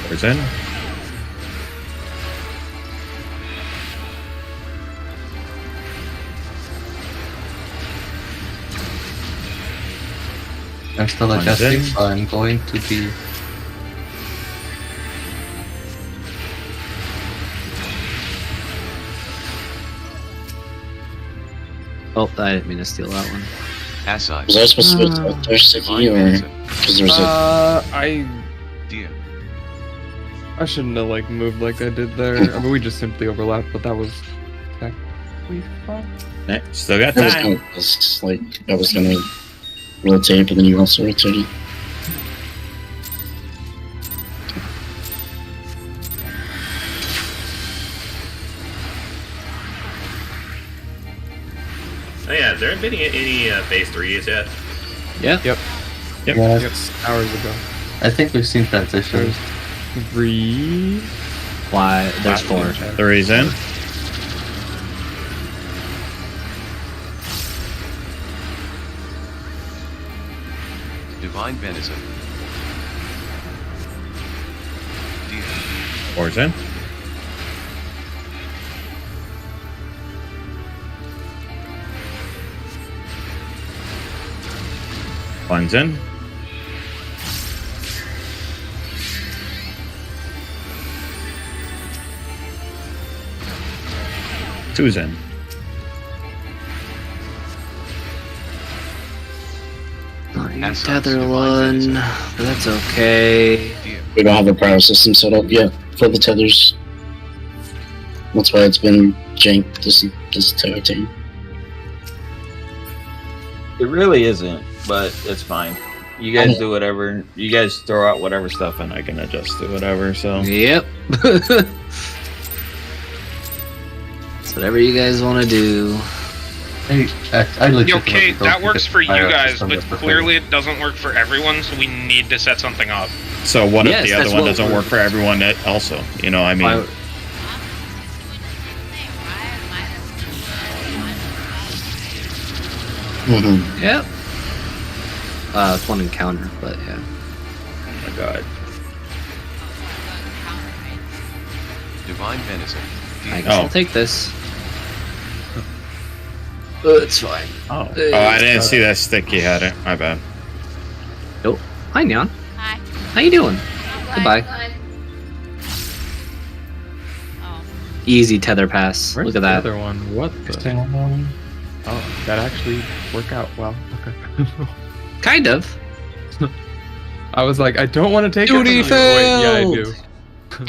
Poison. I'm still One adjusting, in. so I'm going to be. Oh, I didn't mean to steal that one. Ass eyes. Was I supposed to go to the Sticky, Divine or venison. because there's a Dia. I shouldn't have moved like I did there. I mean, we just simply overlapped, but that was technically fine. Still got I was time. I was gonna rotate, but then you also rotated. Oh yeah, there haven't been any phase 3s yet. Yeah. Yep. Yes. Hours ago. I think we've seen transitions. 3. Why? There's 4. The reason. Divine venison. Dia. Poison. One's in. Two's in. Ass eyes. Tether Divine one, venison. but that's okay. Dia. We don't have a power system set up yet for the tethers. That's why it's been janked this entire team. It really isn't, but it's fine. You guys do whatever. You guys throw out whatever stuff, and I can adjust to whatever. So Yep. It's whatever you guys want to do. I legitimately Okay, don't that think works it's for you higher guys, system but is the thing. clearly it doesn't work for everyone, so we need to set something up. So what Yes, if the that's other one what doesn't we're- work for everyone? Also, you know, I mean, Why- Mm-hmm. Yep. It's one encounter, but yeah. oh my god, Divine venison. Dia. I guess I'll take this. It's fine. oh, I didn't see that stick you had it. My bad. Hi, Neon. Hi. How you doing? Goodbye. Oh. Easy tether pass. Where's Look at the that. other one? What the? Oh, that actually worked out well. Okay. Kind of. I was like, I don't want to take Duty it. From you. Wait, yeah, I do. failed.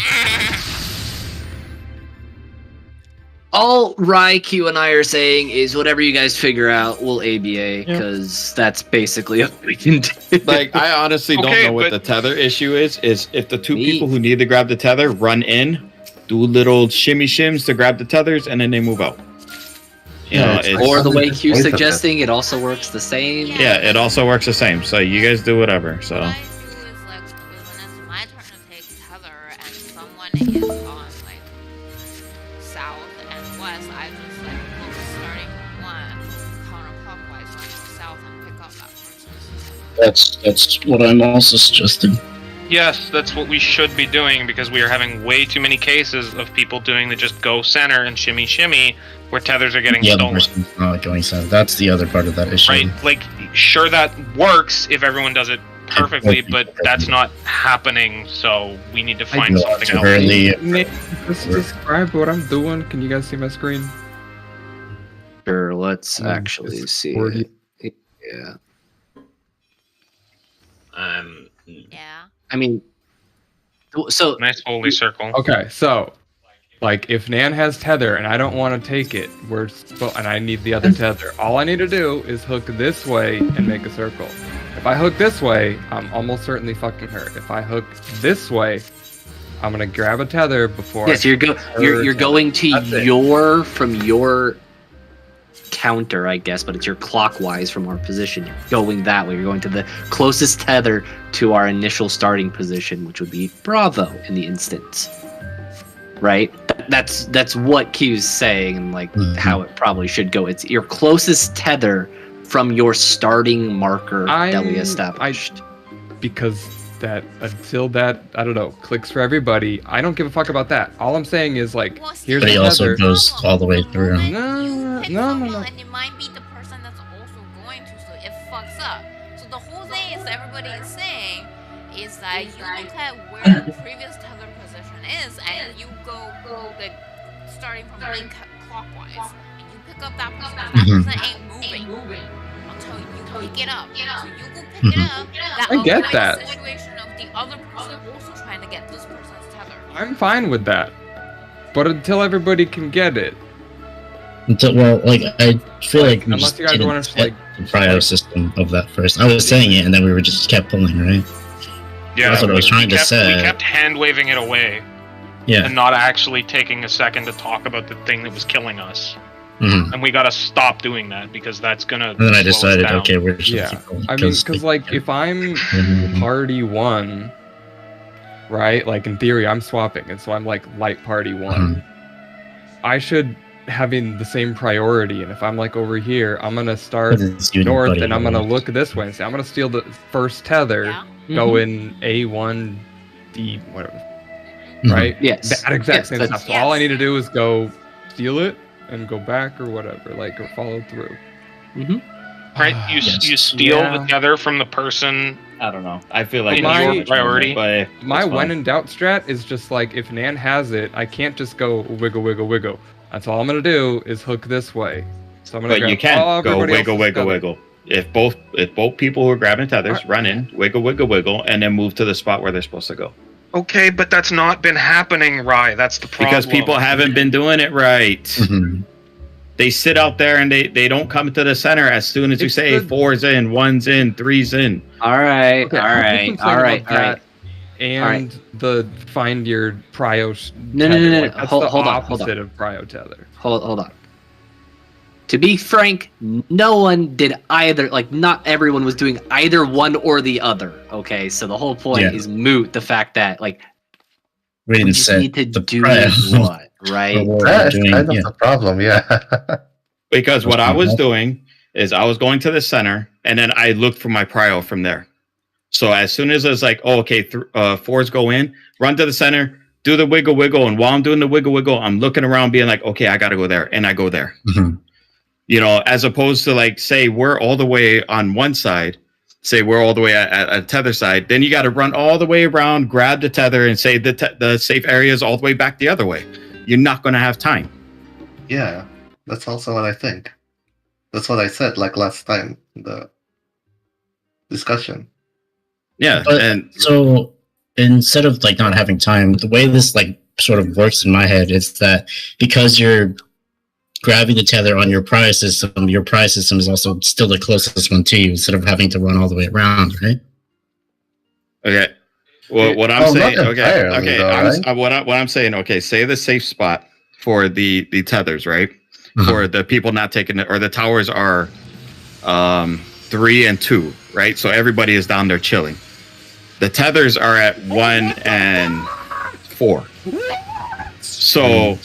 all Rai, Q, and I are saying is whatever you guys figure out, we'll ABA, because that's basically all we can do. Like, I honestly don't Okay, know what but- the tether issue is if the two Me- people who need to grab the tether run in, do little shimmy shims to grab the tethers, and then they move out. You Yeah, know, it's it's, like- Or the way Q's Wait a suggesting, it also works the same. yeah, it also works the same. So you guys do whatever. So What I do is like when it's my turn to take tether and someone is on like south and west, I just like look starting from one counterclockwise on south and pick up that person's. That's what I'm also suggesting. Yes, that's what we should be doing because we are having way too many cases of people doing the just go center and shimmy shimmy where tethers are getting The other stolen. person's not going south. That's the other part of that issue. Right? Like, sure, that works if everyone does it perfectly, but that's not happening, so we need to find No, something too else. early. Nick, just describe what I'm doing. Can you guys see my screen? Sure, let's Mm, actually it's see. 40. Yeah. Yeah. I mean, so Nice holy circle. Okay, so like if Nan has tether and I don't want to take it, and I need the other tether. All I need to do is hook this way and make a circle. If I hook this way, I'm almost certainly fucking her. If I hook this way, I'm gonna grab a tether before. yes, you're going to That's it. from your counter, I guess, but it's your clockwise from our position. You're going that way. You're going to the closest tether to our initial starting position, which would be Bravo in the instance. Right? That's what Q's saying, and like how it probably should go. It's your closest tether from your starting marker that we established. Because that until that I don't know clicks for everybody, I don't give a fuck about that. All I'm saying is like Well, here's But the he also tether. goes all the way through. No, Pick no, someone no. and it might be the person that's also going to, so it fucks up. So the whole thing is everybody is saying is that you look at where the previous tether position is and you go like starting from clockwise and you pick up that person. That person ain't moving until you pick it up. So you go pick it up. That I get avoids that. the situation of the other person also trying to get this person's tether. I'm fine with that. But until everybody can get it, Well, like I feel like we unless just you guys didn't want to set like the prio system of that first. I was saying it, and then we were just kept pulling, right? Yeah, That's what I was trying to say. We kept hand waving it away Yeah. and not actually taking a second to talk about the thing that was killing us. Mhm. And we gotta stop doing that because that's gonna. And then I slow us decided, down. okay, we're just yeah. gonna keep going. I mean, because like if I'm party one, right? Like in theory, I'm swapping, and so I'm like light party one. I should having the same priority, and if I'm like over here, I'm gonna start It's you and north, Buddy, and I'm gonna right? look this way and say I'm gonna steal the first tether, Yeah. go in A1, D, whatever, Mhm. right? Yes. That exact Yes, same that's- stuff. So all I need to do is go steal it and go back or whatever, like or follow through. Right? You Yes. you steal Yeah. the tether from the person. I don't know. I feel like In that's your your priority. but My it's when fine. in doubt strat is just like if Nan has it, I can't just go wiggle, wiggle, wiggle. That's all I'm gonna do is hook this way. So I'm gonna But grab you can all go everybody wiggle, else's wiggle, tether. wiggle. If both people who are grabbing tethers Alright. run in, wiggle, wiggle, wiggle, and then move to the spot where they're supposed to go. Okay, but that's not been happening, Rye. That's the problem. Because people haven't been doing it right. Mhm. They sit out there and they don't come to the center as soon as you It's say the- 4's in, 1's in, 3's in. All right, Okay, all I can right, complain all right, about all right. that And the find your prio. No, tether. no. Like, that's Hold the on, hold on. opposite of prio tether. Hold on. To be frank, no one did either. Like, not everyone was doing either one or the other. Okay, so the whole point Yeah. is moot. The fact that like We we didn't just set need to the do prio. what, right? Or what we're That's doing, kind of yeah. the problem, yeah. Because what I Mhm. was doing is I was going to the center and then I looked for my prio from there. So as soon as it's like, oh, okay, 4's go in, run to the center, do the wiggle, wiggle. And while I'm doing the wiggle, wiggle, I'm looking around being like, okay, I got to go there. And I go there. Mhm. You know, as opposed to like, say, we're all the way on one side, say we're all the way at tether side, then you got to run all the way around, grab the tether and say the safe area is all the way back the other way. You're not going to have time. Yeah, that's also what I think. That's what I said like last time in the discussion. Yeah. But- and So instead of like not having time, the way this like sort of works in my head is that because you're grabbing the tether on your prior system is also still the closest one to you, instead of having to run all the way around, right? Okay. Well, what I'm saying, not okay, entirely, okay, though, right? what I'm saying, okay, say the safe spot for the tethers, right? For the people not taking it, or the towers are 3 and 2, right? So everybody is down there chilling. The tethers are at 1 and 4. So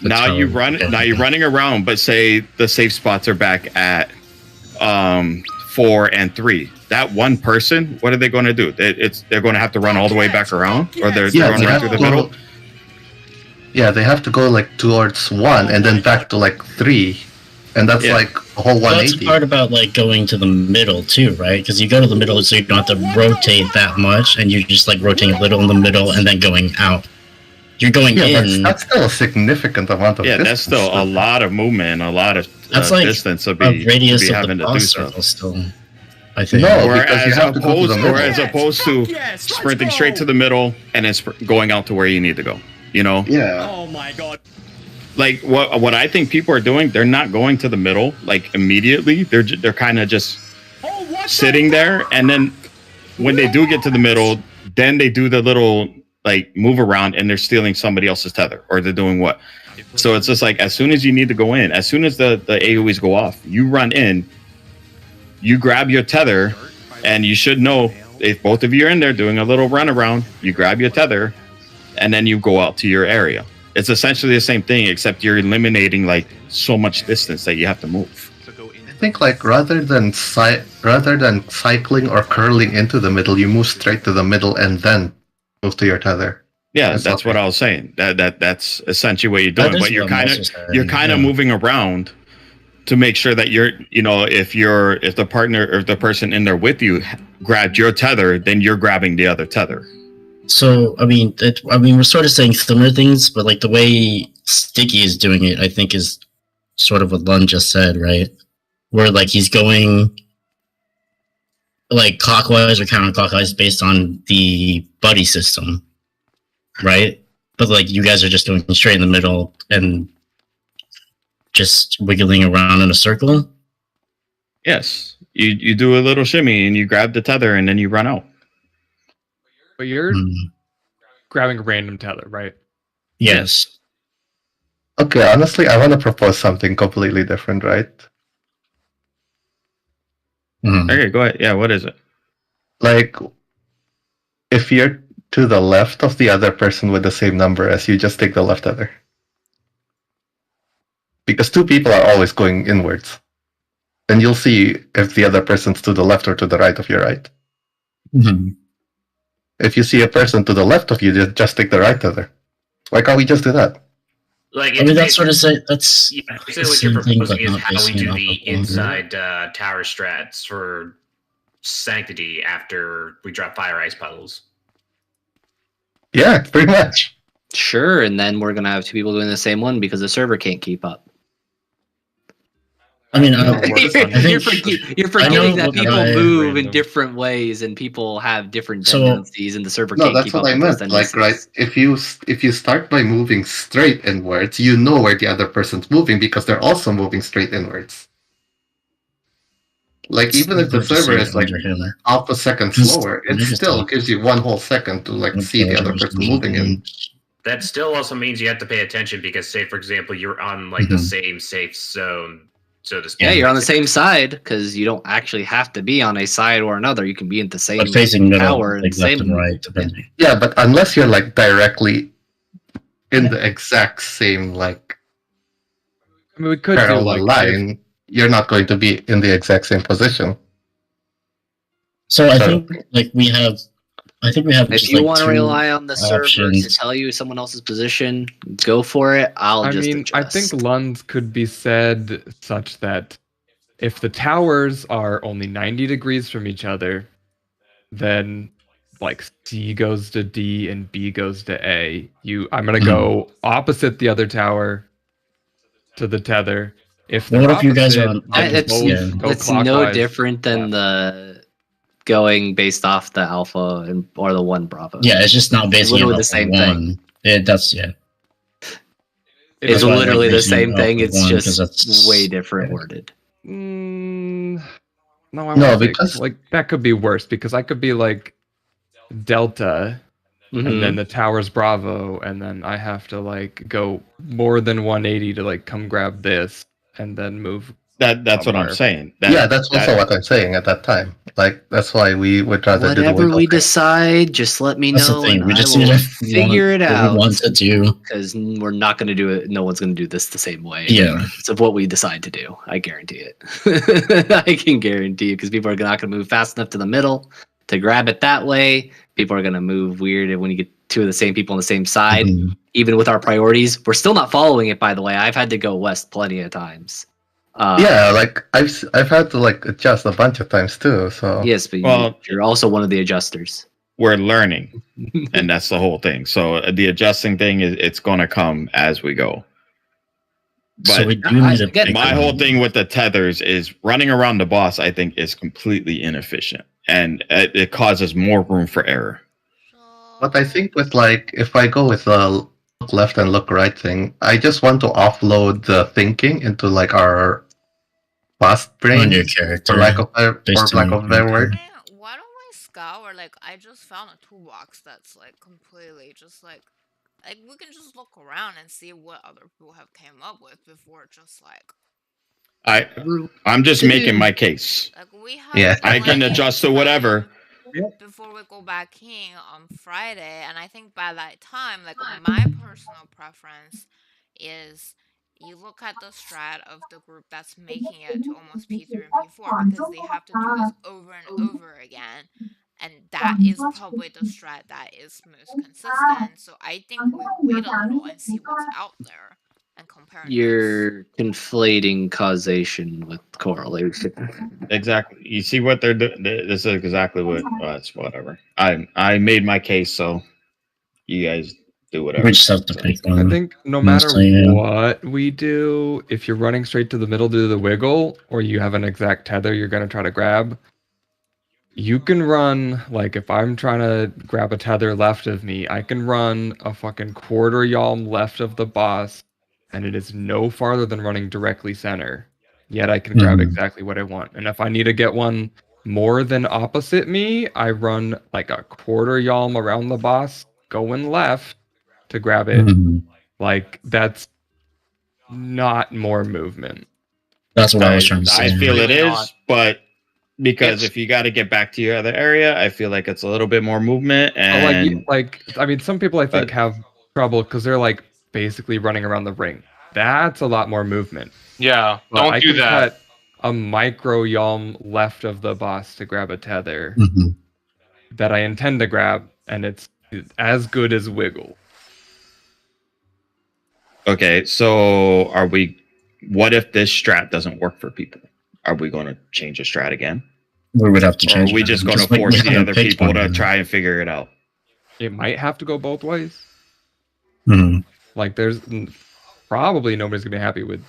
now you're running around, but say the safe spots are back at 4 and 3. That one person, what are they going to do? They're going to have to run all the way back around, or they're going right through the middle. Yeah, they have to go like towards 1 and then back to like 3, and that's like a whole 180. That's the part about like going to the middle too, right? Because you go to the middle, so you don't have to rotate that much, and you're just like rotating a little in the middle and then going out. You're going in. That's still a significant amount of distance. That's still a lot of movement, a lot of that's like distance to a be radius of having the to do boss so. circle still. I think. No, Or because you as have to go to the middle. as opposed to sprinting straight to the middle and then going out to where you need to go. You know? Yeah. Oh my god. Like what I think people are doing, they're not going to the middle like immediately. They're kind of just sitting there, and then when they do get to the middle, then they do the little like move around, and they're stealing somebody else's tether, or they're doing what. So it's just like as soon as you need to go in, as soon as the AoEs go off, you run in, you grab your tether, and you should know if both of you are in there doing a little run around, you grab your tether, and then you go out to your area. It's essentially the same thing, except you're eliminating like so much distance that you have to move. I think like rather than cycling or curling into the middle, you move straight to the middle and then move to your tether. Yeah, that's what I was saying. That's essentially what you're doing. But you're kind of moving around to make sure that you're, if the partner or the person in there with you grabbed your tether, then you're grabbing the other tether. So I mean, we're sort of saying similar things, but like the way Sticky is doing it, I think is sort of what Lund just said, right? Where like he's going like clockwise or counterclockwise based on the buddy system, right? But like you guys are just going straight in the middle and just wiggling around in a circle. Yes, you do a little shimmy and you grab the tether and then you run out. But you're grabbing a random tether, right? Yes. Okay, honestly, I want to propose something completely different, right? Okay, go ahead. Yeah, what is it? Like, if you're to the left of the other person with the same number as you, just take the left tether. Because 2 people are always going inwards. And you'll see if the other person's to the left or to the right of your right. If you see a person to the left of you, just take the right tether. Why can't we just do that? Like, I mean, that's sort of that's what you're proposing is how we do the inside tower strats for Sanctity after we drop Fire Ice puddles. Yeah, pretty much. Sure, and then we're gonna have 2 people doing the same one because the server can't keep up. I mean, you're forgetting that people move in different ways and people have different tendencies, and the server can't keep up. No, that's what I meant. Like, right, if you start by moving straight inwards, you know where the other person's moving because they're also moving straight inwards. Like, even if the server is like half a second slower, it still gives you 1 whole second to like see the other person moving in. That still also means you have to pay attention because, say, for example, you're on like the same safe zone. So to speak. Yeah, you're on the same side because you don't actually have to be on a side or another. You can be in the same facing tower, like left and right, depending. Yeah, but unless you're like directly in the exact same like we could parallel line, you're not going to be in the exact same position. So I think like we have. If you want to rely on the server to tell you someone else's position, go for it. I think Lund's could be said such that if the towers are only 90 degrees from each other, then like C goes to D and B goes to A. I'm gonna go opposite the other tower to the tether. If you guys are on, it's no different than the going based off the alpha or the 1 Bravo. Yeah, it's just not based on the same thing. It It's That's why I literally the raising same up thing. with It's one, 'cause just that's- way different worded. No, I No, won't say, because- like that could be worse because I could be like Delta, and then the tower's Bravo, and then I have to like go more than 180 to like come grab this, and then move. That's what I'm somewhere. saying. Yeah, that's also what I'm saying at that time. Like that's why we would rather do the Whatever wiggle we thing. decide, just let me That's the know, thing. and We I just will need to figure it what out. we want to do. Because we're not going to do it. No one's going to do this the same way. Yeah. It's of what we decide to do. I guarantee it. I can guarantee it because people are not going to move fast enough to the middle to grab it that way. People are going to move weird, and when you get two of the same people on the same side, Mhm. even with our priorities, we're still not following it. By the way, I've had to go west plenty of times. Yeah, like I've had to like adjust a bunch of times too. So Yes, but Well- you're also one of the adjusters. We're learning, and that's the whole thing. So the adjusting thing is it's going to come as we go. So But we do need to again, pick my one. whole thing with the tethers is running around the boss. I think is completely inefficient, and it causes more room for error. But I think with like if I go with the look left and look right thing, I just want to offload the thinking into like our fast brain, on your character. for lack of a based lack on of a better your word. Man, why don't we scour? Like, I just found a toolbox that's like completely just like we can just look around and see what other people have came up with before just like I'm just making my case. we have Yeah. I can plenty of adjust to time whatever. before we go back in on Friday, and I think by that time, like my personal preference is you look at the strat of the group that's making it to almost P3 and P4 because they have to do this over and over again. And that is probably the strat that is most consistent. So I think we wait a little and see what's out there and compare notes. You're conflating causation with correlation. Exactly. You see what they're doing? This is exactly what. It's whatever. I made my case, so you guys do whatever. We just have to pick one. I think no matter Mostly, yeah. what we do, if you're running straight to the middle to do the wiggle, or you have an exact tether you're going to try to grab, you can run, like if I'm trying to grab a tether left of me, I can run a fucking quarter yalm left of the boss, and it is no farther than running directly center. Yet I can grab Mhm. exactly what I want. And if I need to get one more than opposite me, I run like a quarter yalm around the boss, going left to grab it. Mhm. Like that's not more movement. That's what I was trying to say. I feel it Really is, not. but because It's- if you got to get back to your other area, I feel like it's a little bit more movement. But, And I mean, some people I think have trouble because they're like basically running around the ring. That's a lot more movement. Yeah, But don't I do can that. cut a micro yalm left of the boss to grab a tether Mhm. that I intend to grab, and it's as good as wiggle. okay, so are we? What if this strat doesn't work for people? Are we going to change the strat again? We would have to Or change. are we it. just going to like, force we the haven't other picked people one to yet. try and figure it out? It might have to go both ways. Mhm. Like, probably nobody's gonna be happy with.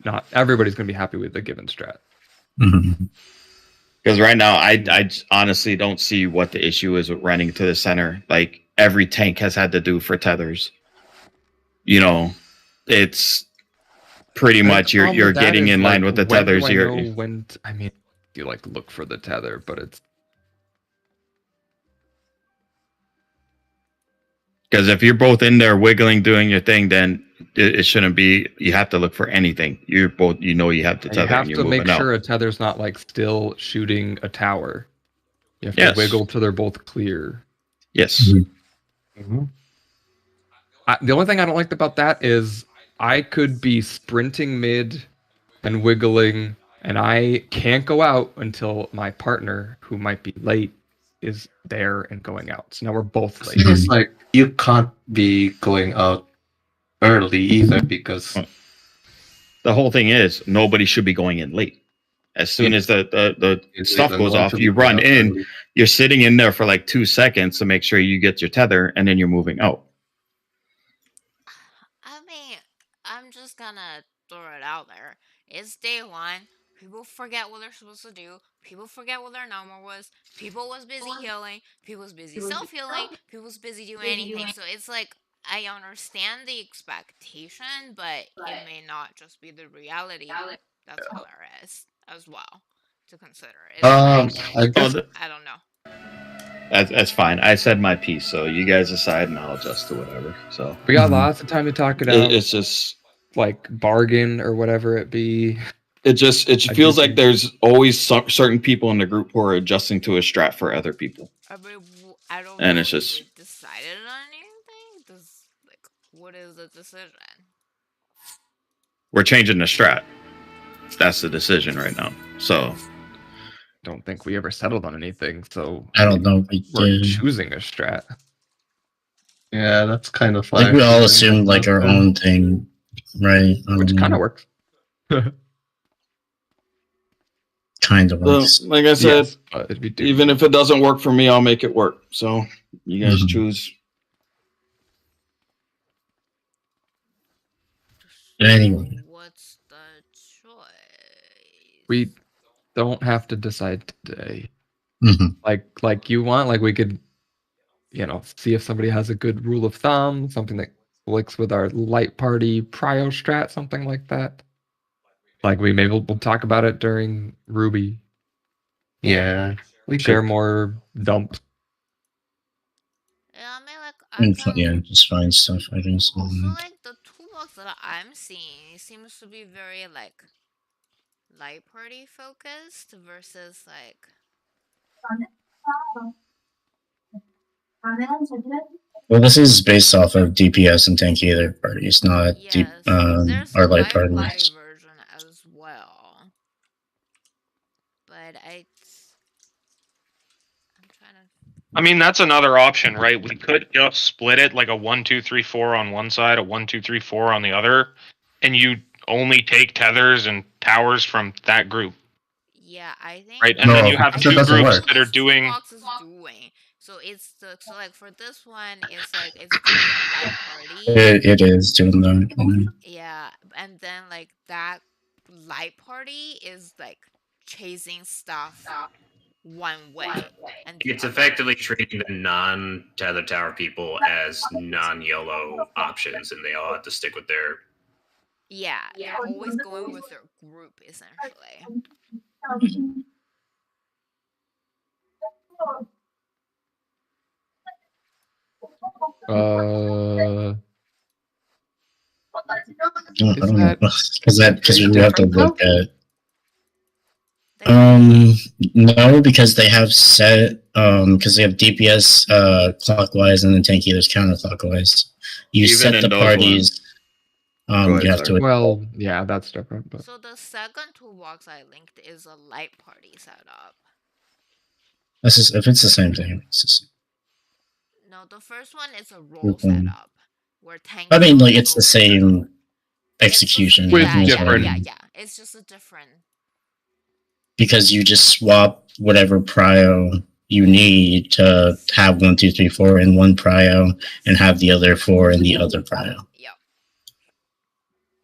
Not everybody's gonna be happy with the given strat. Mhm. Because right now, I honestly don't see what the issue is with running to the center. Like every tank has had to do for tethers. You know, it's pretty The much you're problem with that getting is, in line like, with the when do tethers. I You're know when I mean, you like look for the tether, but it's because if you're both in there wiggling, doing your thing, then it shouldn't be. You have to look for anything. You're both, you know, you have the you tether. have and you're to make moving out. sure a tether's not like still shooting a tower. You have Yes. to wiggle till they're both clear. Yes. Mhm. The only thing I don't like about that is I could be sprinting mid and wiggling, and I can't go out until my partner, who might be late, is there and going out. So now we're both late. It's like you can't be going out early either because The whole thing is nobody should be going in late. As soon as the stuff goes off, you run in. You're sitting in there for like 2 seconds to make sure you get your tether, and then you're moving out. I mean, I'm just gonna throw it out there. It's day one. People forget what they're supposed to do. People forget what their number was. People was busy healing. People was busy self-healing. People was busy doing anything. So it's like, I understand the expectation, but it may not just be the reality. That's hilarious as well to consider. It's I guess I don't know. That's fine. I said my piece, so you guys decide, and I'll adjust to whatever. So We got lots of time to talk it out. it's just like bargain or whatever it be. it I feels do like think- there's always certain people in the group who are adjusting to a strat for other people. I don't And know it's if just- we decided on anything. What is the decision? We're changing the strat. That's the decision right now. So Don't think we ever settled on anything, so I don't know. We we're did. choosing a strat. yeah, that's kind of Like we all think assumed like our own thing, right? Which kind of works. kind of Well, works. like I said, Yes, but it'd be even if it doesn't work for me, I'll make it work. So you guys Mhm. choose. Anyway. What's the choice? we don't have to decide today. Mhm. Like you want, like we could, see if somebody has a good rule of thumb, something that clicks with our light party prio strat, something like that. Like we'll talk about it during Ruby. Yeah, we Share could. more dumps. Yeah, I mean, like Yeah, just find stuff. I guess. So like the toolbox that I'm seeing seems to be very like light party focused versus like Well, this is based off of DPS and tanky other parties, not deep, there's our a light light party parties. version as well. But I'm trying to. I mean, that's another option, right? We could just split it like a 1, 2, 3, 4 on one side, a 1, 2, 3, 4 on the other, and you only take tethers and towers from that group, Yeah, I think. right? And then No, you have that two doesn't groups work. that are doing. Toolbox is doing. So it's so like for this one, it's like it's doing a light party. It is doing that. Yeah, and then like that light party is like chasing stuff one way, and the It's other- effectively treating the non-tether tower people as non-YOLO options, and they all have to stick with their. Yeah, they're always going with their group essentially. I don't Is know. that Because we have to different, look though? at. No, because they have set because they have DPS clockwise and then tanky there's counterclockwise. You Even set in the those parties. Go ahead, You have to. Well, yeah, that's different. But So the second toolbox I linked is a light party setup. This is if it's the same thing. It's the same. No, the first one is a roll Mhm. setup where tank. I mean, like goes it's the over- same It's the- execution. With yeah, different- Yeah. It's just a different. Because you just swap whatever prio you need to have 1, 2, 3, 4 in one prio and have the other 4 in the other prio. Yep.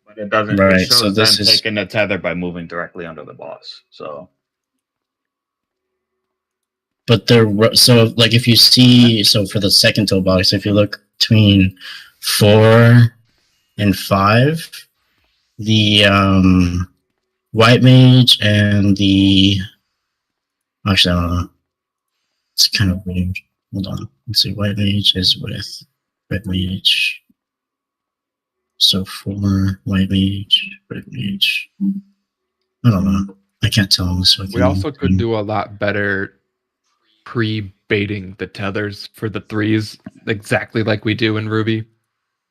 But it doesn't. Right, It shows so this them is- taking the tether by moving directly under the boss. So But so like if you see for the second toolbox, if you look between 4 and 5, the white mage and the actually I don't know. It's kind of weird. Hold on. Let's see. White mage is with red mage. So 4 white mage, red mage. I don't know. I can't tell on this. we also could do a lot better pre-baiting the tethers for the 3s, exactly like we do in Ruby.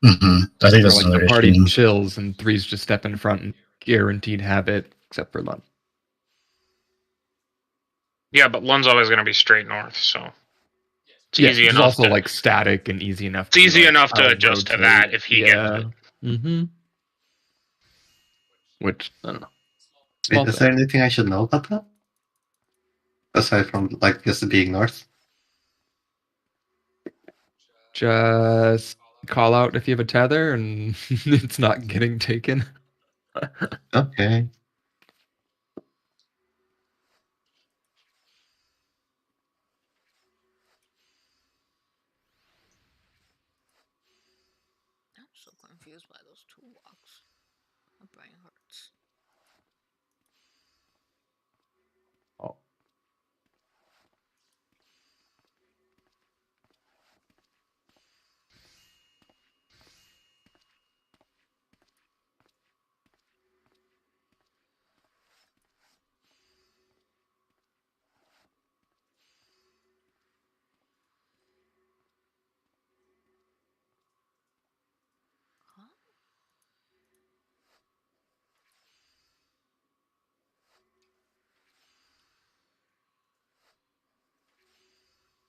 I think Where, that's like another the party issue. chills and 3s just step in front and guaranteed have it, except for Lund. Yeah, but Lund's always going to be straight north, so it's Yeah, easy it's enough. also to, like static and easy enough. it's easy like, enough to out adjust to rotate. that if he gets it. Mm-hmm. Which I don't know. Wait, Small is thing. there anything I should know about that? Aside from like just being north. Just call out if you have a tether and it's not getting taken. Okay. so confused by those toolbox. My brain hurts. Oh. Huh?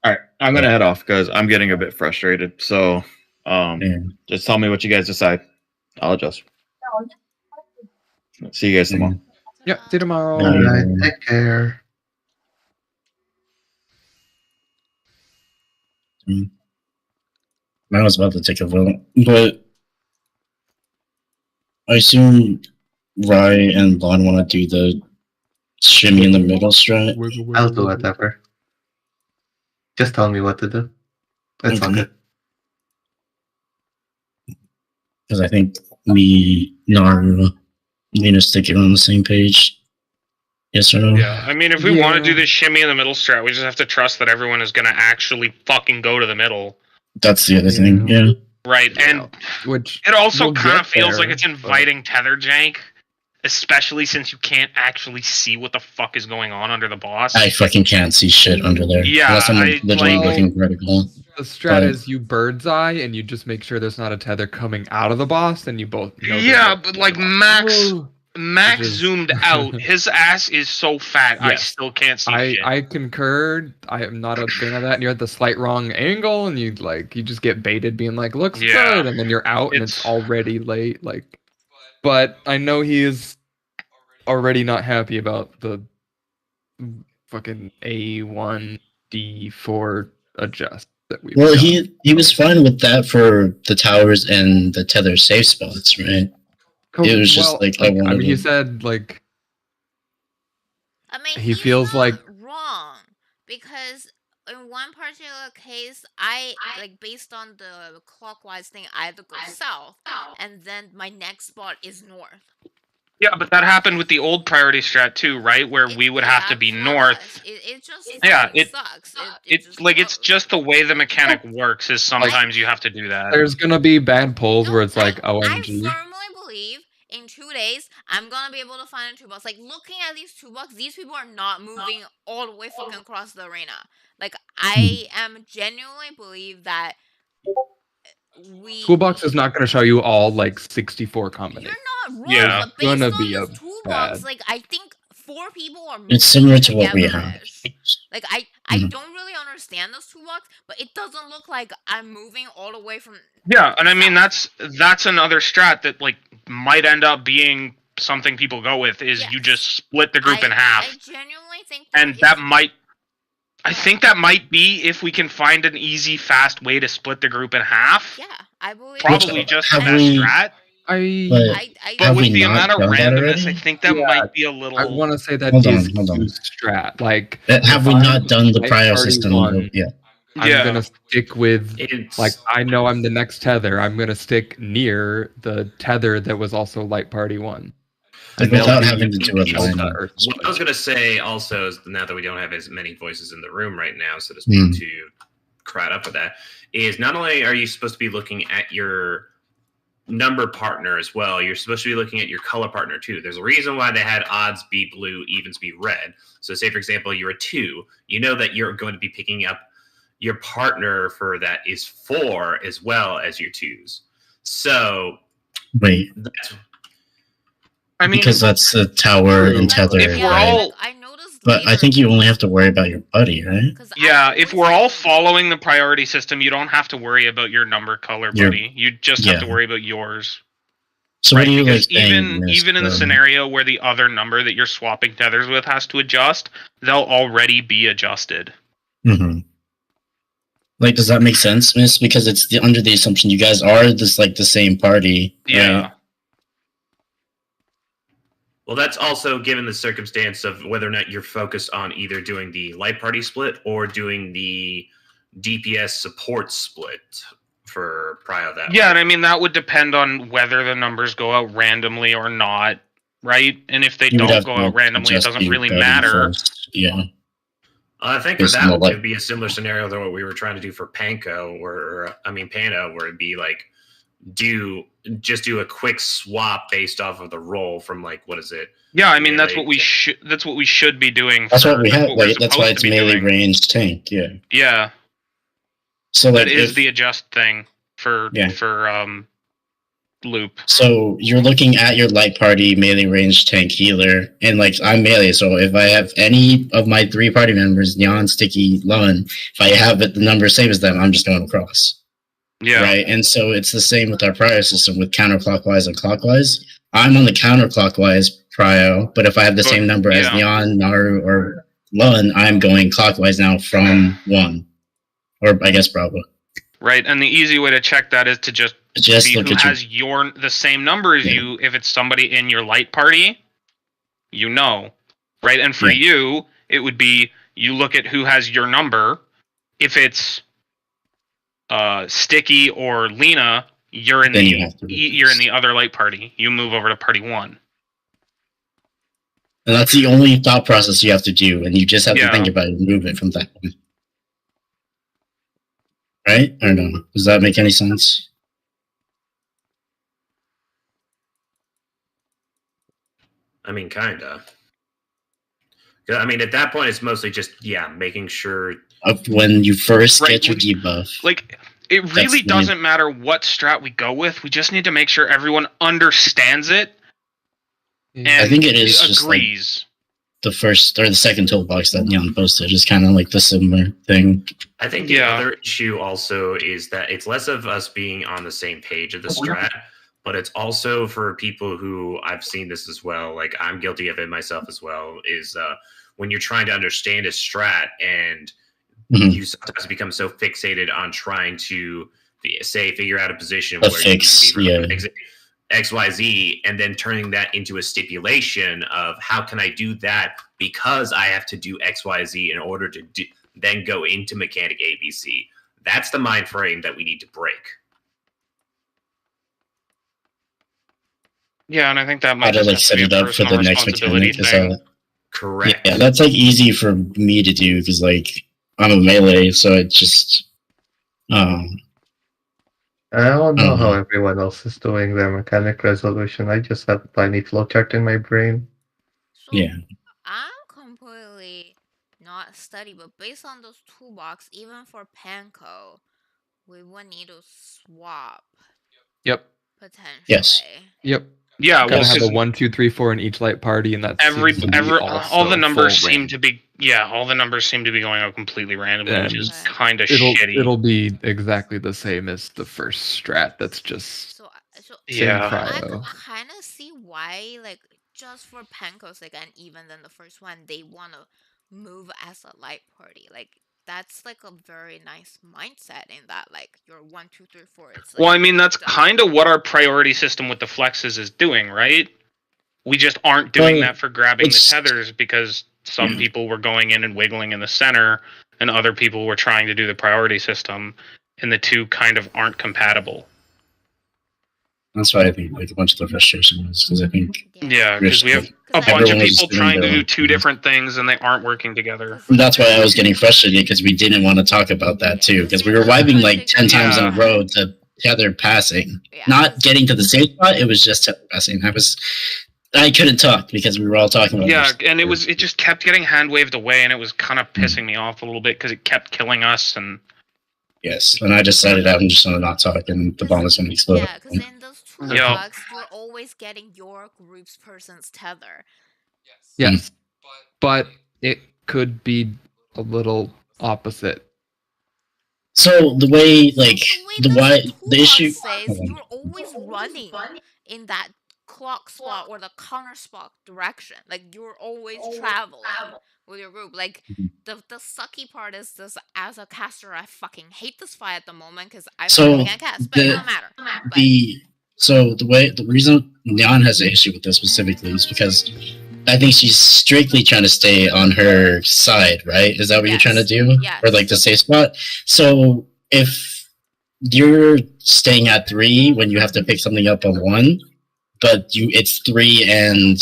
All right, I'm gonna head off because I'm getting a bit frustrated. So, Yeah. just tell me what you guys decide. I'll adjust. See you guys tomorrow. Yeah, see you tomorrow. Yeah. Alright, take care. I was about to take a vote, but I assume Rye and Blonde want to do the shimmy in the middle strat. I'll do whatever. Just tell me what to do. It's all Okay. good. Because I think me, Naru, need to stick it on the same page. Yes or no? Yeah, I mean, if we want to do Yeah. this shimmy in the middle strat, we just have to trust that everyone is going to actually fucking go to the middle. That's the other thing. Yeah. Right, and Which it also we'll kind get of feels like there, it's inviting tether jank, especially since you can't actually see what the fuck is going on under the boss. I fucking can't see shit under there. Yeah, Unless I'm I, literally like- looking vertical. The strat But- is you bird's eye and you just make sure there's not a tether coming out of the boss, and you both know. there's Yeah, no- but like Max Ooh. Max Which is- zoomed out. His ass is so fat, I Yes. still can't see I shit. concur. I am not a fan of that. And you're at the slight wrong angle, and you just get baited, being like, "Looks Yeah. good," and then you're out, and it's It's- already late. Like, but I know he is already not happy about the fucking A1D4 adjust that we. Well, he was fine with that for the towers and the tether safe spots, right? It was just like, I I wanted mean, he to- said like I mean, He he's feels not like- wrong because in one particular case, I like based on the clockwise thing, I have to go south, and then my next spot is north. Yeah, but that happened with the old priority strat too, right? Where we would have to be north. It just Yeah, fucking it- sucks. It's like it's blows. just the way the mechanic works. Is sometimes you have to do that. there's gonna be bad pulls where it's like I OMG. firmly believe in 2 days I'm gonna be able to find a toolbox. Like looking at these toolbox, these people are not moving all the way fucking across the arena. Like I am genuinely believe that we Toolbox is not gonna show you all like 64 combinations. You're not wrong, Yeah. but based Gonna on be this a toolbox, bad- like I think 4 people are It's similar to moving what we have. togetherness. Like I Mhm. don't really understand those toolbox, but it doesn't look like I'm moving all the way from Yeah, and I mean that's another strat that like might end up being something people go with is you Yes. just split the group in half. I genuinely think And that might I think that might be if we can find an easy, fast way to split the group in half. yeah, I believe Probably Which, just have that we- strat. But But Have with we the not amount of done that randomness, I already? think that Yeah, might be a little. I want to say that Hold on, is hold on. too strat. Like, have if we I'm not done the light prior party system? one, Yeah. I'm Yeah. gonna stick with It's like I know I'm the next tether. I'm gonna stick near the tether that was also light party one. Like, And without they'll having be to do a Delta line. or what I was gonna say also is now that we don't have as many voices in the room right now, so to speak, to crowd up with that, is not only are you supposed to be looking at your number partner as well, you're supposed to be looking at your color partner too. There's a reason why they had odds be blue, evens be red. So say for example you're a 2, you know that you're going to be picking up your partner for that is 4 as well as your 2s. So Wait, that's I mean, because that's the tower and tether. if we're right? all- I noticed But I later, think you only have to worry about your buddy, right? 'cause yeah, I if noticed we're all later- following the priority system, you don't have to worry about your number color Your- buddy. You just have to yeah. worry about yours. So Right? what do you Because like saying? even in the scenario where the other number that you're swapping tethers with has to adjust, they'll already be adjusted. Mm-hmm. Like, does that make sense, Miss? Because it's under the assumption you guys are this like the same party. Yeah. Right? Well, that's also given the circumstance of whether or not you're focused on either doing the light party split or doing the DPS support split for Prio that Yeah, way. and I mean that would depend on whether the numbers go out randomly or not, right? And if they You would don't have go to out randomly, it adjust doesn't the really guiding matter. first. Yeah. I think for Based on that the would be a similar scenario to what we were trying to do for Pano, where it'd be like do a quick swap based off of the roll from like what is it? Yeah, I mean that's Melee what we should. That's what we should be doing. That's what we have. what we're Like, that's why supposed it's to be melee doing. ranged tank. Yeah. Yeah, So like that is if- the adjust thing for Yeah. loop. So you're looking at your light party melee range tank healer, and like I'm melee, so if I have any of my 3 party members, Neon, Sticky, Lun, if I have it, the number same as them, I'm just going across. Yeah. Right, and so it's the same with our prio system with counterclockwise and clockwise. I'm on the counterclockwise prio, but if I have the same number as yeah. Neon, Naru, or Lun, I'm going clockwise now from 1, or I guess Bravo. Right, and the easy way to check that is to just see Look who at has the same number as Yeah. you. If it's somebody in your light party, you know, right? And for Yeah. you, it would be you look at who has your number. If it's Sticky or Lena, you're in Then you have to you're in the other light party. You move over to party 1. And that's the only thought process you have to do, and you just have Yeah. to think about it and move it from that one. Right? Or no? Does that make any sense? I mean, kinda. 'Cause, I mean, at that point, it's mostly just making sure. Of when you first Right, get your when- debuff. Like, it really the- doesn't matter what strat we go with. We just need to make sure everyone understands it and I think it is just like agrees. the first or the second toolbox that Neon posted is kind of like the similar thing. I think the Yeah. other issue also is that it's less of us being on the same page of the strat, but it's also for people who I've seen this as well. Like I'm guilty of it myself as well. Is when you're trying to understand a strat and Mhm. you sometimes become so fixated on trying to figure out a position A where fix, you yeah. XYZ, and then turning that into a stipulation of how can I do that because I have to do XYZ in order to then go into mechanic ABC. That's the mind frame that we need to break. Yeah, and I think that How might to just like have to set be it a up for the personal next responsibility mechanic. Is thing. Correct. Yeah, that's like easy for me to do because like I'm a melee, so it just I don't know how Mhm. everyone else is doing their mechanic resolution. I just have a tiny flowchart in my brain. So Yeah. I'm completely not study, but based on those toolbox, even for Panko, we would need to swap Yep. potentially. Yes. Yep. Yeah, well, Gotta have a 'cause 1, 2, 3, 4 in each light party, and that's all the numbers seem to be all the numbers seem to be going out completely randomly, which is And kind of It'll shitty. it'll be exactly the same as the first strat. That's just So same Yeah. I cryo. kind of see why, like, just for Panko's sake, and even then the first one, they want to move as a light party. Like, that's like a very nice mindset in that, like, you're 1, 2, 3, 4. It's like, Well, I mean, that's done. kind of what our priority system with the flexes is doing, right? We just aren't doing Well, that for grabbing the it's- tethers because some people were going in and wiggling in the center, and other people were trying to do the priority system, and the two kind of aren't compatible. That's why I think like a bunch of the frustration is because I think Yeah, because we have a Because bunch of Everyone was people doing trying to their do own two thing. different things, and they aren't working together. that's why I was getting frustrated because we didn't want to talk about that too because we were wiping like 10 times in a Yeah. row to tether passing, Yeah, not getting to the safe spot. It was just tether passing. I couldn't talk because we were all talking about Yeah, this. and it just kept getting hand waved away, and it was kind of pissing me off a little bit because it kept killing us. And Yes, and I decided I'm just gonna not talk, and the bomb is gonna explode. Yeah, because in those toolbox, you're always getting your group's person's tether. Yes, but it could be a little opposite. So the way, like, the issue. Says Hold on. you're always running in that clock spot or the counter spot direction. Like, you're always traveling with your group. Like, Mm-hmm. the sucky part is this: as a caster, I fucking hate this fight at the moment because I So, fucking can't cast, but it the- don't matter. But The reason Neon has an issue with this specifically is because I think she's strictly trying to stay on her side, right? Is that what you're trying to do? Yes. Or like the safe spot? So if you're staying at 3 when you have to pick something up on 1, but it's 3 and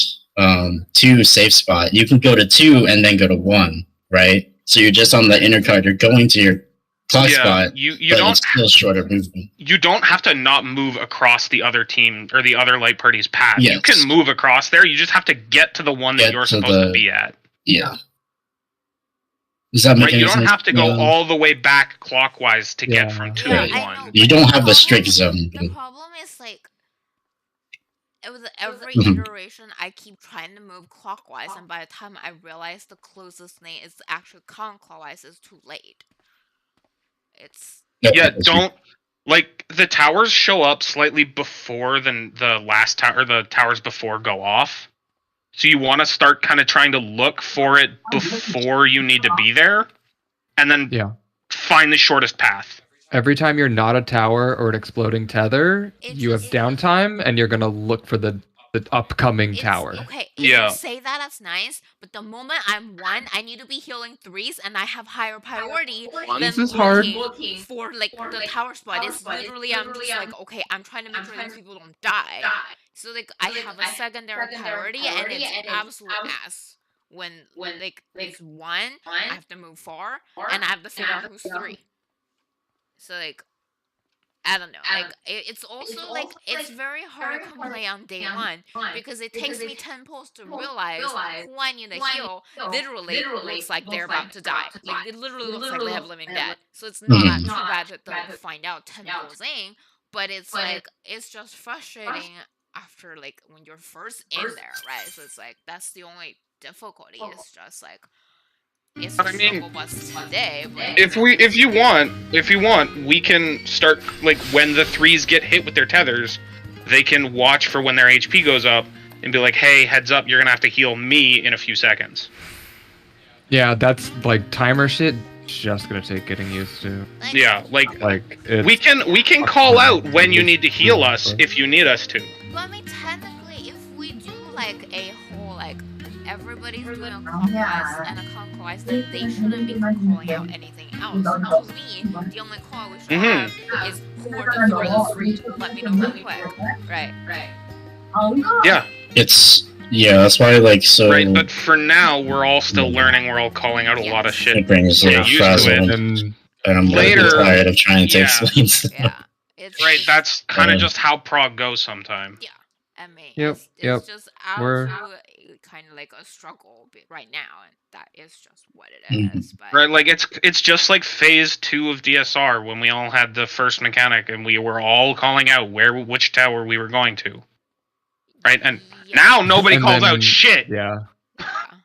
2 safe spot. You can go to 2 and then go to 1, right? So you're just on the inner card. You're going to your clock spot, you but don't. it's still shorter movement. You don't have to not move across the other team or the other light party's path. Yes. You can move across there. You just have to get to the one that you're supposed to be at. Yeah. Does that make Right? any You don't sense? have to go Yeah. all the way back clockwise to get from 2 Yeah, to I 1. know, You but don't the have the strict problem- zone. The problem is like with every Mhm. iteration, I keep trying to move clockwise, and by the time I realize the closest lane is actually counterclockwise, it's too late. It's Yeah, don't like the towers show up slightly before than the last tower. The towers before go off, so you want to start kind of trying to look for it before you need to be there, and then Yeah. find the shortest path. Every time you're not a tower or an exploding tether, It you have just- downtime, and you're gonna look for the upcoming It's- tower. Okay, if Yeah. you say that, that's nice, but the moment I'm 1, I need to be healing 3s, and I have higher priority than This is hard. looking for like the tower spot. It's literally I'm just like, okay, I'm trying to make sure these people don't die. So like I have a secondary priority, and it's absolute ass when like it's 1, I have to move far, and I have to figure out who's 3. So like I don't know. Like it's also like it's very hard to play on day 1 because it takes me 10 pulls to realize who I need to heal. Literally looks like they're about to die. Like it literally looks like they have living dead. So it's not too bad that they'll find out 10 pulls in, but it's like it's just frustrating after like when you're first in there, right? So it's like that's the only difficulty. It's just like it's I mean, struggle bus today. But If you want, we can start like when the 3s get hit with their tethers, they can watch for when their HP goes up and be like, "Hey, heads up, you're gonna have to heal me in a few seconds." Yeah, that's like timer shit. Just gonna take getting used to. Yeah, like it's, we can call out when you need to heal us if you need us to. But I mean, technically, if we do like a whole like everybody's doing a clockwise and a counterclockwise, then they shouldn't be calling out anything else. To me, the only call we should have is who are the furthest. Let me know real quick. Right. Yeah. That's why like so. Right, but for now, we're all still learning. We're all calling out a lot of shit. It brings Get like used to frazzle, it. and I'm Later- later tired of trying to yeah. explain stuff. Yeah. It's Right, that's kind of Um, just how prog goes sometimes. I mean, Yep, it's just We're- absolutely kind of like a struggle right now, and that is just what it is. But Right, like it's just like phase 2 of DSR when we all had the first mechanic and we were all calling out which tower we were going to. Right, and yeah, now nobody And calls then- out shit Yeah.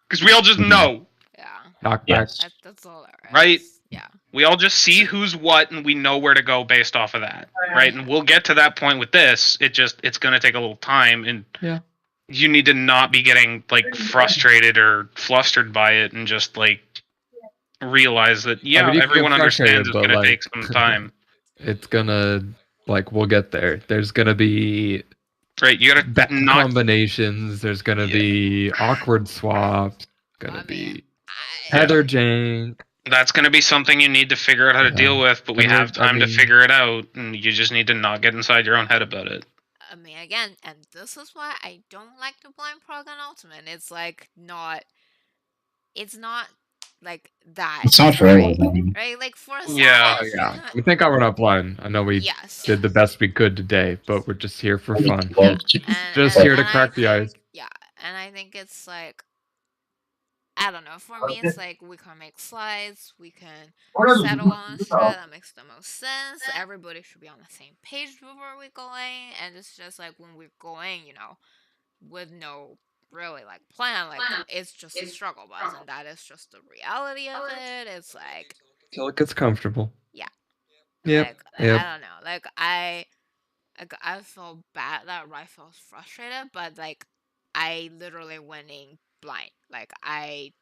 because we all just know. yeah, Knockback. Yes. that's all there is. Right. Yeah. We all just see who's what and we know where to go based off of that. Right, and we'll get to that point with this. It's gonna take a little time, and Yeah. you need to not be getting like frustrated or flustered by it, and just like realize that you can everyone get understands frustrated, it's but, gonna like- take some time. It's gonna we'll get there. There's gonna be Right, you gotta back not. combinations. There's gonna be awkward swaps. Gonna I be mean, Heather Jank. That's gonna be something you need to figure out how to Yeah. deal with, but we And have I time to mean- figure it out, and you just need to not get inside your own head about it. I mean, again, and this is why I don't like to blind prog on Ultimate. It's like it's not like that. It's not for right? everyone. Right? Like for us, Yeah. We think we're not blind. I know we Yes. did the best we could today, but we're just here for fun. Well, And- Just and- here to and I crack the think- ice. Yeah, and I think it's like I don't know. For me, it's like we can make slides, we can settle on shit that makes the most sense. Everybody should be on the same page before we're going, and it's just like when we're going, with no really like plan, like it's just a struggle bus, and that is just the reality of it. It's like Till it gets comfortable. Yeah. Yep. like, Yep. I don't know. Like I feel bad that I felt frustrated, but like I literally went in blind. Like I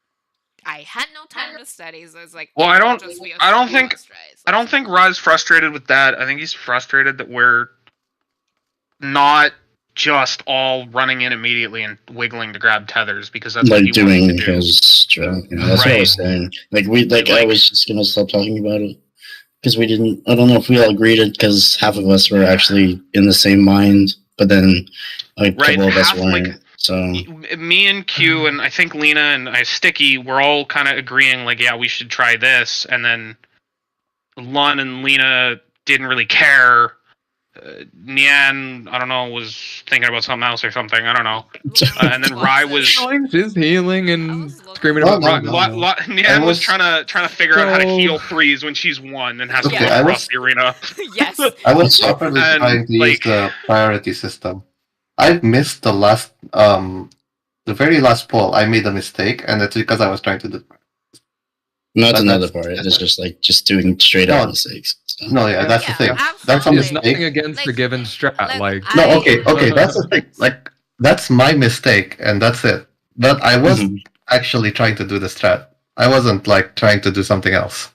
had no time to study, so it's like Well, it I will don't- just be a I don't struggle think- bus, right? So I don't it's think Rod's frustrated with that. I think he's frustrated that we're not just all running in immediately and wiggling to grab tethers because that's what like he wants doing to do. his job. That's what I was saying. Like I Like- was just gonna stop talking about it. because we didn't. I don't know if we all agreed it because half of us were actually in the same mind, but then a couple of us weren't. So me and Q and I think Lena and Sticky were all kind of agreeing, like, yeah, we should try this, and then Lon and Lena didn't really care. Nian, I don't know, was thinking about something else or something. I don't know. And then Rai was just healing and screaming about Nian was trying to figure out how to heal Freeze when she's won and has to walk across the arena. Yes. I was properly trying to use the priority system. I missed the last, the very last poll. I made a mistake, and it's because I was trying to do. That's another part. It's just like doing straight out mistakes. So. No, yeah, that's the thing. Absolutely. That's a There's mistake. nothing against the given strat. Like No, okay, that's the thing. Like that's my mistake, and that's it. But I wasn't actually trying to do the strat. I wasn't like trying to do something else.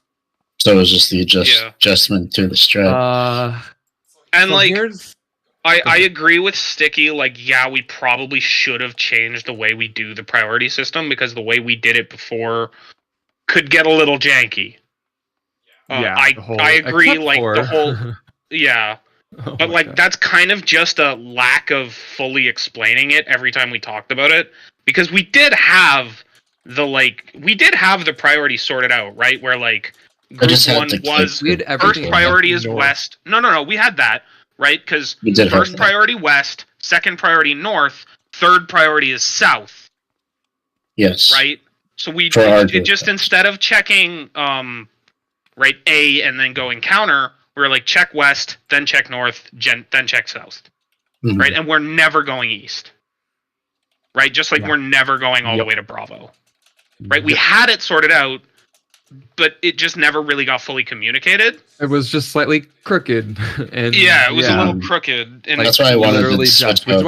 So it was just the adjustment to the strat. And so like, I agree with Sticky. Like, yeah, we probably should have changed the way we do the priority system because the way we did it before could get a little janky. I agree. Like the whole, but like that's kind of just a lack of fully explaining it every time we talked about it because we did have the priority sorted out, right? Where like group one was first priority is west. No, we had that, right? Because first priority west, second priority north, third priority is south. Yes. Right. So we just instead of checking right A and then going counter, we're like check west, then check north, then check south. Right? And we're never going east. Right? Just like we're never going all the way to Bravo. Right? We had it sorted out, but it just never really got fully communicated. It was just slightly crooked. And it was a little crooked. And like, that's why I wanted to switch which is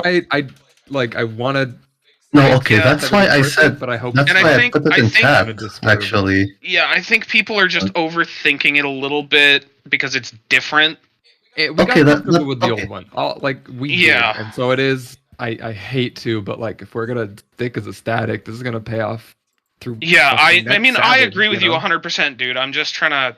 why I wanted. No, okay, that's why I said. But I hope. That's why I put it in chat. Actually. Yeah, I think people are just overthinking it a little bit because it's different. We got comfortable with the old one. Did, and so it is. I hate to, but like if we're gonna stick as a static, this is gonna pay off through. Yeah, I mean, I agree with you 100%, dude. I'm just trying to.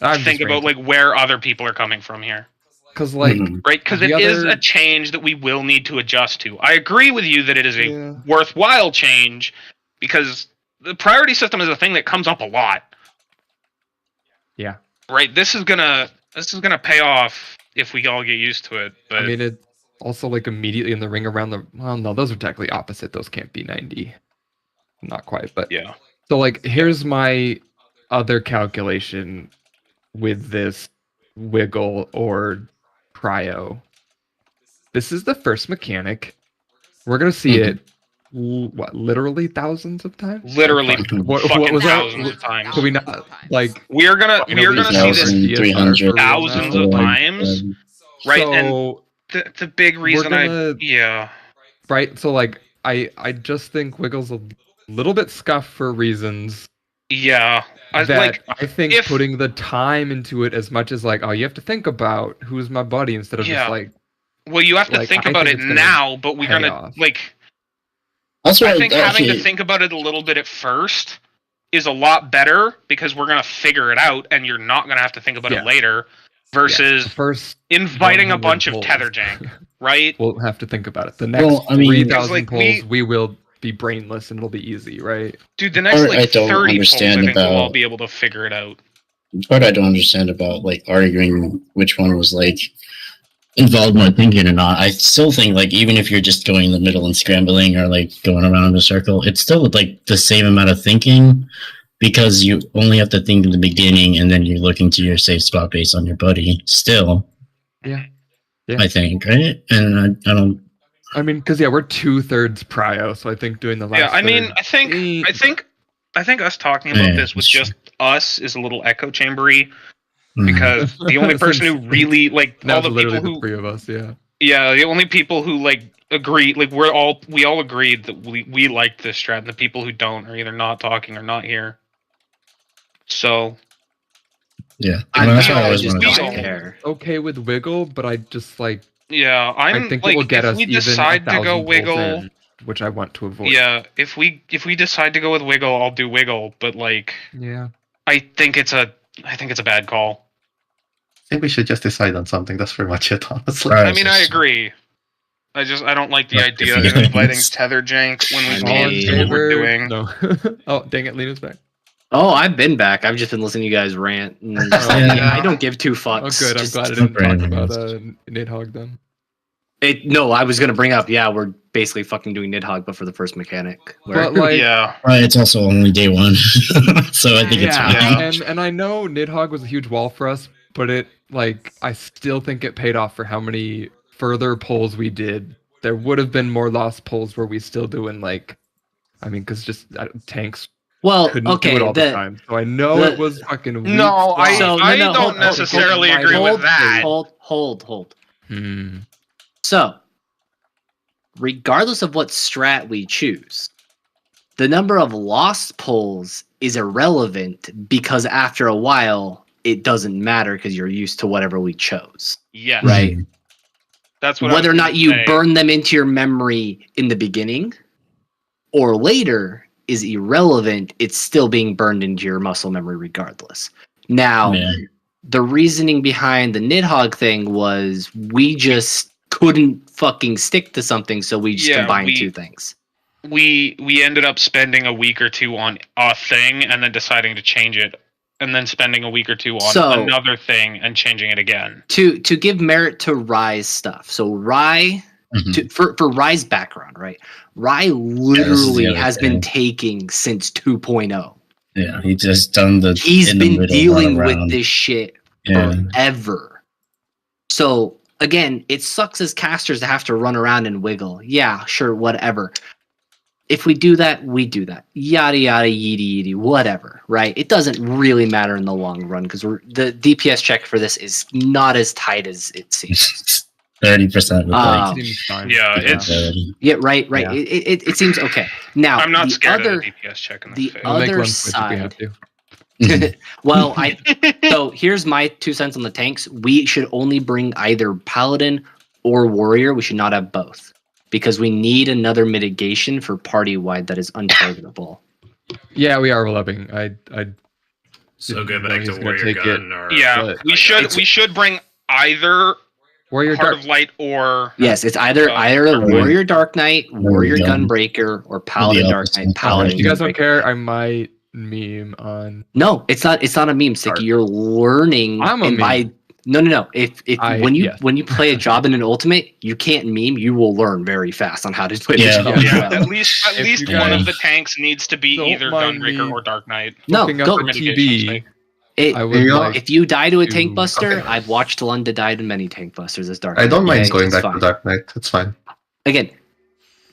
I'm think about like where other people are coming from here. Because like right, because it is a change that we will need to adjust to. I agree with you that it is a worthwhile change because the priority system is a thing that comes up a lot. Yeah. Right. This is gonna pay off if we all get used to it. But I mean, it also like immediately in the ring around the. Well, no, those are technically opposite. Those can't be 90. Not quite, but yeah. So like, here's my other calculation with this wiggle or Cryo. This is the first mechanic. We're gonna see it. What? Literally thousands of times. Literally, what was thousands of times. So we not like we're gonna see this thousands of times, right? So and the big reason right. So like I just think Wiggle's a little bit scuffed for reasons. Yeah. I think putting the time into it as much as like, oh, you have to think about who's my buddy instead of just like. Well, you have to think about it now, but we're gonna like. That's right. I think having to think about it a little bit at first is a lot better because we're gonna figure it out, and you're not gonna have to think about it later. Versus first inviting a bunch of tether jank, right? We'll have to think about it. The next 3,000 polls, we will be brainless and it'll be easy, right? Dude, the next 30 polls, I think we'll all be able to figure it out. The part I don't understand about like arguing which one was like involved more thinking or not, I still think like even if you're just going in the middle and scrambling or like going around in a circle, it's still like the same amount of thinking because you only have to think in the beginning and then you're looking to your safe spot based on your buddy. Still, I think, right? And I don't. I mean, because we're 2/3 prio, so I think doing the last. Yeah, I mean, I think us talking about this with just us is a little echo chambery because the only person who really like all the people who the three of us, the only people who like agree, like we all agreed that we liked this strat. And the people who don't are either not talking or not here. So. Yeah, okay with Wiggle, but I just like. Yeah, I think it will get us we decide to go Wiggle, in, which I want to avoid. Yeah, if we decide to go with Wiggle, I'll do Wiggle, but like, I think it's a I think it's a bad call. I think we should just decide on something. That's pretty much it, honestly. Right. I mean, I agree. I don't like the Not idea good of feelings. inviting tether jank when we I can't mean- do what we're doing. No. Oh, dang it, Lena's back. Oh, I've been back. I've just been listening to you guys rant. And I don't give two fucks. Oh, good. I'm Just- glad I didn't talk Brandon. about Nidhogg then. No, I was gonna bring up. Yeah, we're basically fucking doing Nidhogg, but for the first mechanic. But like, Yeah. Right, it's also only day one, so I think it's yeah, fine. and I know Nidhogg was a huge wall for us, but I still think it paid off for how many further polls we did. There would have been more lost polls where we still doing because just tanks Well, couldn't okay. do it all the time. So I know the- it was fucking. weak No, I stuff. don't hold- necessarily hold- agree with hold- that. Hold. Hmm. So, regardless of what strat we choose, the number of lost polls is irrelevant because after a while, it doesn't matter because you're used to whatever we chose. Yes. Right. That's what. I Whether or was not gonna you say. burn them into your memory in the beginning or later is irrelevant. It's still being burned into your muscle memory regardless. Now, Yeah. the reasoning behind the Nidhogg thing was we just couldn't fucking stick to something, so we just Yeah, combined we- two things. we ended up spending a week or two on a thing and then deciding to change it, and then spending a week or two on So- another thing and changing it again. To give merit to Rye's stuff. So Rye, Mhm. for Rye's background, right? Rye literally other has thing. been taking since 2.0. Yeah, he just done the. He's in the been middle dealing run with around. this shit Yeah. forever. So again, it sucks as casters to have to run around and wiggle. Yeah, sure, whatever. If we do that, we do that. Yada yada yeety yeety, whatever. Right? It doesn't really matter in the long run because the DPS check for this is not as tight as it seems. 30% with like. Seems fine. Yeah, it's. Yeah, right. Yeah. It seems okay. Now I'm not the scared other, of the DPS check in the the face. We'll make other one switch if we have side. to. Well, so here's my 2 cents on the tanks. We should only bring either paladin or warrior. We should not have both because we need another mitigation for party wide that is untargetable. Yeah, we are loving. I So go He's back to gonna warrior take gun or Yeah, but- we should bring either warrior Heart dark. of Light or Yes, it's either Warrior. warrior dark knight, warrior Gun. gunbreaker, or paladin the dark opposite. knight, paladin. If you guys don't gunbreaker. care, I might meme on. No, it's not. It's not a meme, Sticky. Dark. You're learning. I'm a and by no. If yes. when you play a job in an ultimate, you can't meme. You will learn very fast on how to play Yeah. the job. yeah, well. at least If you one guys of the tanks needs to be don't either mind Gunbreaker me or Dark Knight. No, Looking go. up a mitigation TV. sake. It, I would Yeah. like. if you die to a to- tank buster, Okay. I've watched Lunda die to many tank busters as dark. I don't Knight, mind okay? going It's back fine. to Dark Knight. It's fine. Again. I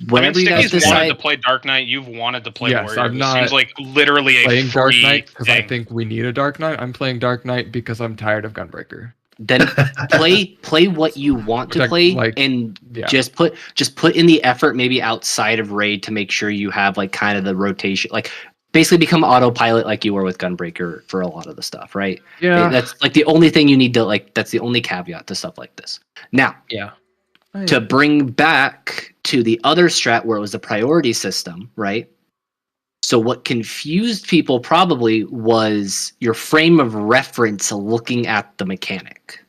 mean, Whenever you guys Sticky's wanted decide, to play Dark Knight. You've wanted to play Yes, Warrior. I'm This not seems like literally a playing Dark free Knight because I thing. think we need a Dark Knight. I'm playing Dark Knight because I'm tired of Gunbreaker. then play what you want to Which I play, like- and Yeah. just put in the effort maybe outside of raid to make sure you have like kind of the rotation, like basically become autopilot like you were with Gunbreaker for a lot of the stuff, right? That's like the only thing you need to like. That's the only caveat to stuff like this. Now, yeah. to bring back to the other strat where it was a priority system, right? So what confused people probably was your frame of reference looking at the mechanic.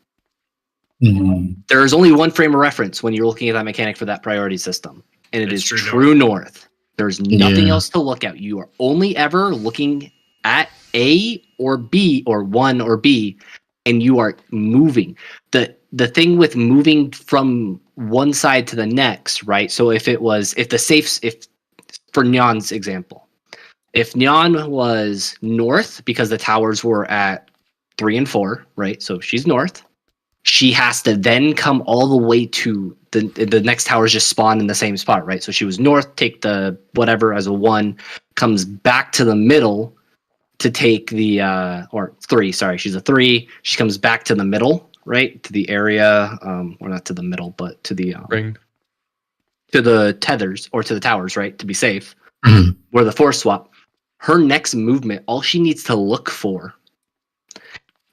Mhm. There is only one frame of reference when you're looking at that mechanic for that priority system, and it It's is true true north. There's nothing Yeah. else to look at. You are only ever looking at A or B or 1 or B, and you are moving. The thing with moving from one side to the next, right? So if for Nyan's example, if Nyan was north because the towers were at 3 and 4, right? So she's north. She has to then come all the way to the next towers just spawn in the same spot, right? So she was north, take the whatever as a 1, comes back to the middle to take the or 3, sorry, she's a 3. She comes back to the middle, right? To the area, or not to the middle, but to the Ring. to the tethers or to the towers, right? To be safe. Mhm. Where the force swap. Her next movement, all she needs to look for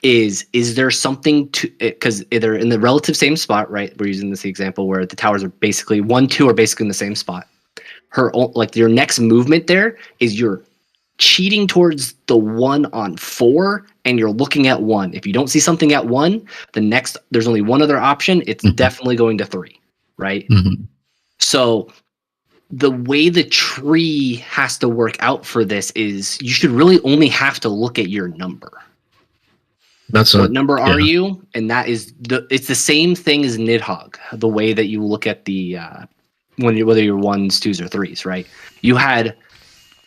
is there something to, because they're in the relative same spot, right? We're using this example where the towers are basically 1, 2 are basically in the same spot. Your next movement there is you're cheating towards the one on 4 and you're looking at 1. If you don't see something at 1, there's only one other option. It's definitely going to 3, right? So the way the tree has to work out for this is you should really only have to look at your number. What number are you? And that is it's the same thing as Nidhogg, the way that you look at the whether you're 1s, 2s, or 3s, right? You had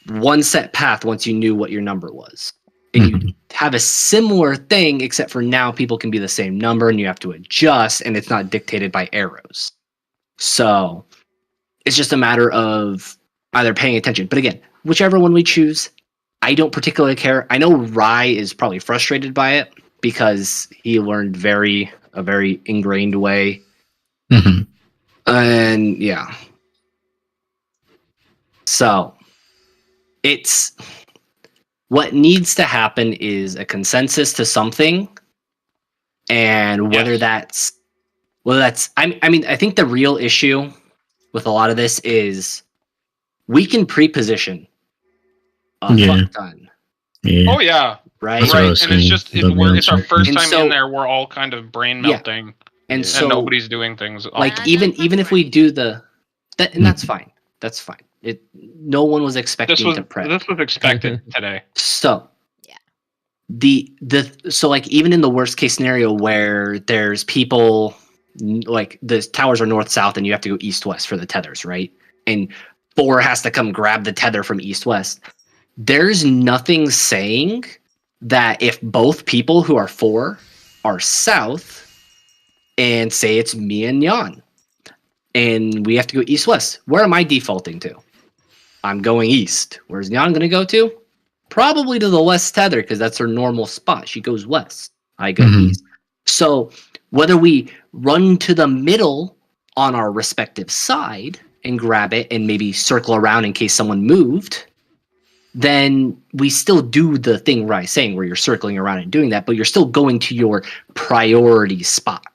one set path once you knew what your number was. And you have a similar thing, except for now people can be the same number and you have to adjust, and it's not dictated by arrows. So it's just a matter of either paying attention. But again, whichever one we choose, I don't particularly care. I know Rai is probably frustrated by it because he learned a very ingrained way. And yeah. So it's what needs to happen is a consensus to something, and whether that's I mean I think the real issue with a lot of this is we can pre-position a fuck ton. Oh yeah, right. And it's just it's our first time in there. We're all kind of brain melting, and so nobody's doing things. Like even if we do and that's fine. That's fine. No one was expecting to prep. This was expected today. So so like even in the worst case scenario where there's people like the towers are north south and you have to go east west for the tethers, right? And 4 has to come grab the tether from east west. There's nothing saying that if both people who are 4 are south, and say it's me and Jan, and we have to go east west, where am I defaulting to? I'm going east. Where's Jan going to go to? Probably to the west tether, because that's her normal spot. She goes west. I go east. So whether we run to the middle on our respective side and grab it and maybe circle around in case someone moved, then we still do the thing Rai's saying where you're circling around and doing that, but you're still going to your priority spot.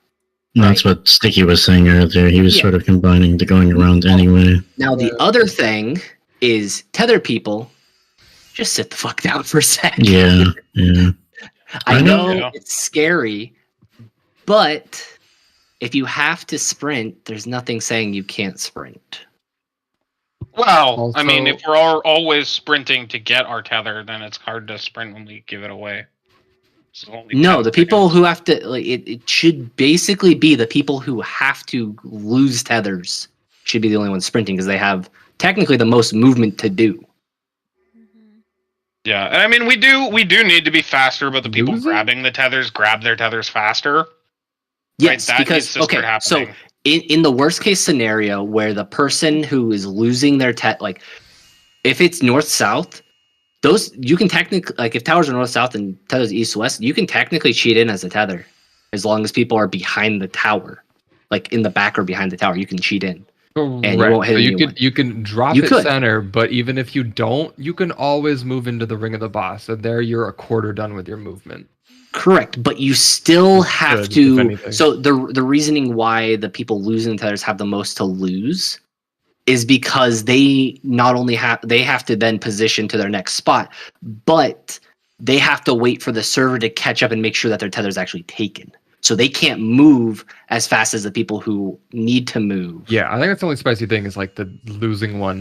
That's what Sticky was saying earlier. He was sort of combining the going around anyway. Now, the other thing is tether people, just sit the fuck down for a sec. Yeah. I know it's scary, but if you have to sprint, there's nothing saying you can't sprint. Well, Also, I mean, if we're always sprinting to get our tether, then it's hard to sprint when we give it away. No, the people who have to, like, it should basically be the people who have to lose tethers should be the only ones sprinting because they have technically the most movement to do. Yeah, and I mean, we do need to be faster, but the people grabbing the tethers grab their tethers faster. Yes, right? because so in the worst case scenario where the person who is losing their like, if it's north south. Those you can technically, like, if towers are north south and tethers east west, you can technically cheat in as a tether, as long as people are behind the tower, like in the back or behind the tower. You can cheat in, and you won't hit anyone. You can drop it center, but even if you don't, you can always move into the ring of the boss, and there you're a quarter done with your movement. Correct, but you still have to. So the reasoning why the people losing tethers have the most to lose is because they not only have to then position to their next spot, but they have to wait for the server to catch up and make sure that their tether is actually taken. So they can't move as fast as the people who need to move. Yeah, I think that's the only spicy thing is like the losing one